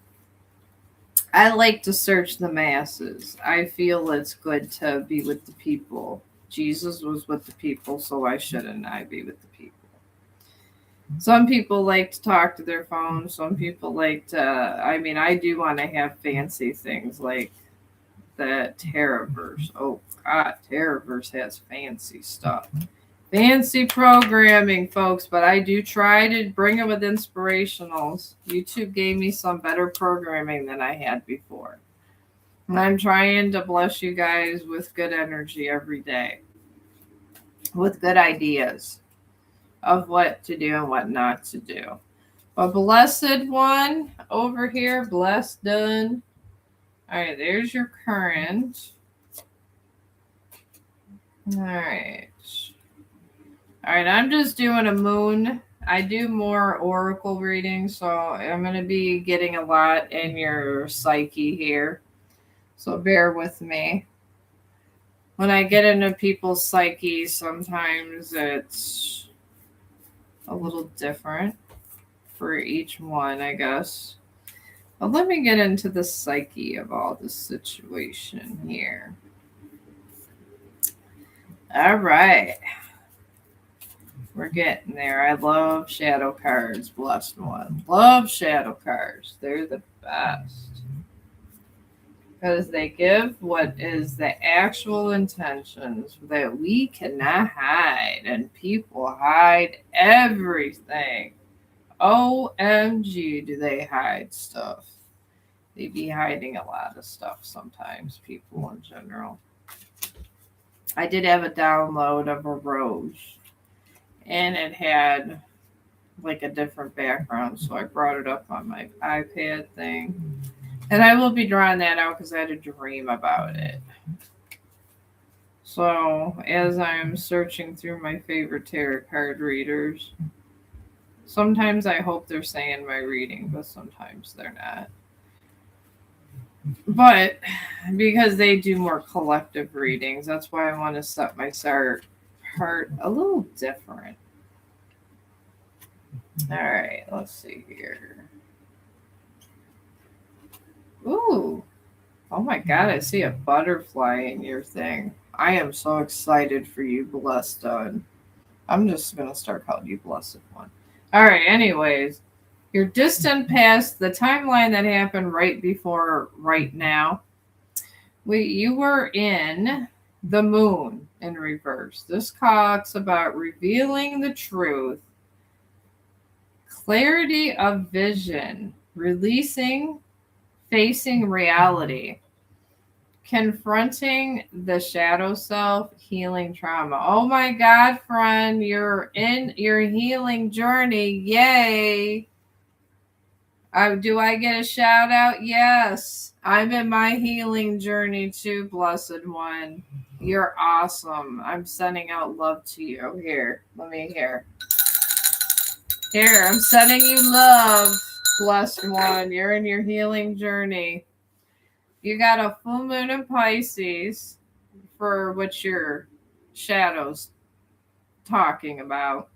I like to search the masses. I feel it's good to be with the people. Jesus was with the people, so why shouldn't I be with the people? Some people like to talk to their phone. Some people like to, I do want to have fancy things like the Terraverse. Oh, God, Terraverse has fancy stuff. Fancy programming, folks, but I do try to bring it with inspirationals. YouTube gave me some better programming than I had before. And I'm trying to bless you guys with good energy every day, with good ideas of what to do and what not to do. But Blessed One over here, blessed done. All right, there's your current. All right. All right, I'm just doing a moon. I do more oracle readings, so I'm going to be getting a lot in your psyche here. So bear with me. When I get into people's psyche, sometimes it's a little different for each one, I guess. But let me get into the psyche of all this situation here. All right. We're getting there. I love shadow cards, blessed one. Love shadow cards. They're the best. Because they give what is the actual intentions that we cannot hide. And people hide everything. OMG, do they hide stuff? They be hiding a lot of stuff sometimes, people in general. I did have a download of a rose, and it had like a different background, so I brought it up on my iPad thing. And I will be drawing that out because I had a dream about it. So, as I'm searching through my favorite tarot card readers, sometimes I hope they're saying my reading, but sometimes they're not. But because they do more collective readings, that's why I want to set my heart a little different. All right, let's see here. Ooh. Oh my God, I see a butterfly in your thing. I am so excited for you, Blessed One. I'm just going to start calling you Blessed One. All right, anyways, your distant past, the timeline that happened right before right now. You were in the moon in reverse. This talks about revealing the truth, clarity of vision, releasing, facing reality, confronting the shadow self, healing trauma. Oh my God, friend, you're in your healing journey. Yay. Do I get a shout out? Yes. I'm in my healing journey too, Blessed One. You're awesome. I'm sending out love to you. Here, let me hear. Here, I'm sending you love, Blessed One. You're in your healing journey. You got a full moon in Pisces for what your shadow's talking about.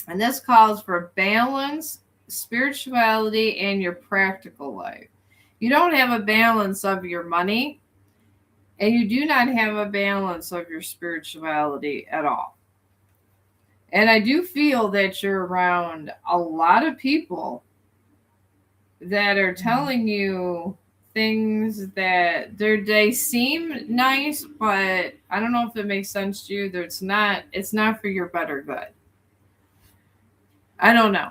And this calls for balance, spirituality, and your practical life. You don't have a balance of your money, and you do not have a balance of your spirituality at all. And I do feel that you're around a lot of people that are telling you things that they seem nice, but I don't know if it makes sense to you. That it's not for your better good. I don't know.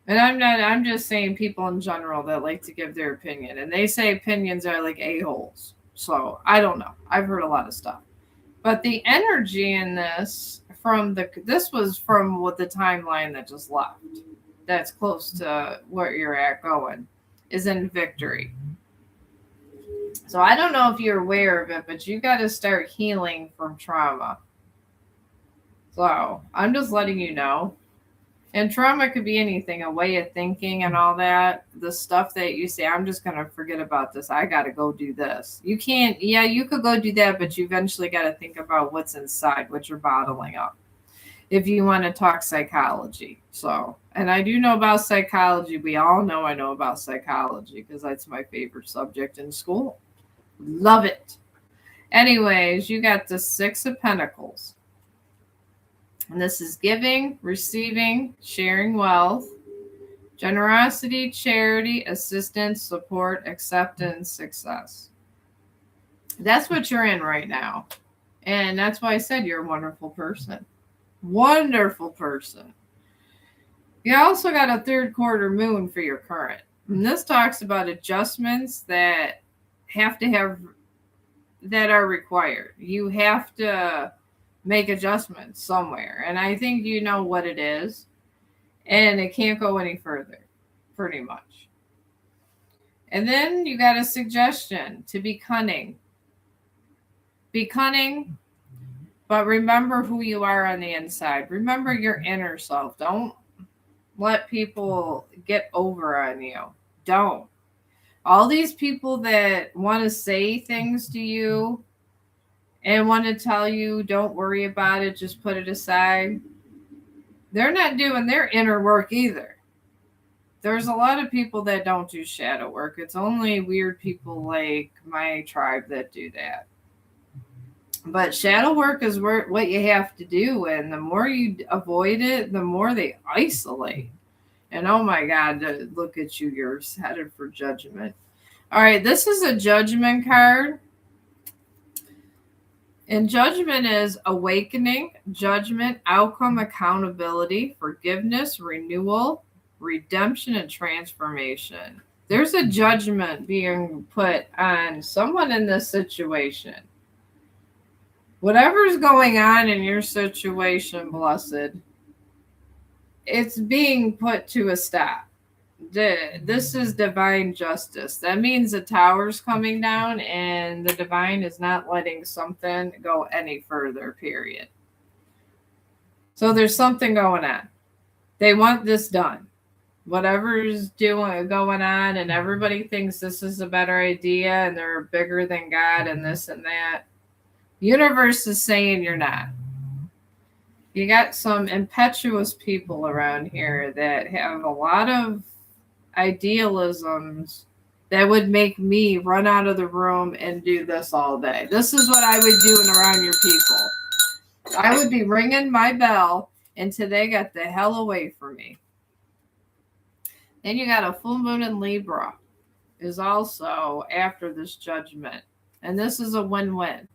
And I'm just saying people in general that like to give their opinion. And they say opinions are like a-holes. So I don't know. I've heard a lot of stuff. But the energy in this this was from what the timeline that just left. That's close to where you're at going, is in victory. So I don't know if you're aware of it, but you got to start healing from trauma. So I'm just letting you know. And trauma could be anything, a way of thinking and all that. The stuff that you say, I'm just going to forget about this. I got to go do this. You can't, yeah, you could go do that, but you eventually got to think about what's inside, what you're bottling up. If you want to talk psychology. So, and I do know about psychology. We all know I know about psychology because that's my favorite subject in school. Love it. Anyways, you got the Six of Pentacles. And this is giving, receiving, sharing wealth, generosity, charity, assistance, support, acceptance, success. That's what you're in right now. And that's why I said you're a wonderful person. Wonderful person. You also got a third quarter moon for your current. And this talks about adjustments that are required. You have to make adjustments somewhere. And I think you know what it is. And it can't go any further, pretty much. And then you got a suggestion to be cunning. Be cunning. But remember who you are on the inside. Remember your inner self. Don't let people get over on you. Don't. All these people that want to say things to you and want to tell you, don't worry about it, just put it aside, they're not doing their inner work either. There's a lot of people that don't do shadow work. It's only weird people like my tribe that do that. But shadow work is what you have to do. And the more you avoid it, the more they isolate. And oh my God, look at you. You're headed for judgment. All right, this is a judgment card. And judgment is awakening, judgment, outcome, accountability, forgiveness, renewal, redemption, and transformation. There's a judgment being put on someone in this situation. Whatever's going on in your situation, blessed, it's being put to a stop. This is divine justice. That means the tower's coming down and the divine is not letting something go any further, period. So there's something going on. They want this done. Whatever's going on, and everybody thinks this is a better idea and they're bigger than God and this and that. Universe is saying you're not. You got some impetuous people around here that have a lot of idealisms that would make me run out of the room and do this all day. This is what I would do around your people. I would be ringing my bell until they got the hell away from me. Then you got a full moon in Libra is also after this judgment. And this is a win-win.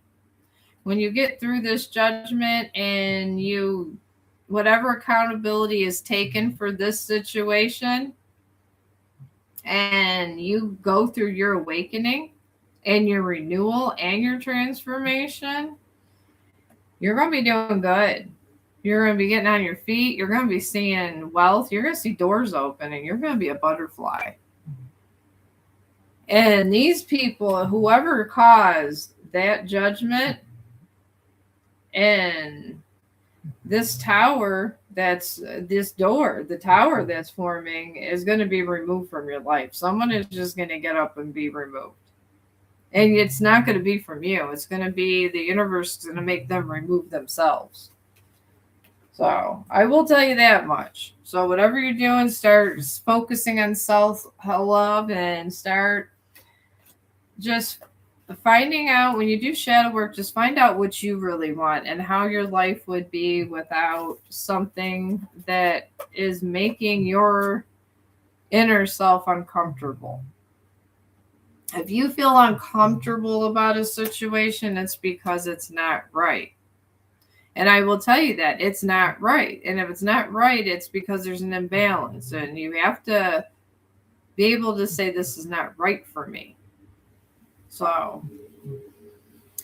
When you get through this judgment and whatever accountability is taken for this situation, and you go through your awakening and your renewal and your transformation, you're going to be doing good. You're going to be getting on your feet. You're going to be seeing wealth. You're going to see doors open and you're going to be a butterfly. And these people, whoever caused that judgment and this tower, that's this door, the tower that's forming is going to be removed from your life. Someone is just going to get up and be removed. And it's not going to be from you. It's going to be the universe is going to make them remove themselves. So I will tell you that much. So whatever you're doing, start focusing on self-love and start just finding out, when you do shadow work, just find out what you really want and how your life would be without something that is making your inner self uncomfortable. If you feel uncomfortable about a situation, it's because it's not right. And I will tell you that it's not right. And if it's not right, it's because there's an imbalance. And you have to be able to say, this is not right for me. So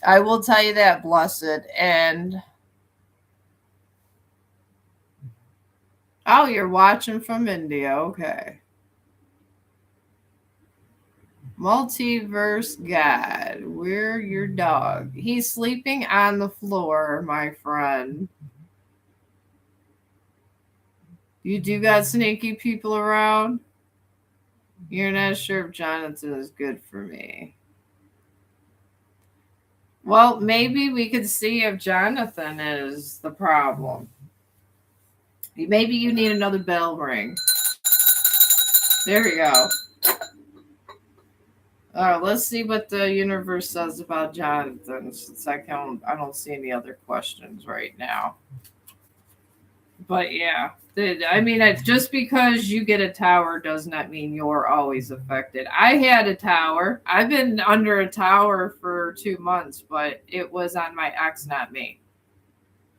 I will tell you that, blessed. And oh, you're watching from India. Okay. Multiverse God, we're your dog. He's sleeping on the floor, my friend. You do got sneaky people around? You're not sure if Jonathan is good for me. Well, maybe we could see if Jonathan is the problem. Maybe you need another bell ring. There you go. Let's see what the universe says about Jonathan, since I don't see any other questions right now. But yeah, I mean, just because you get a tower does not mean you're always affected. I had a tower. I've been under a tower for 2 months, but it was on my ex, not me.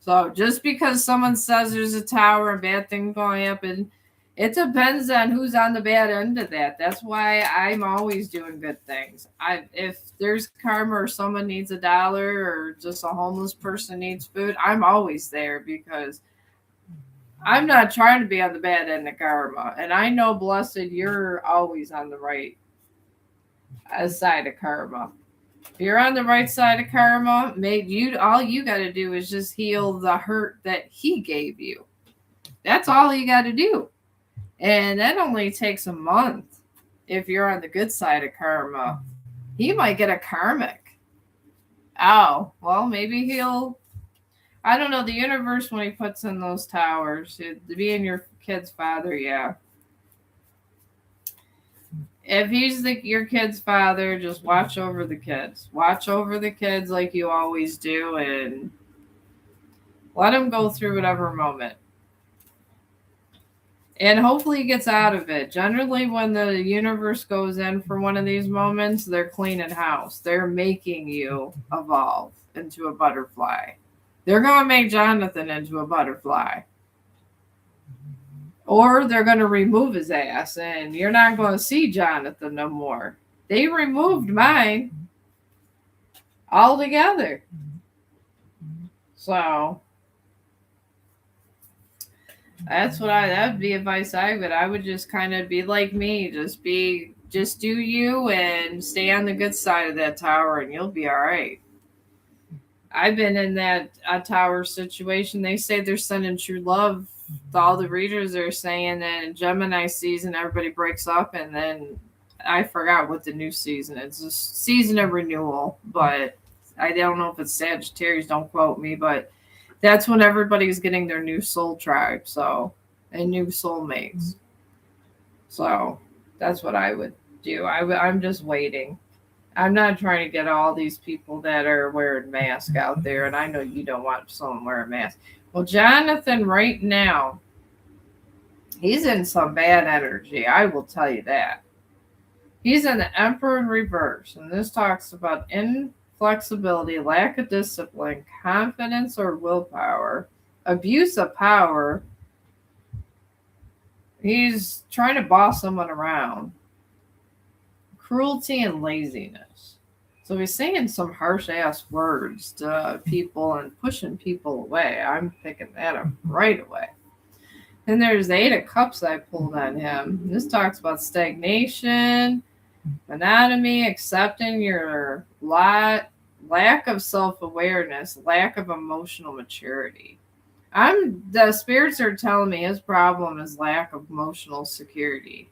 So just because someone says there's a tower and bad things going to happen, it depends on who's on the bad end of that. That's why I'm always doing good things. If there's karma or someone needs $1 or just a homeless person needs food, I'm always there because I'm not trying to be on the bad end of karma. And I know, blessed, you're always on the right side of karma. If you're on the right side of karma, all you got to do is just heal the hurt that he gave you. That's all you got to do. And that only takes a month. If you're on the good side of karma, he might get a karmic. Oh, well, maybe I don't know, the universe, when he puts in those towers, being your kid's father, yeah. If he's your kid's father, just watch over the kids. Watch over the kids like you always do, and let them go through whatever moment. And hopefully he gets out of it. Generally, when the universe goes in for one of these moments, they're cleaning house. They're making you evolve into a butterfly. They're going to make Jonathan into a butterfly. Or they're going to remove his ass, and you're not going to see Jonathan no more. They removed mine altogether. So that'd be advice I would just kind of be like me. Just do you and stay on the good side of that tower, and you'll be all right. I've been in that tower situation. They say they're sending true love. All the readers are saying that in Gemini season, everybody breaks up, and then I forgot what the new season is. It's a season of renewal, but I don't know if it's Sagittarius. Don't quote me, but that's when everybody's getting their new soul tribe, and new soulmates. So that's what I would do. I'm just waiting. I'm not trying to get all these people that are wearing masks out there, and I know you don't want someone wearing a mask. Well, Jonathan, right now, he's in some bad energy. I will tell you that. He's in the Emperor in reverse, and this talks about inflexibility, lack of discipline, confidence or willpower, abuse of power. He's trying to boss someone around. Cruelty and laziness. So he's saying some harsh ass words to people and pushing people away. I'm picking that up right away. Then there's the 8 of Cups I pulled on him. This talks about stagnation, monotony, accepting your lack of self-awareness, lack of emotional maturity. The spirits are telling me his problem is lack of emotional security.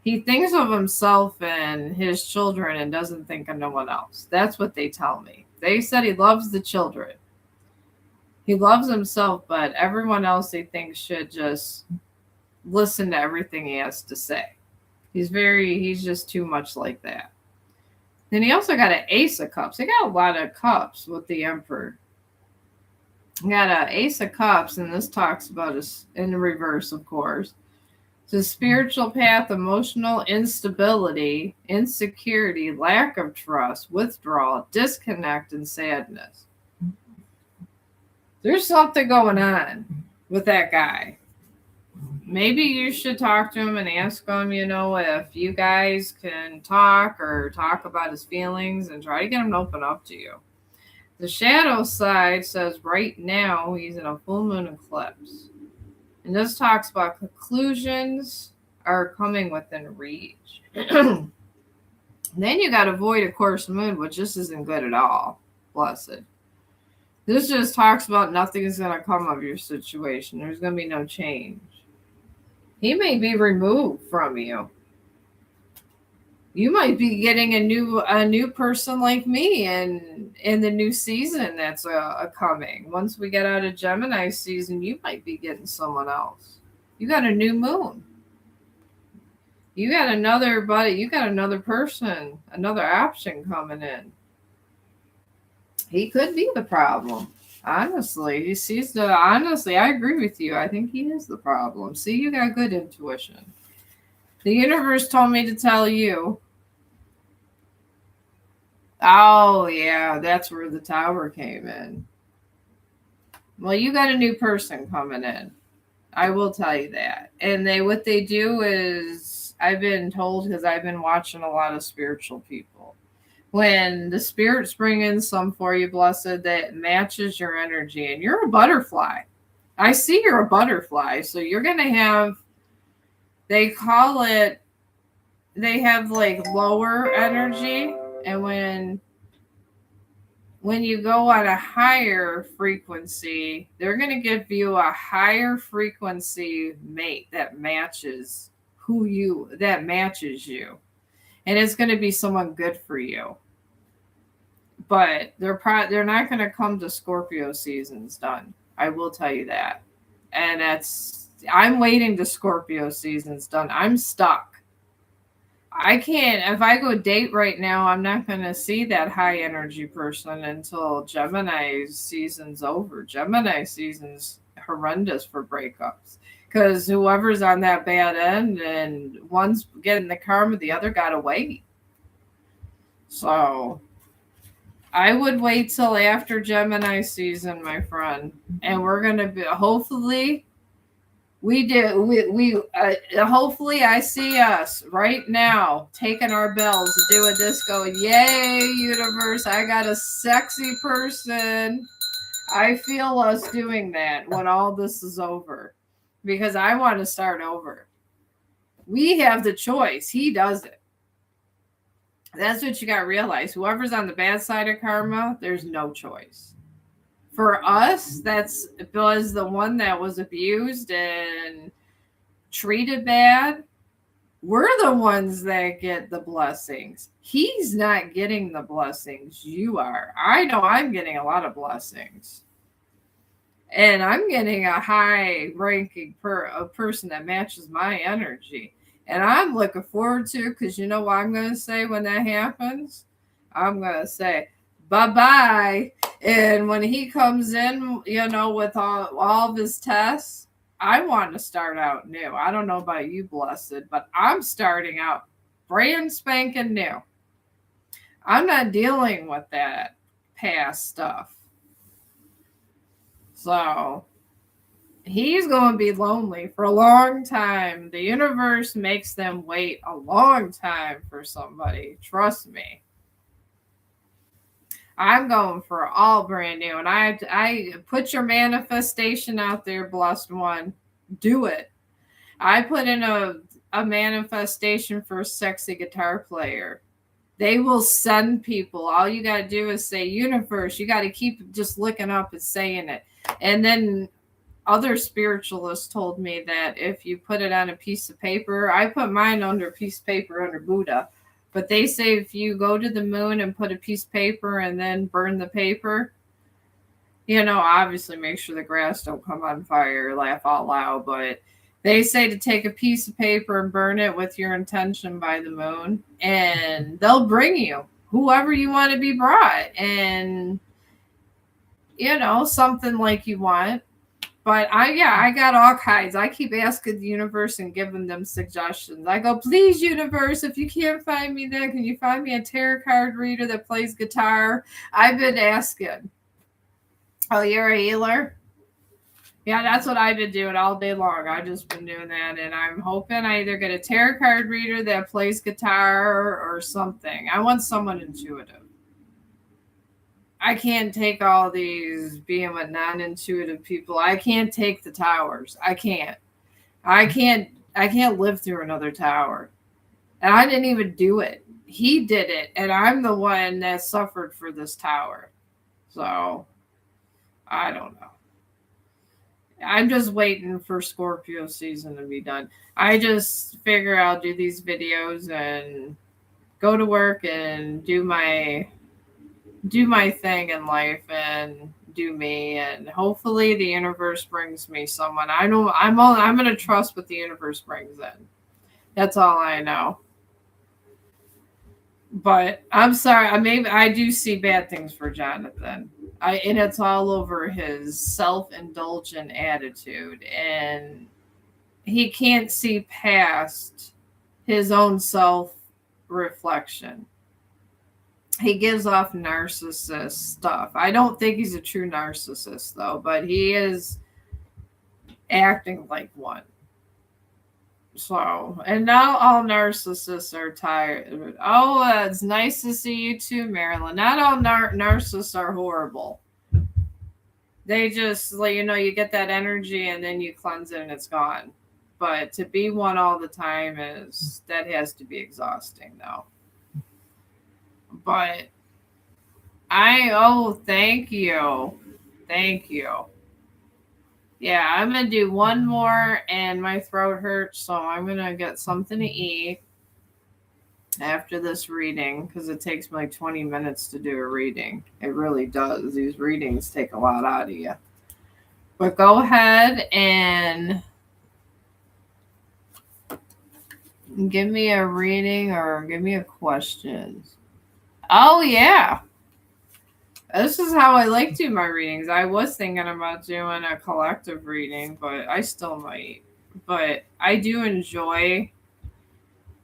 He thinks of himself and his children and doesn't think of no one else. That's what they tell me. They said he loves the children. He loves himself, but everyone else he thinks should just listen to everything he has to say. He's just too much like that. Then he also got an Ace of Cups. He got a lot of cups with the Emperor. He got an Ace of Cups, and this talks about us in the reverse, of course. The spiritual path, emotional instability, insecurity, lack of trust, withdrawal, disconnect, and sadness. There's something going on with that guy. Maybe you should talk to him and ask him, if you guys can talk about his feelings and try to get him to open up to you. The shadow side says right now he's in a full moon eclipse. And this talks about conclusions are coming within reach. Then you got to avoid a course moon, which just isn't good at all. Blessed. This just talks about nothing is going to come of your situation. There's going to be no change. He may be removed from you. You might be getting a new person like me in the new season that's coming. Once we get out of Gemini season, you might be getting someone else. You got a new moon. You got another buddy. You got another person, another option coming in. He could be the problem. Honestly, honestly, I agree with you. I think he is the problem. See, you got good intuition. The universe told me to tell you. Oh, yeah, that's where the tower came in. Well, you got a new person coming in. I will tell you that. And what they do is, I've been told, because I've been watching a lot of spiritual people. When the spirits bring in some for you, blessed, that matches your energy, and you're a butterfly. I see you're a butterfly. So you're going to have, they have like lower energy. And when when you go on a higher frequency, they're going to give you a higher frequency mate that matches that matches you. And it's going to be someone good for you. But they're not going to come to Scorpio seasons done. I will tell you that. And I'm waiting to Scorpio seasons done. I'm stuck. I can't, if I go date right now, I'm not going to see that high energy person until Gemini season's over. Gemini season's horrendous for breakups because whoever's on that bad end and one's getting the karma, the other got to wait. So I would wait till after Gemini season, my friend, and we're going to be, hopefully hopefully I see us right now taking our bells to do a disco. Yay, universe, I got a sexy person. I feel us doing that when all this is over because I want to start over. We have the choice. He doesn't. That's what you got to realize. Whoever's on the bad side of karma, there's no choice. For us, it was the one that was abused and treated bad. We're the ones that get the blessings. He's not getting the blessings. You are. I know I'm getting a lot of blessings. And I'm getting a high ranking a person that matches my energy. And I'm looking forward to, because you know what I'm going to say when that happens? I'm going to say, bye-bye. And when he comes in, with all of his tests, I want to start out new. I don't know about you, blessed, but I'm starting out brand spanking new. I'm not dealing with that past stuff. So he's going to be lonely for a long time. The universe makes them wait a long time for somebody. Trust me. I'm going for all brand new. And I put your manifestation out there, blessed one. Do it. I put in a manifestation for a sexy guitar player. They will send people. All you got to do is say, universe. You got to keep just looking up and saying it. And then other spiritualists told me that if you put it on a piece of paper, I put mine under a piece of paper under Buddha. But they say if you go to the moon and put a piece of paper and then burn the paper, obviously make sure the grass don't come on fire, laugh out loud. But they say to take a piece of paper and burn it with your intention by the moon, and they'll bring you whoever you want to be brought. And, something like you want. But I got all kinds. I keep asking the universe and giving them suggestions. I go, please, universe, if you can't find me there, can you find me a tarot card reader that plays guitar? I've been asking. Oh, you're a healer? Yeah, that's what I've been doing all day long. I've just been doing that. And I'm hoping I either get a tarot card reader that plays guitar or something. I want someone intuitive. I can't take all these being with non-intuitive people. I can't take the towers. I can't live through another tower. And I didn't even do it. He did it. And I'm the one that suffered for this tower. So I don't know. I'm just waiting for Scorpio season to be done. I just figure I'll do these videos and go to work and do my thing in life and do me, and hopefully the universe brings me someone. I know I'm going to trust what the universe brings in. That's all I know. But I'm sorry, I do see bad things for Jonathan. And it's all over his self-indulgent attitude, and he can't see past his own self-reflection. He gives off narcissist stuff. I don't think he's a true narcissist, though, but he is acting like one. So, and now all narcissists are tired. Oh, it's nice to see you too, Marilyn. Not all narcissists are horrible. They just, you get that energy and then you cleanse it and it's gone. But to be one all the time that has to be exhausting, though. But Thank you. Thank you. Yeah, I'm gonna do one more and my throat hurts, so I'm gonna get something to eat after this reading because it takes me like 20 minutes to do a reading. It really does. These readings take a lot out of you. But go ahead and give me a reading or give me a question. Oh, yeah. This is how I like to do my readings. I was thinking about doing a collective reading, but I still might. But I do enjoy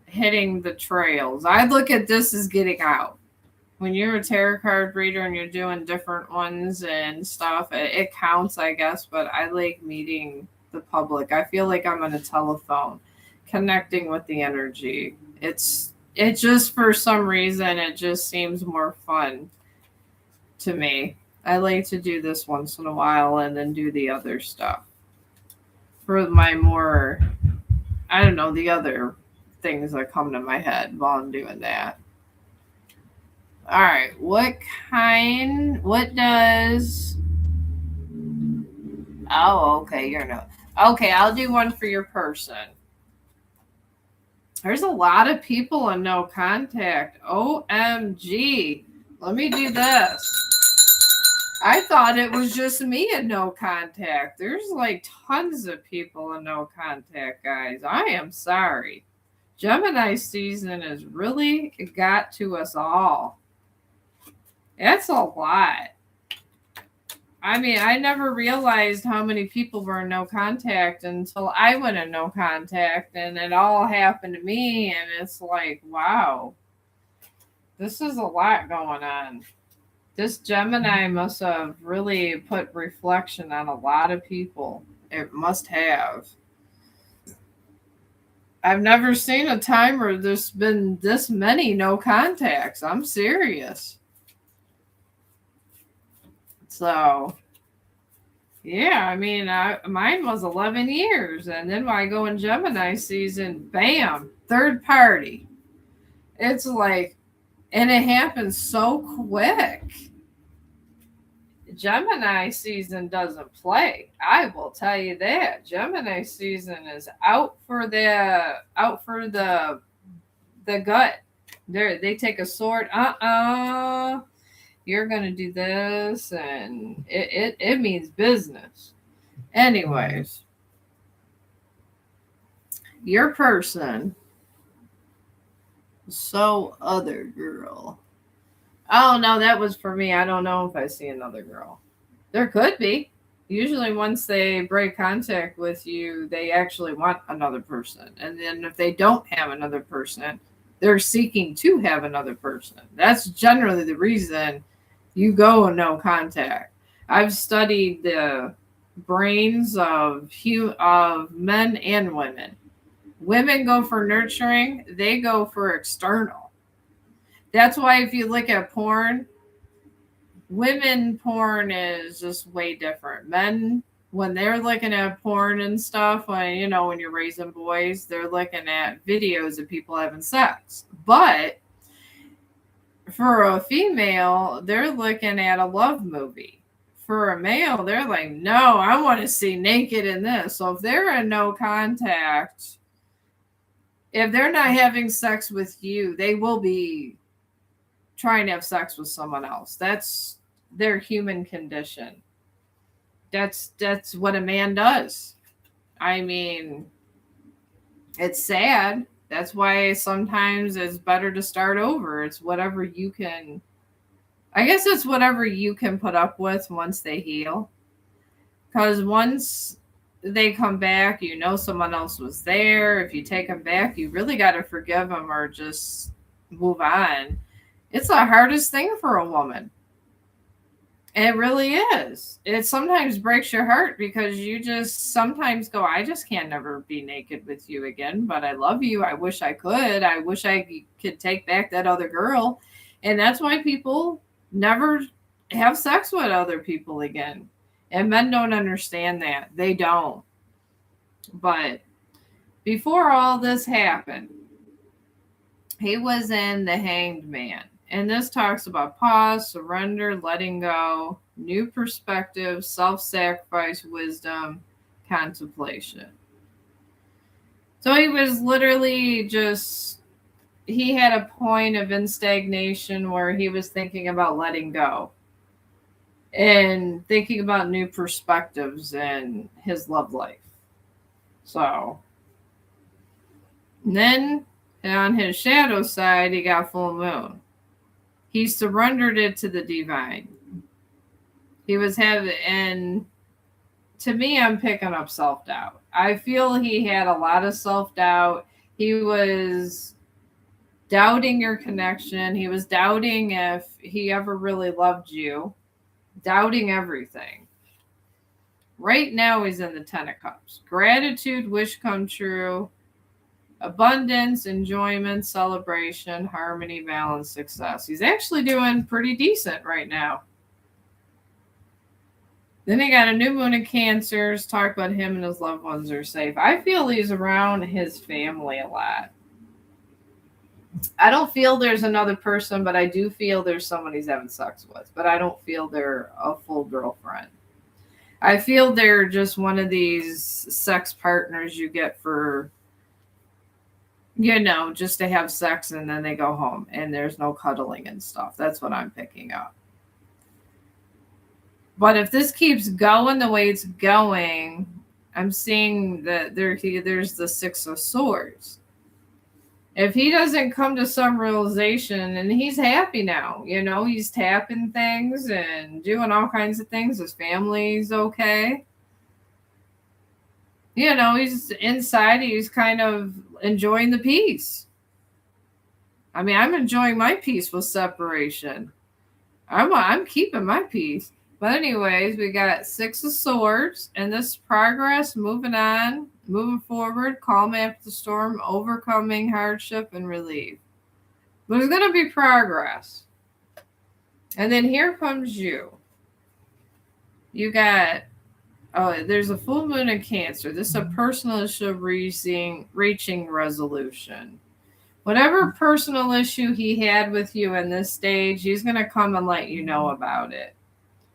hitting the trails. I look at this as getting out. When you're a tarot card reader and you're doing different ones and stuff, it counts, I guess, but I like meeting the public. I feel like I'm on a telephone connecting with the energy. It just for some reason it just seems more fun to me. I like to do this once in a while and then do the other stuff. For my more, I don't know, the other things that come to my head while I'm doing that. All right, what does, oh, okay, you're no, okay, I'll do one for your person. There's a lot of people in no contact. OMG. Let me do this. I thought it was just me in no contact. There's like tons of people in no contact, guys. I am sorry. Gemini season has really got to us all. That's a lot. I mean, I never realized how many people were in no contact until I went in no contact and it all happened to me. And it's like, wow, this is a lot going on. This Gemini must have really put reflection on a lot of people. It must have. I've never seen a time where there's been this many no contacts. I'm serious. So, yeah, I mean, mine was 11 years. And then when I go in Gemini season, bam, third party. It's like, and it happens so quick. Gemini season doesn't play. I will tell you that. Gemini season is out for the gut. They take a sword. You're gonna do this, and it means business. Anyways, your person. So other girl. Oh no, that was for me. I don't know if I see another girl. There could be. Usually once they break contact with you, they actually want another person. And then if they don't have another person, they're seeking to have another person. That's generally the reason you go no contact. I've studied the brains of men and women. Women go for nurturing, they go for external. That's why if you look at porn, women porn is just way different. Men, when they're looking at porn and stuff, when you're raising boys, they're looking at videos of people having sex. But for a female, they're looking at a love movie. For a male, they're like, no, I want to see naked in this. So if they're in no contact, if they're not having sex with you, they will be trying to have sex with someone else. That's their human condition. That's what a man does. I mean, it's sad. That's why sometimes it's better to start over. It's whatever you can. I guess it's whatever you can put up with once they heal. Because once they come back, someone else was there. If you take them back, you really got to forgive them or just move on. It's the hardest thing for a woman. It really is. It sometimes breaks your heart because you just sometimes go, I just can't never be naked with you again, but I love you. I wish I could. I wish I could take back that other girl. And that's why people never have sex with other people again. And men don't understand that. They don't. But before all this happened, he was in the Hanged Man. And this talks about pause, surrender, letting go, new perspective, self-sacrifice, wisdom, contemplation. So he was literally just, he had a point of instagnation where he was thinking about letting go and thinking about new perspectives in his love life. So then on his shadow side, he got full moon. He surrendered it to the divine. He was having, and to me, I'm picking up self-doubt. I feel he had a lot of self-doubt. He was doubting your connection. He was doubting if he ever really loved you, doubting everything. Right now, he's in the 10 of Cups. Gratitude, wish come true, abundance, enjoyment, celebration, harmony, balance, success. He's actually doing pretty decent right now. Then he got a new moon in Cancers. Talk about him and his loved ones are safe. I feel he's around his family a lot. I don't feel there's another person, but I do feel there's someone he's having sex with. But I don't feel they're a full girlfriend. I feel they're just one of these sex partners you get for, just to have sex and then they go home and there's no cuddling and stuff. That's what I'm picking up. But if this keeps going the way it's going, I'm seeing that there's the 6 of Swords. If he doesn't come to some realization, and he's happy now, he's tapping things and doing all kinds of things. His family's okay. He's inside. He's kind of enjoying the peace. I mean, I'm enjoying my peace with separation. I'm keeping my peace. But anyways, we got 6 of Swords, and this progress, moving on, moving forward, calm after the storm, overcoming hardship and relief. But there's going to be progress. And then here comes you. You got, there's a full moon in Cancer. This is a personal issue reaching resolution. Whatever personal issue he had with you in this stage, he's going to come and let you know about it.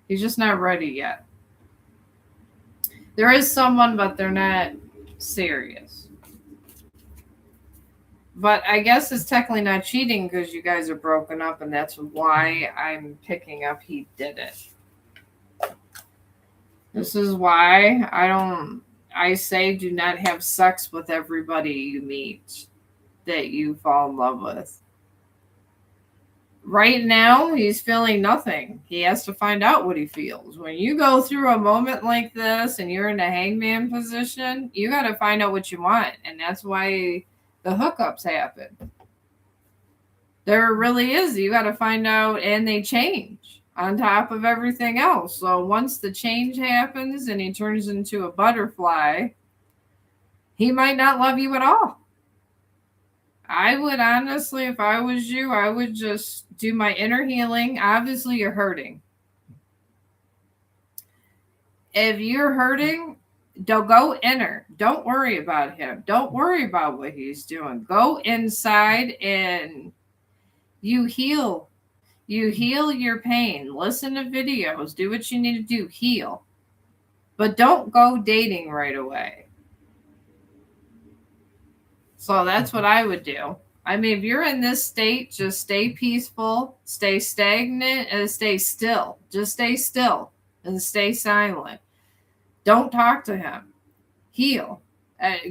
He's just not ready yet. There is someone, but they're not serious. But I guess it's technically not cheating because you guys are broken up, and that's why I'm picking up he did it. This is why I say do not have sex with everybody you meet that you fall in love with. Right now, he's feeling nothing. He has to find out what he feels. When you go through a moment like this and you're in the hangman position, you got to find out what you want. And that's why the hookups happen. There really is. You got to find out, and they change on top of everything else. So once the change happens and he turns into a butterfly, he might not love you at all. I would honestly, if I was you, I would just do my inner healing. Obviously, you're hurting. If you're hurting, don't go inner. Don't worry about him. Don't worry about what he's doing. Go inside and you heal. You heal your pain. Listen to videos. Do what you need to do. Heal. But don't go dating right away. So that's what I would do. I mean, if you're in this state, just stay peaceful, stay stagnant, and stay still. Just stay still and stay silent. Don't talk to him. Heal.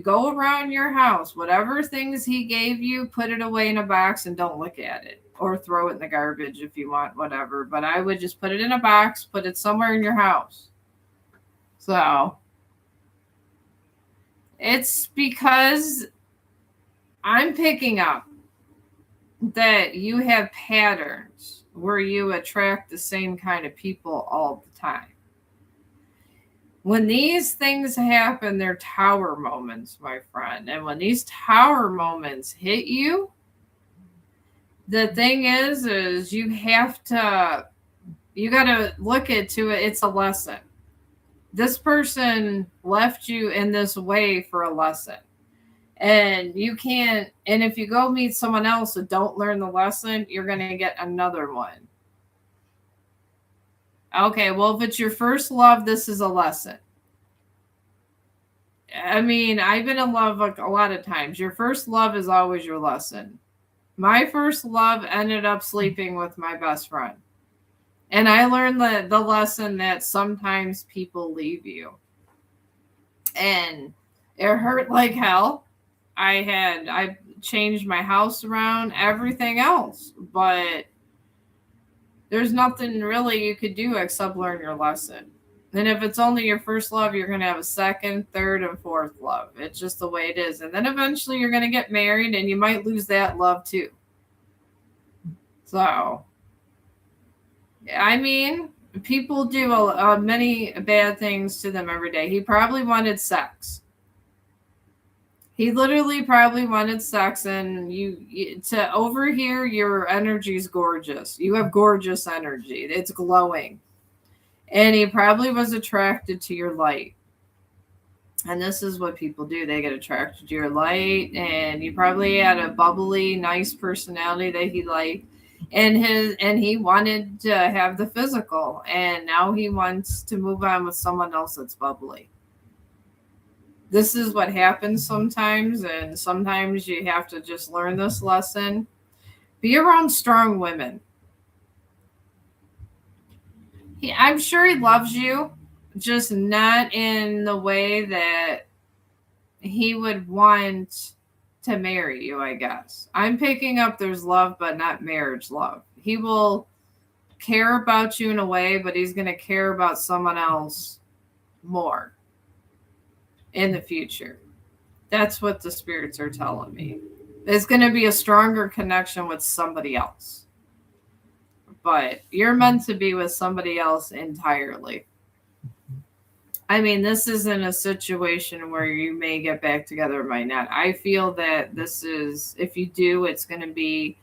Go around your house. Whatever things he gave you, put it away in a box and don't look at it. Or throw it in the garbage if you want, whatever. But I would just put it in a box, put it somewhere in your house. So, it's because I'm picking up that you have patterns where you attract the same kind of people all the time. When these things happen, they're tower moments, my friend. And when these tower moments hit you, the thing is you got to look into it. It's a lesson. This person left you in this way for a lesson. And you can't, and if you go meet someone else who don't learn the lesson, you're going to get another one. Okay, well, if it's your first love, this is a lesson. I mean, I've been in love like a lot of times. Your first love is always your lesson. My first love ended up sleeping with my best friend. And I learned the lesson that sometimes people leave you. And it hurt like hell. I changed my house around, everything else. But there's nothing really you could do except learn your lesson. And if it's only your first love, you're going to have a second, third, and fourth love. It's just the way it is. And then eventually you're going to get married and you might lose that love too. So, I mean, people do many bad things to them every day. He probably wanted sex. He literally probably wanted sex, and you to over here, your energy is gorgeous. You have gorgeous energy. It's glowing. And he probably was attracted to your light. And this is what people do. They get attracted to your light, and you probably had a bubbly, nice personality that he liked. And he wanted to have the physical, and now he wants to move on with someone else that's bubbly. This is what happens sometimes, and sometimes you have to just learn this lesson. Be around strong women. I'm sure he loves you, just not in the way that he would want to marry you, I guess. I'm picking up there's love, but not marriage love. He will care about you in a way, but he's going to care about someone else more in the future. That's what the spirits are telling me. There's going to be a stronger connection with somebody else. But you're meant to be with somebody else entirely. I mean, this isn't a situation where you may get back together or might not. I feel that this is, if you do, it's going to be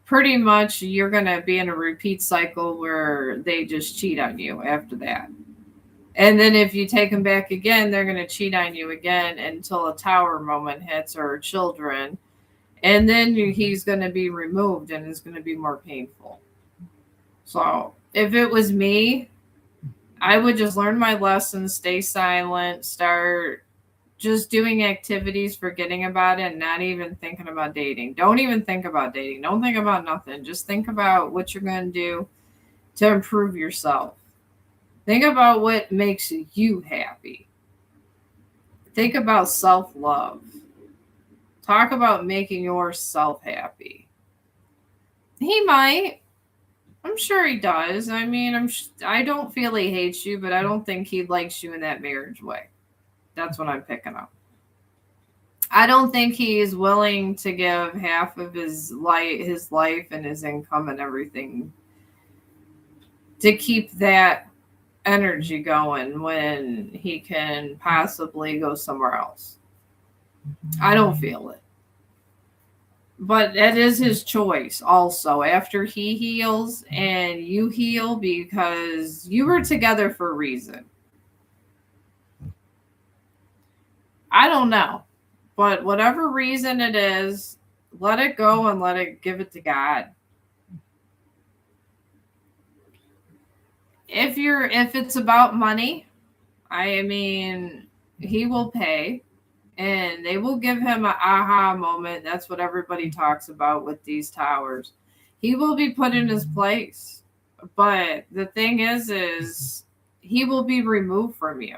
pretty much you're going to be in a repeat cycle where they just cheat on you after that. And then if you take them back again, they're going to cheat on you again until a tower moment hits or children. And then he's going to be removed and it's going to be more painful. So if it was me, I would just learn my lessons, stay silent, start just doing activities, forgetting about it, and not even thinking about dating. Don't even think about dating. Don't think about nothing. Just think about what you're going to do to improve yourself. Think about what makes you happy. Think about self-love. Talk about making yourself happy. He might. I'm sure he does. I mean, I don't feel he hates you, but I don't think he likes you in that marriage way. That's what I'm picking up. I don't think he is willing to give half of his life and his income and everything to keep that energy going when he can possibly go somewhere else. I don't feel it. But that is his choice also. After he heals and you heal, because you were together for a reason. I don't know. But whatever reason it is, let it go and give it to God. If it's about money, I mean, he will pay. And they will give him an aha moment. That's what everybody talks about with these towers. He will be put in his place. But the thing is he will be removed from you.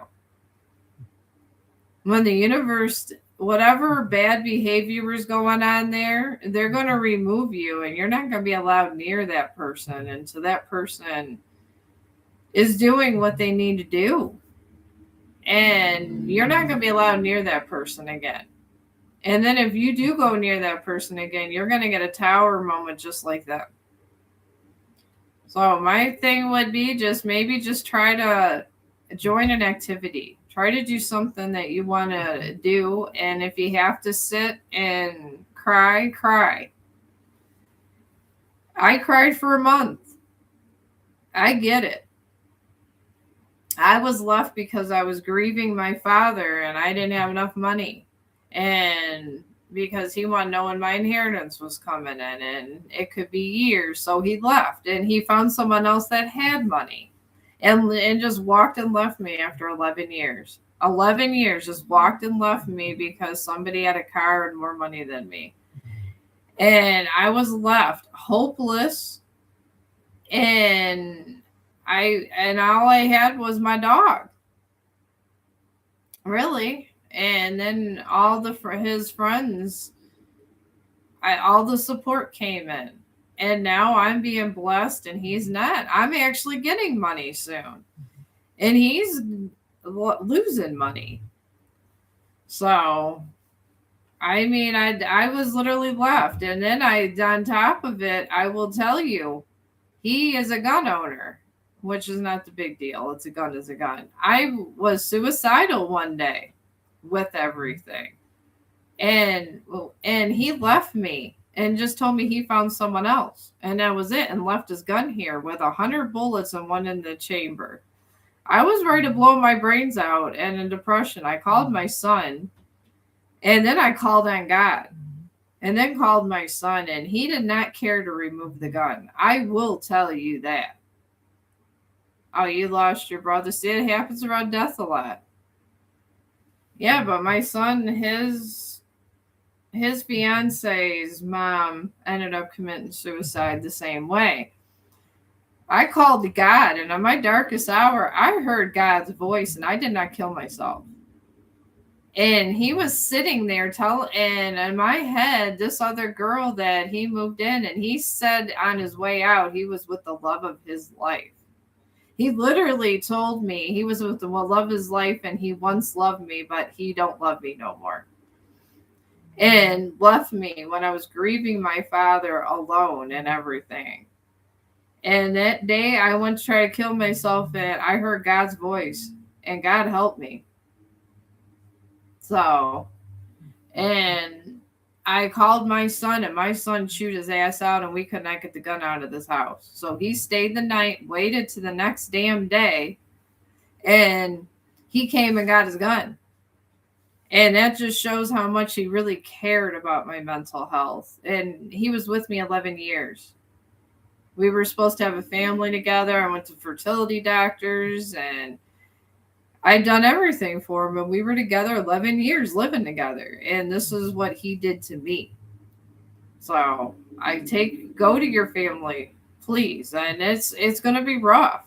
When the universe, whatever bad behavior is going on there, they're going to remove you. And you're not going to be allowed near that person until that person is doing what they need to do. And you're not going to be allowed near that person again. And then if you do go near that person again, you're going to get a tower moment just like that. So my thing would be just try to join an activity. Try to do something that you want to do. And if you have to sit and cry, cry. I cried for a month. I get it. I was left because I was grieving my father and I didn't have enough money. And because he wanted to know when my inheritance was coming in, and it could be years. So he left, and he found someone else that had money, and just walked and left me after 11 years. 11 years, just walked and left me because somebody had a car and more money than me. And I was left hopeless, and all I had was my dog. Really. And then all his friends, all the support came in, and now I'm being blessed and he's not. I'm actually getting money soon, and he's losing money. So I mean, I was literally left. And then on top of it, I will tell you, he is a gun owner, which is not the big deal. It's a gun is a gun. I was suicidal one day with everything. And he left me and just told me he found someone else. And that was it, and left his gun here with 100 bullets and one in the chamber. I was ready to blow my brains out and in depression. I called my son, and then I called on God, and then called my son, and he did not care to remove the gun. I will tell you that. Oh, you lost your brother. See, it happens around death a lot. Yeah, but my son, his fiance's mom ended up committing suicide the same way. I called to God, and on my darkest hour, I heard God's voice, and I did not kill myself. And he was sitting there and in my head, this other girl that he moved in, and he said on his way out, he was with the love of his life. He literally told me he was with the love of his life, and he once loved me, but he don't love me no more. And left me when I was grieving my father alone and everything. And that day I went to try to kill myself, and I heard God's voice, and God helped me. So, and I called my son, and my son chewed his ass out, and we could not get the gun out of this house. So he stayed the night, waited to the next damn day, and he came and got his gun. And that just shows how much he really cared about my mental health. And he was with me 11 years. We were supposed to have a family together. I went to fertility doctors, and I'd done everything for him, and we were together 11 years living together. And this is what he did to me. So go to your family, please. And it's going to be rough.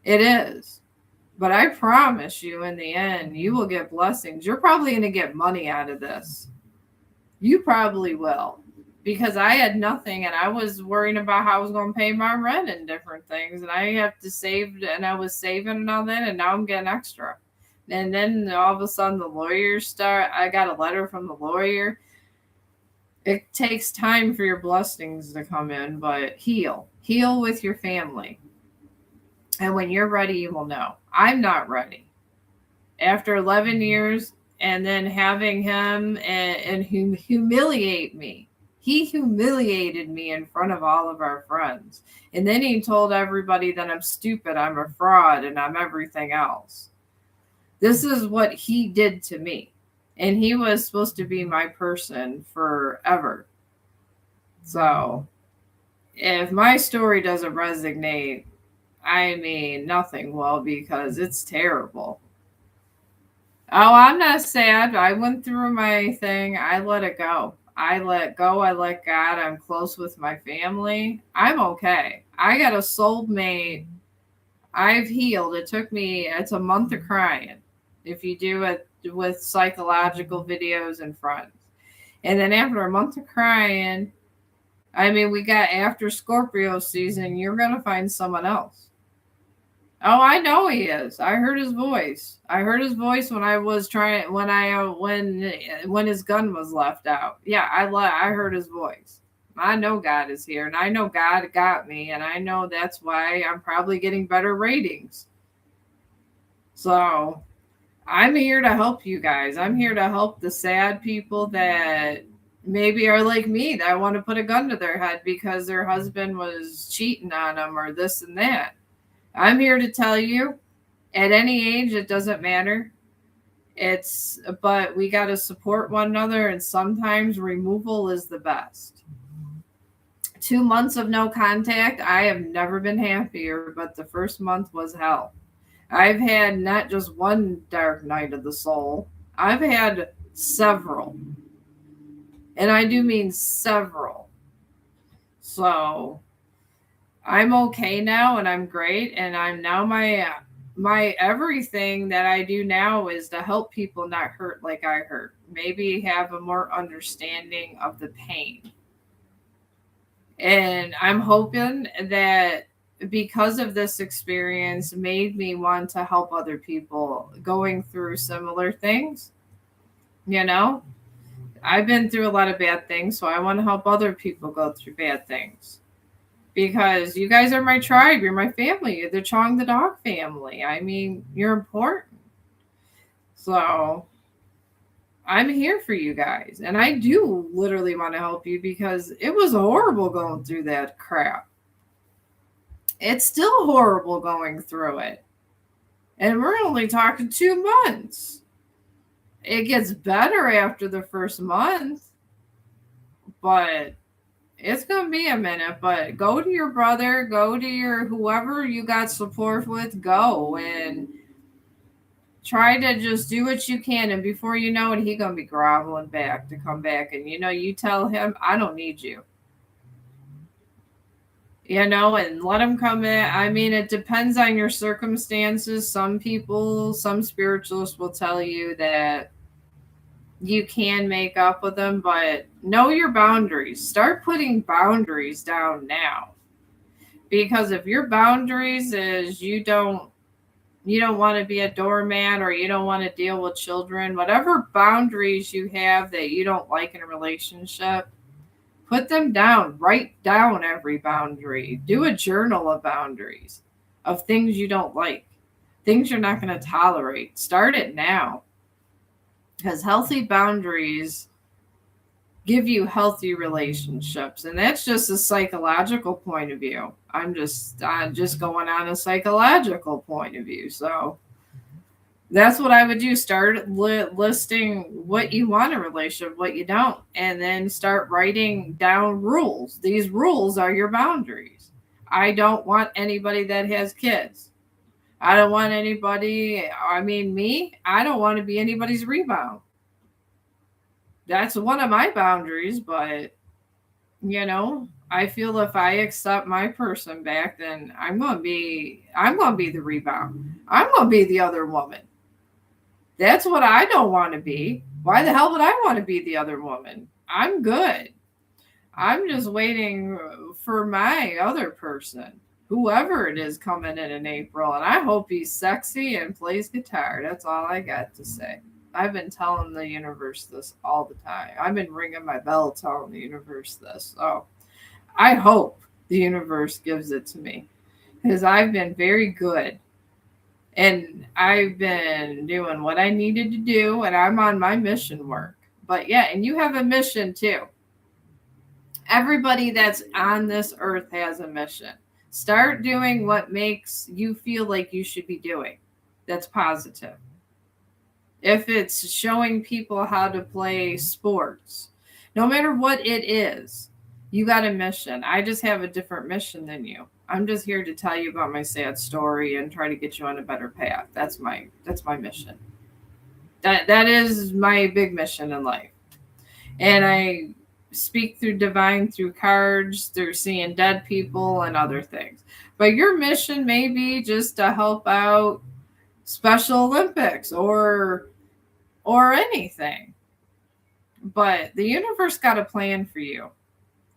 It is. But I promise you, in the end, you will get blessings. You're probably going to get money out of this. You probably will. Because I had nothing, and I was worrying about how I was going to pay my rent and different things. And I have to save, and I was saving and all that, and now I'm getting extra. And then all of a sudden the lawyers start. I got a letter from the lawyer. It takes time for your blessings to come in, but heal with your family. And when you're ready, you will know. I'm not ready. After 11 years, and then having him and humiliate me. He humiliated me in front of all of our friends. And then he told everybody that I'm stupid, I'm a fraud, and I'm everything else. This is what he did to me. And he was supposed to be my person forever. So, if my story doesn't resonate, I mean, nothing will, because it's terrible. Oh, I'm not sad. I went through my thing. I let it go. I let go. I let God. I'm close with my family. I'm okay. I got a soulmate. I've healed. It's a month of crying if you do it with psychological videos and friends. And then after a month of crying, I mean, we got after Scorpio season, you're going to find someone else. Oh, I know he is. I heard his voice. I heard his voice when I was when his gun was left out. Yeah, I heard his voice. I know God is here, and I know God got me, and I know that's why I'm probably getting better ratings. So, I'm here to help you guys. I'm here to help the sad people that maybe are like me, that want to put a gun to their head because their husband was cheating on them or this and that. I'm here to tell you, at any age, it doesn't matter. But we got to support one another, and sometimes removal is the best. 2 months of no contact, I have never been happier, but the first month was hell. I've had not just one dark night of the soul, I've had several. And I do mean several. So I'm okay now and I'm great. And I'm now my everything that I do now is to help people not hurt like I hurt. Maybe have a more understanding of the pain. And I'm hoping that because of this experience made me want to help other people going through similar things. You know, I've been through a lot of bad things, so I want to help other people go through bad things. Because you guys are my tribe, you're my family, you're the Chong the dog family. I mean, you're important. So I'm here for you guys. And I do literally want to help you because it was horrible going through that crap. It's still horrible going through it. And we're only talking 2 months. It gets better after the first month, but it's going to be a minute. But go to your brother, go to your whoever you got support with, go and try to just do what you can. And before you know it, he's going to be groveling back to come back. And, you tell him, I don't need you. And let him come in. I mean, it depends on your circumstances. Some spiritualists will tell you that you can make up with them, but know your boundaries. Start putting boundaries down now. Because if your boundaries is you don't want to be a doormat or you don't want to deal with children, whatever boundaries you have that you don't like in a relationship, put them down. Write down every boundary. Do a journal of boundaries, of things you don't like, things you're not going to tolerate. Start it now. Because healthy boundaries give you healthy relationships. And that's just a psychological point of view. I'm just going on a psychological point of view. So that's what I would do. Start listing what you want in a relationship, what you don't, and then start writing down rules. These rules are your boundaries. I don't want anybody that has kids. I don't want anybody, I don't want to be anybody's rebound. That's one of my boundaries, but, I feel if I accept my person back, then I'm going to be the rebound. I'm going to be the other woman. That's what I don't want to be. Why the hell would I want to be the other woman? I'm good. I'm just waiting for my other person, whoever it is coming in April. And I hope he's sexy and plays guitar. That's all I got to say. I've been telling the universe this all the time. I've been ringing my bell telling the universe this. So I hope the universe gives it to me because I've been very good. And I've been doing what I needed to do, and I'm on my mission work. But yeah, and you have a mission too. Everybody that's on this earth has a mission. Start doing what makes you feel like you should be doing. That's positive. If it's showing people how to play sports, no matter what it is, you got a mission. I just have a different mission than you. I'm just here to tell you about my sad story and try to get you on a better path. That's my mission. That is my big mission in life. And I speak through divine, through cards, through seeing dead people and other things. But your mission may be just to help out Special Olympics or anything. But the universe got a plan for you.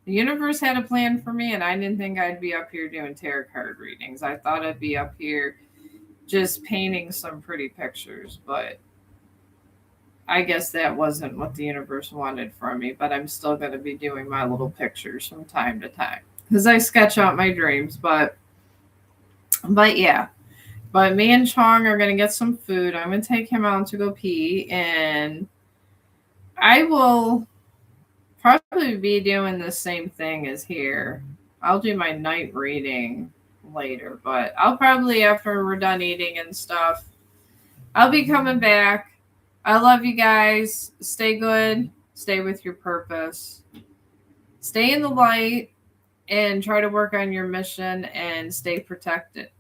The universe had a plan for me, and I didn't think I'd be up here doing tarot card readings. I thought I'd be up here just painting some pretty pictures, but I guess that wasn't what the universe wanted from me, but I'm still going to be doing my little pictures from time to time because I sketch out my dreams, but yeah. But me and Chong are going to get some food. I'm going to take him out to go pee, and I will probably be doing the same thing as here. I'll do my night reading later, but I'll probably, after we're done eating and stuff, I'll be coming back I love you guys. Stay good. Stay with your purpose. Stay in the light and try to work on your mission and stay protected.